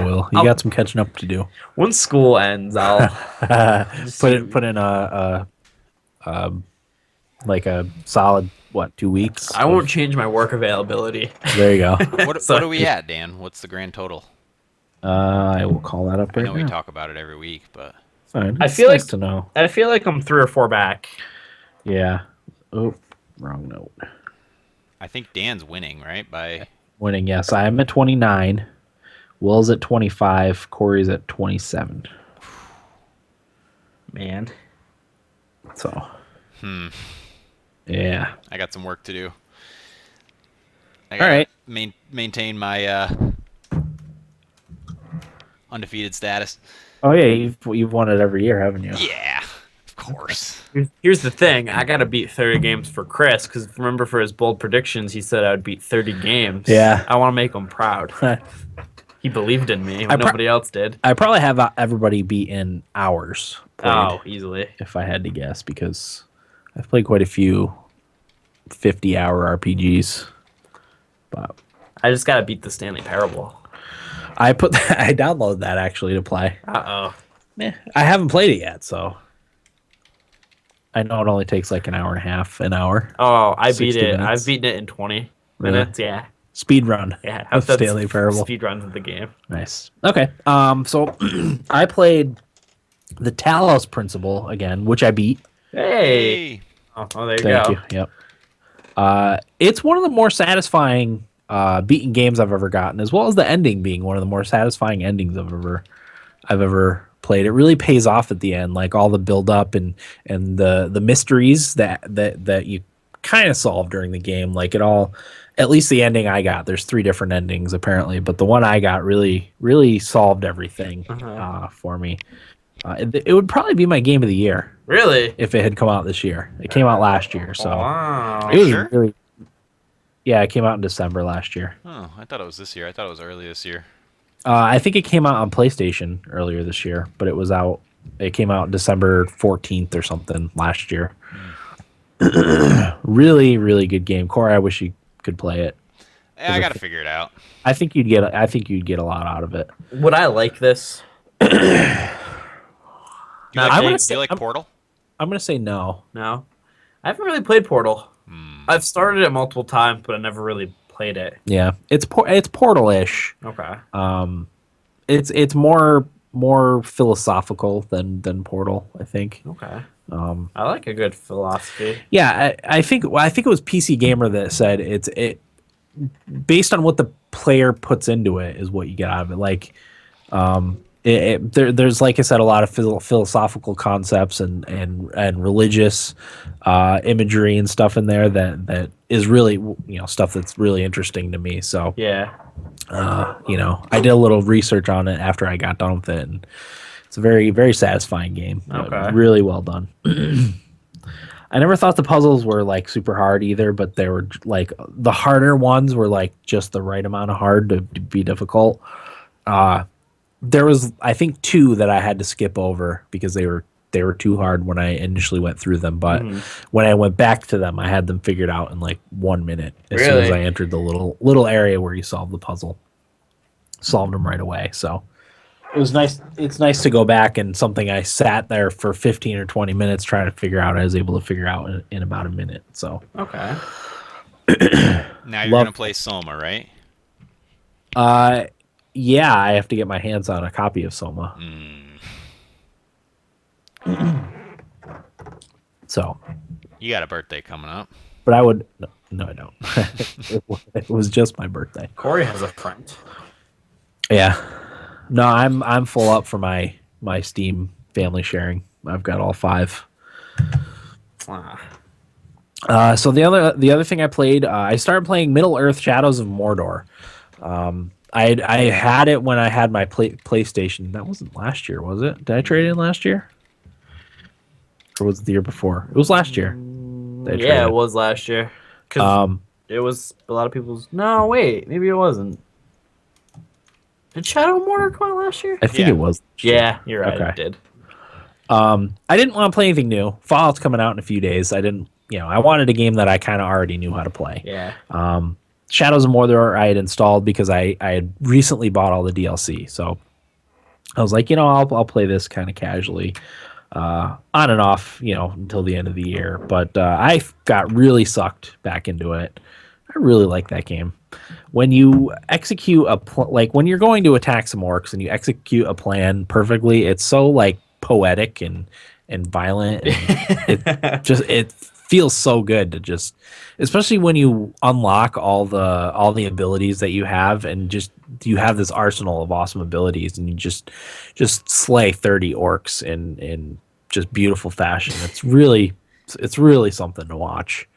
Will. You got some catching up to do. When school ends, I'll Put in a like a solid 2 weeks. I won't change my work availability. There you go. What are we at, Dan? What's the grand total? I will call that up I right know we now. talk about it every week, but Fine. I It's feel nice like- to know. I feel like I'm 3 or 4 back. Yeah. Oh, wrong note. I think Dan's winning, right? By Winning, yes. I am at 29. Will's at 25. Corey's at 27. Man. So. Yeah. I got some work to do. I All gotta right. Maintain my undefeated status. Oh yeah, you've won it every year, haven't you? Yeah, of course. Here's the thing. I gotta beat 30 games for Chris, because remember for his bold predictions, he said I would beat 30 games. Yeah. I want to make him proud. He believed in me when nobody else did. I probably have everybody beat in hours played, Oh, easily. if I had to guess, because I've played quite a few 50-hour RPGs. But I just gotta beat the Stanley Parable. I downloaded that actually to play. Uh-oh. I haven't played it yet, so I know it only takes like an hour and a half, an hour. Oh, I 60 beat it. minutes. I've beaten it in 20 Really? minutes. Yeah. Speed run. Yeah. Of Stanley Parable. Speed runs of the game. Nice. Okay. So I played the Talos Principle again, which I beat. Hey. Oh, there you Thank go. you. Yep. It's one of the more satisfying beaten games I've ever gotten, as well as the ending being one of the more satisfying endings I've ever played. It really pays off at the end, like all the build up and the mysteries that you kind of solve during the game. Like it all, at least the ending I got. There's 3 different endings apparently, but the one I got really solved everything for me. It would probably be my game of the year Really? if it had come out this year. It came out last year, so Wow. it was Sure? really. Yeah, it came out in December last year. Oh, I thought it was this year. I thought it was early this year. I think it came out on PlayStation earlier this year, but it was out. It came out December 14th or something last year. Really, really good game, Corey. I wish you could play it. I gotta figure it out. I think you'd get a lot out of it. Would I like this? Do you I'm like, gonna do say- you like I'm- Portal? I'm gonna say no. No. I haven't really played Portal. I've started it multiple times, but I never really played it. Yeah, it's Portal-ish. Okay. It's more philosophical than Portal, I think. Okay. I like a good philosophy. Yeah, I think it was PC Gamer that said it based on what the player puts into it is what you get out of it. Like, there's like I said, a lot of philosophical concepts and religious imagery and stuff in there that is really stuff that's really interesting to me. So Yeah. I did a little research on it after I got done with it, and it's a very, very satisfying game. Okay. Really well done. I never thought the puzzles were like super hard either, but they were like the harder ones were like just the right amount of hard to be difficult. There was, I think, 2 that I had to skip over because they were too hard when I initially went through them. But when I went back to them, I had them figured out in like 1 minute as soon as Really? I entered the little area where you solve the puzzle. Solved them right away. So it was nice. It's nice to go back, and something I sat there for 15 or 20 minutes trying to figure out, I was able to figure out in about a minute. So Okay. Now you're Love- gonna play Soma, right? yeah, I have to get my hands on a copy of Soma. So, You got a birthday coming up. but I would no, I don't. It was just my birthday. Corey has a friend. Yeah. No, I'm full up for my Steam family sharing. I've got all 5. So the other thing I played, I started playing Middle Earth: Shadows of Mordor. I had it when I had my PlayStation. That wasn't last year, was it? Did I trade in last year? Or was it the year before? It was last year. that I Yeah, it traded. was last year. 'Cause Um, it was a lot of people's. No, wait, maybe it wasn't. Did Shadow Mortar come out last year? I think Yeah. it was. Yeah, you're right. Okay. It did. I didn't want to play anything new. Fallout's coming out in a few days. I didn't, I wanted a game that I kind of already knew how to play. Yeah. Shadows of Mordor I had installed because I had recently bought all the DLC. So I was like, I'll play this kind of casually, on and off, until the end of the year. But I got really sucked back into it. I really like that game. When you execute when you're going to attack some orcs and you execute a plan perfectly, it's so like poetic and violent. And it feels so good to just, especially when you unlock all the abilities that you have, and just you have this arsenal of awesome abilities, and you just slay 30 orcs in just beautiful fashion. It's really something to watch.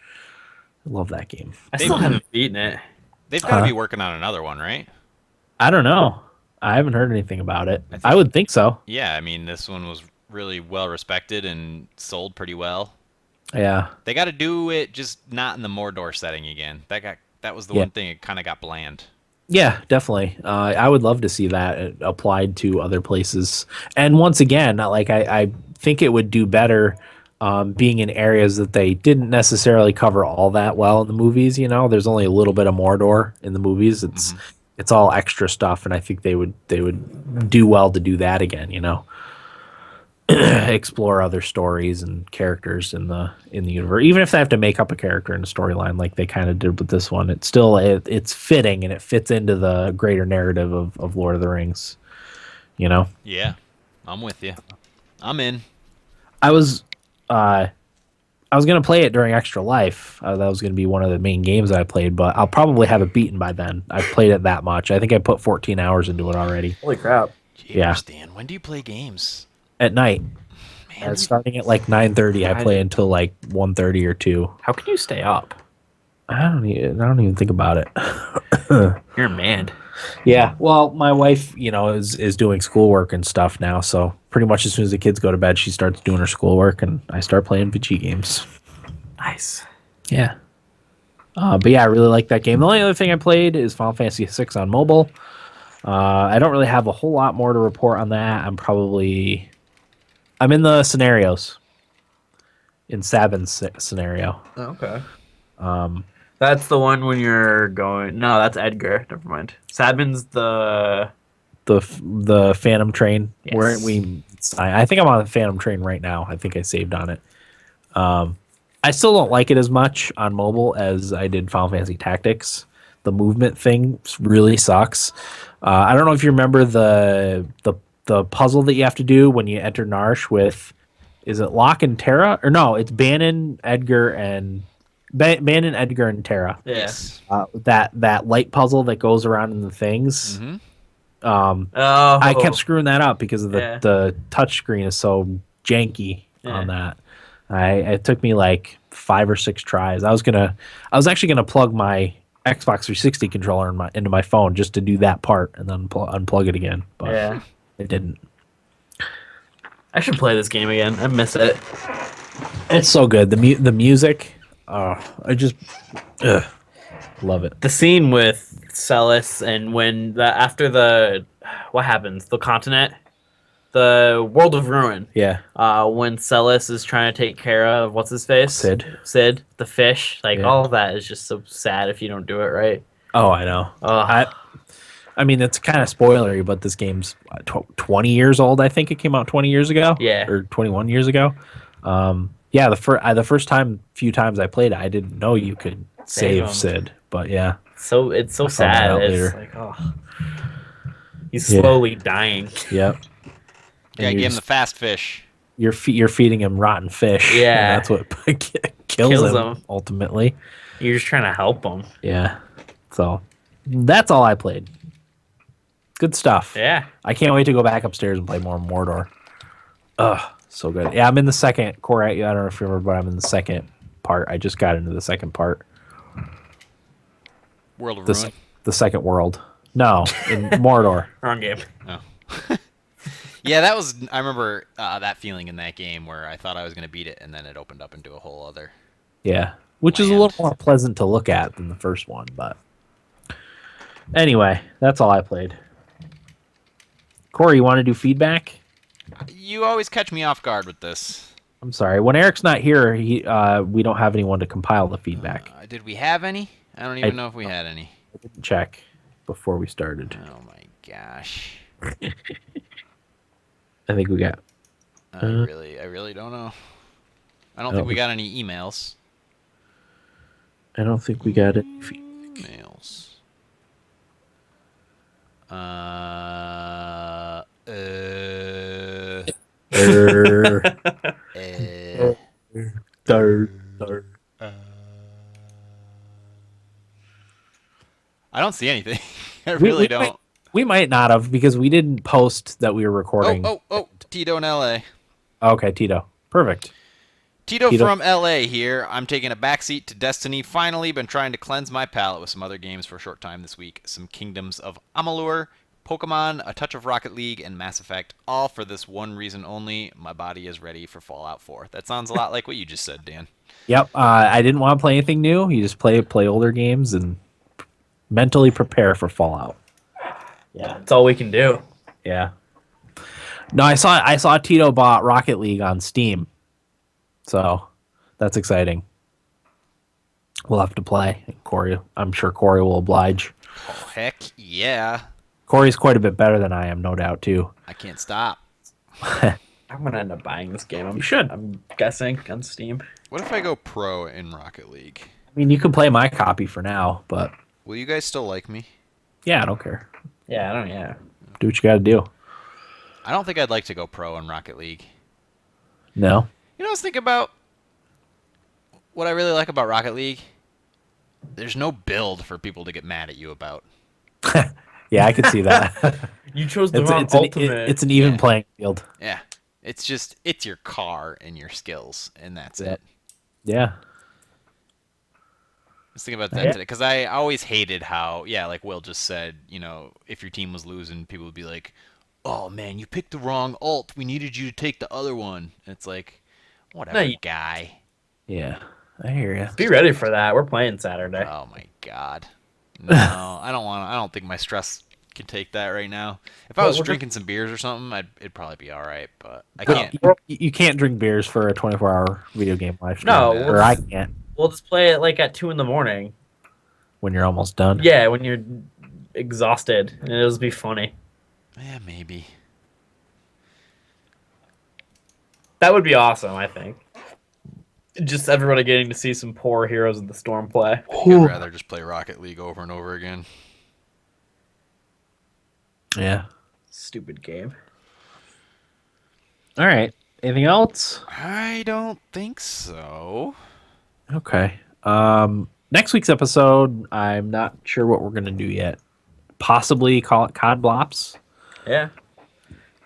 I love that game. I still haven't beaten it. They've got to be working on another one, right? I don't know. I haven't heard anything about it. think- I would think so. Yeah, I mean, this one was really well respected and sold pretty well. Yeah. They got to do it, just not in the Mordor setting again. That was the Yeah. one thing, it kind of got bland. Yeah, definitely. I would love to see that applied to other places. And once again, I think it would do better being in areas that they didn't necessarily cover all that well in the movies. There's only a little bit of Mordor in the movies. It's all extra stuff, and I think they would do well to do that again. Explore other stories and characters in the universe. Even if they have to make up a character in a storyline like they kind of did with this one, it's still it's fitting, and it fits into the greater narrative of Lord of the Rings. Yeah, I'm with you. I'm in. I was gonna play it during Extra Life. That was gonna be one of the main games that I played, but I'll probably have it beaten by then. I've played it that much. I think I put 14 hours into it already. Holy crap. Yeah. Dan, when do you play games? At night, Man, starting at like 9:30, I play until like 1:30 or 2. How can you stay up? I don't even think about it. You're a man. Yeah, well, my wife, is doing schoolwork and stuff now, so pretty much as soon as the kids go to bed, she starts doing her schoolwork, and I start playing Vici games. Nice. Yeah. But yeah, I really like that game. The only other thing I played is Final Fantasy VI on mobile. I don't really have a whole lot more to report on that. I'm in the scenarios. In Sabin's scenario. Oh, okay. That's the one when you're going. No, that's Edgar. Never mind. Sabin's the. The Phantom Train. Yes. Where I think I'm on the Phantom Train right now. I think I saved on it. I still don't like it as much on mobile as I did Final Fantasy Tactics. The movement thing really sucks. I don't know if you remember the puzzle that you have to do when you enter Narsh with, is it Locke and Terra? Or no, it's Bannon, Edgar, and Terra. Yeah. yes. That light puzzle that goes around in the things. Mm-hmm. Oh. I kept screwing that up because of Yeah. the touch screen is so janky on Yeah. that. It took me like 5 or 6 tries. I was actually gonna plug my Xbox 360 controller into my phone just to do that part and then unplug it again, but Yeah. it didn't. I should play this game again. I miss it. It's so good. The music, I just love it. The scene with Celis and when after what happens? The continent, the World of Ruin. Yeah, When Celis is trying to take care of what's his face? Sid, the fish. Like Yeah. all of that is just so sad if you don't do it right. oh, I know. I mean, it's kind of spoilery, but this game's 20 years old. I think it came out 20 years ago. Yeah. Or 21 years ago. Yeah, the first few times I played it, I didn't know you could Save save him. Sid. But yeah, So it's so I found that sad. out It's later. like, oh, he's Yeah. slowly dying. yep. Yeah, And give him the fast fish. you're feeding him rotten fish. and Yeah. that's what kills Kills him him. ultimately. You're just trying to help him. Yeah. So that's all I played. Good stuff. Yeah. I can't wait to go back upstairs and play more Mordor. Ugh, so good. Yeah, I'm in the second core. I don't know if you remember, but I'm in the second part. I just got into the second part. World of The, Ruin. the second world. No, in Mordor. Wrong game. Oh. Yeah, that was. I remember that feeling in that game where I thought I was gonna beat it, and then it opened up into a whole other. Yeah, which is a Land. little more pleasant to look at than the first one. But anyway, that's all I played. Corey, you want to do feedback? You always catch me off guard with this. I'm sorry. When Eric's not here, we don't have anyone to compile the feedback. Did we have any? I don't even know if we had any. I didn't check before we started. Oh my gosh. I think we got. I really don't know. I don't think we got any emails. I don't think we got it. Emails. I don't see anything. I really don't. We might not have because we didn't post that we were recording. Oh, Tito in LA. Okay, Tito. Perfect. Tito from LA here. I'm taking a backseat to Destiny. Finally, been trying to cleanse my palate with some other games for a short time this week. Some Kingdoms of Amalur, Pokemon, a touch of Rocket League, and Mass Effect. All for this one reason only. My body is ready for Fallout 4. That sounds a lot like what you just said, Dan. Yep. I didn't want to play anything new. You just play older games and mentally prepare for Fallout. Yeah, that's all we can do. Yeah. No, I saw Tito bought Rocket League on Steam. So that's exciting. We'll have to play. Corey, I'm sure Corey will oblige. Oh, heck yeah. Corey's quite a bit better than I am, no doubt, too. I can't stop. I'm gonna end up buying this game. You should. I'm guessing on Steam. What if I go pro in Rocket League? I mean, you can play my copy for now, but Will you guys still like me? yeah, I don't care. Yeah, I don't. Yeah. Do what you got to do. I don't think I'd like to go pro in Rocket League. No? You know, I was thinking about what I really like about Rocket League. There's no build for people to get mad at you about. Yeah, I could see that. You chose the it's, wrong it's, an, ultimate. it's an even Yeah. playing field. Yeah. It's your car and your skills, and that's Yep. it. Yeah. I was thinking about that today, because I always hated how, like Will just said, if your team was losing, people would be like, oh man, you picked the wrong ult. We needed you to take the other one. And it's like, whatever, guy. Yeah. I hear you. Be ready for that. We're playing Saturday. Oh my god. No, I don't think my stress can take that right now. If I was drinking some beers or something, it'd probably be all right, but I can't. You can't drink beers for a 24-hour video game live stream. No, or I can't We'll just play it like at 2 a.m. when you're almost done. Yeah, when you're exhausted, and it'll just be funny. Yeah, maybe. That would be awesome, I think. Just everybody getting to see some poor Heroes of the Storm play. I'd rather just play Rocket League over and over again. Yeah. Stupid game. All right. Anything else? I don't think so. Okay. Next week's episode, I'm not sure what we're going to do yet. Possibly call it COD Blops. Yeah.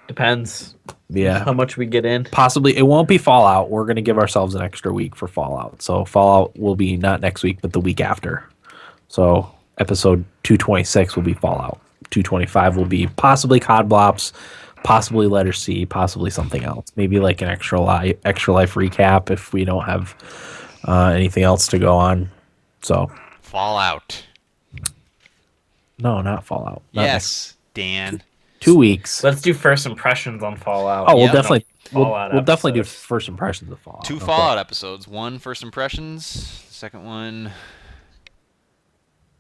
Depends Yeah. how much we get in. Possibly. It won't be Fallout. We're going to give ourselves an extra week for Fallout. So Fallout will be not next week, but the week after. So episode 226 will be Fallout. 225 will be possibly COD Blops, possibly Letter C, possibly something else. Maybe like an extra life recap if we don't have anything else to go on. So Fallout. no, not Fallout. Not Yes, Dan. 2 weeks. Let's do first impressions on Fallout. Oh, we'll Yeah. definitely Fallout we'll definitely do episodes. first impressions of Fallout. 2 Okay. Fallout episodes. 1 first impressions. The second one,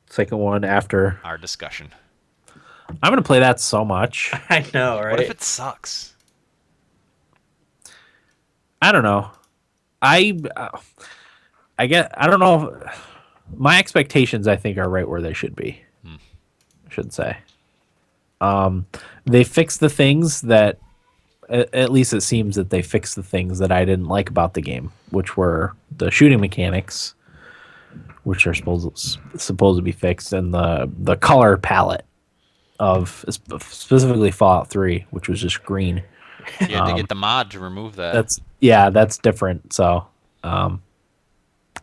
Second one after. our discussion. I'm gonna play that so much. I know, right? What if it sucks? I don't know. I don't know. My expectations, I think, are right where they should be. I should say. They fixed the things that, at least it seems that they fixed the things that I didn't like about the game, which were the shooting mechanics, which are supposed to be fixed, and the color palette of specifically Fallout 3, which was just green. You had to get the mod to remove that. That's different. So, I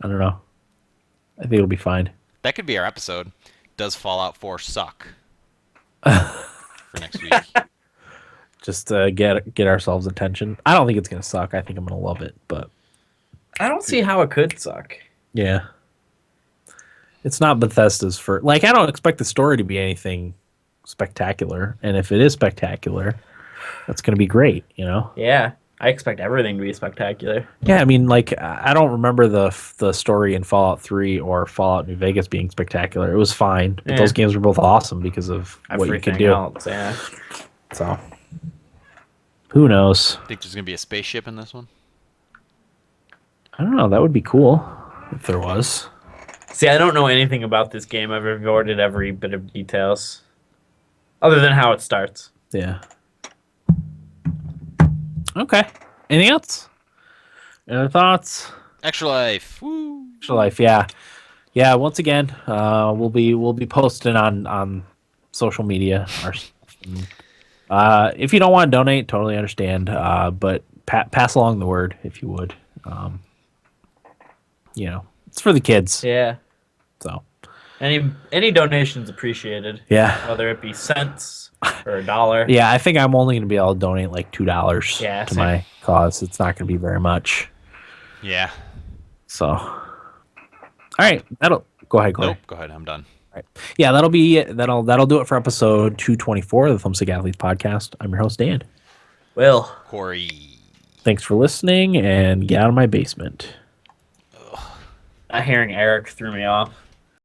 don't know. I think it'll be fine. That could be our episode. Does Fallout 4 suck? for next week. Just to get ourselves attention. I don't think it's gonna suck. I think I'm gonna love it, but I don't see how it could suck. yeah, it's not Bethesda's for like. I don't expect the story to be anything spectacular, and if it is spectacular, that's gonna be great. You know? Yeah, I expect everything to be spectacular. Yeah, I mean, like I don't remember the story in Fallout 3 or Fallout New Vegas being spectacular. It was fine, but Yeah. those games were both awesome because of what you Everything could do. else, yeah. So, who knows? Think there's gonna be a spaceship in this one? I don't know. That would be cool if there was. See, I don't know anything about this game. I've avoided every bit of details, other than how it starts. Yeah. Okay. Anything else? Any other thoughts? Extra Life. Woo. Extra Life, yeah. Yeah, once again, we'll be posting on social media. If you don't want to donate, totally understand. But pass along the word if you would. It's for the kids. Yeah. So Any donations appreciated, yeah. whether it be cents or $1. Yeah, I think I'm only gonna be able to donate like $2 Yeah, to same. my cause. It's not gonna be very much. Yeah. So all right, that'll go ahead, Corey. Nope. Go ahead. I'm done. Yeah, that'll do it for episode 224 of the Thumbstick Athletes podcast. I'm your host, Dan. Will. Corey. Thanks for listening, and get out of my basement. Not hearing Eric threw me off.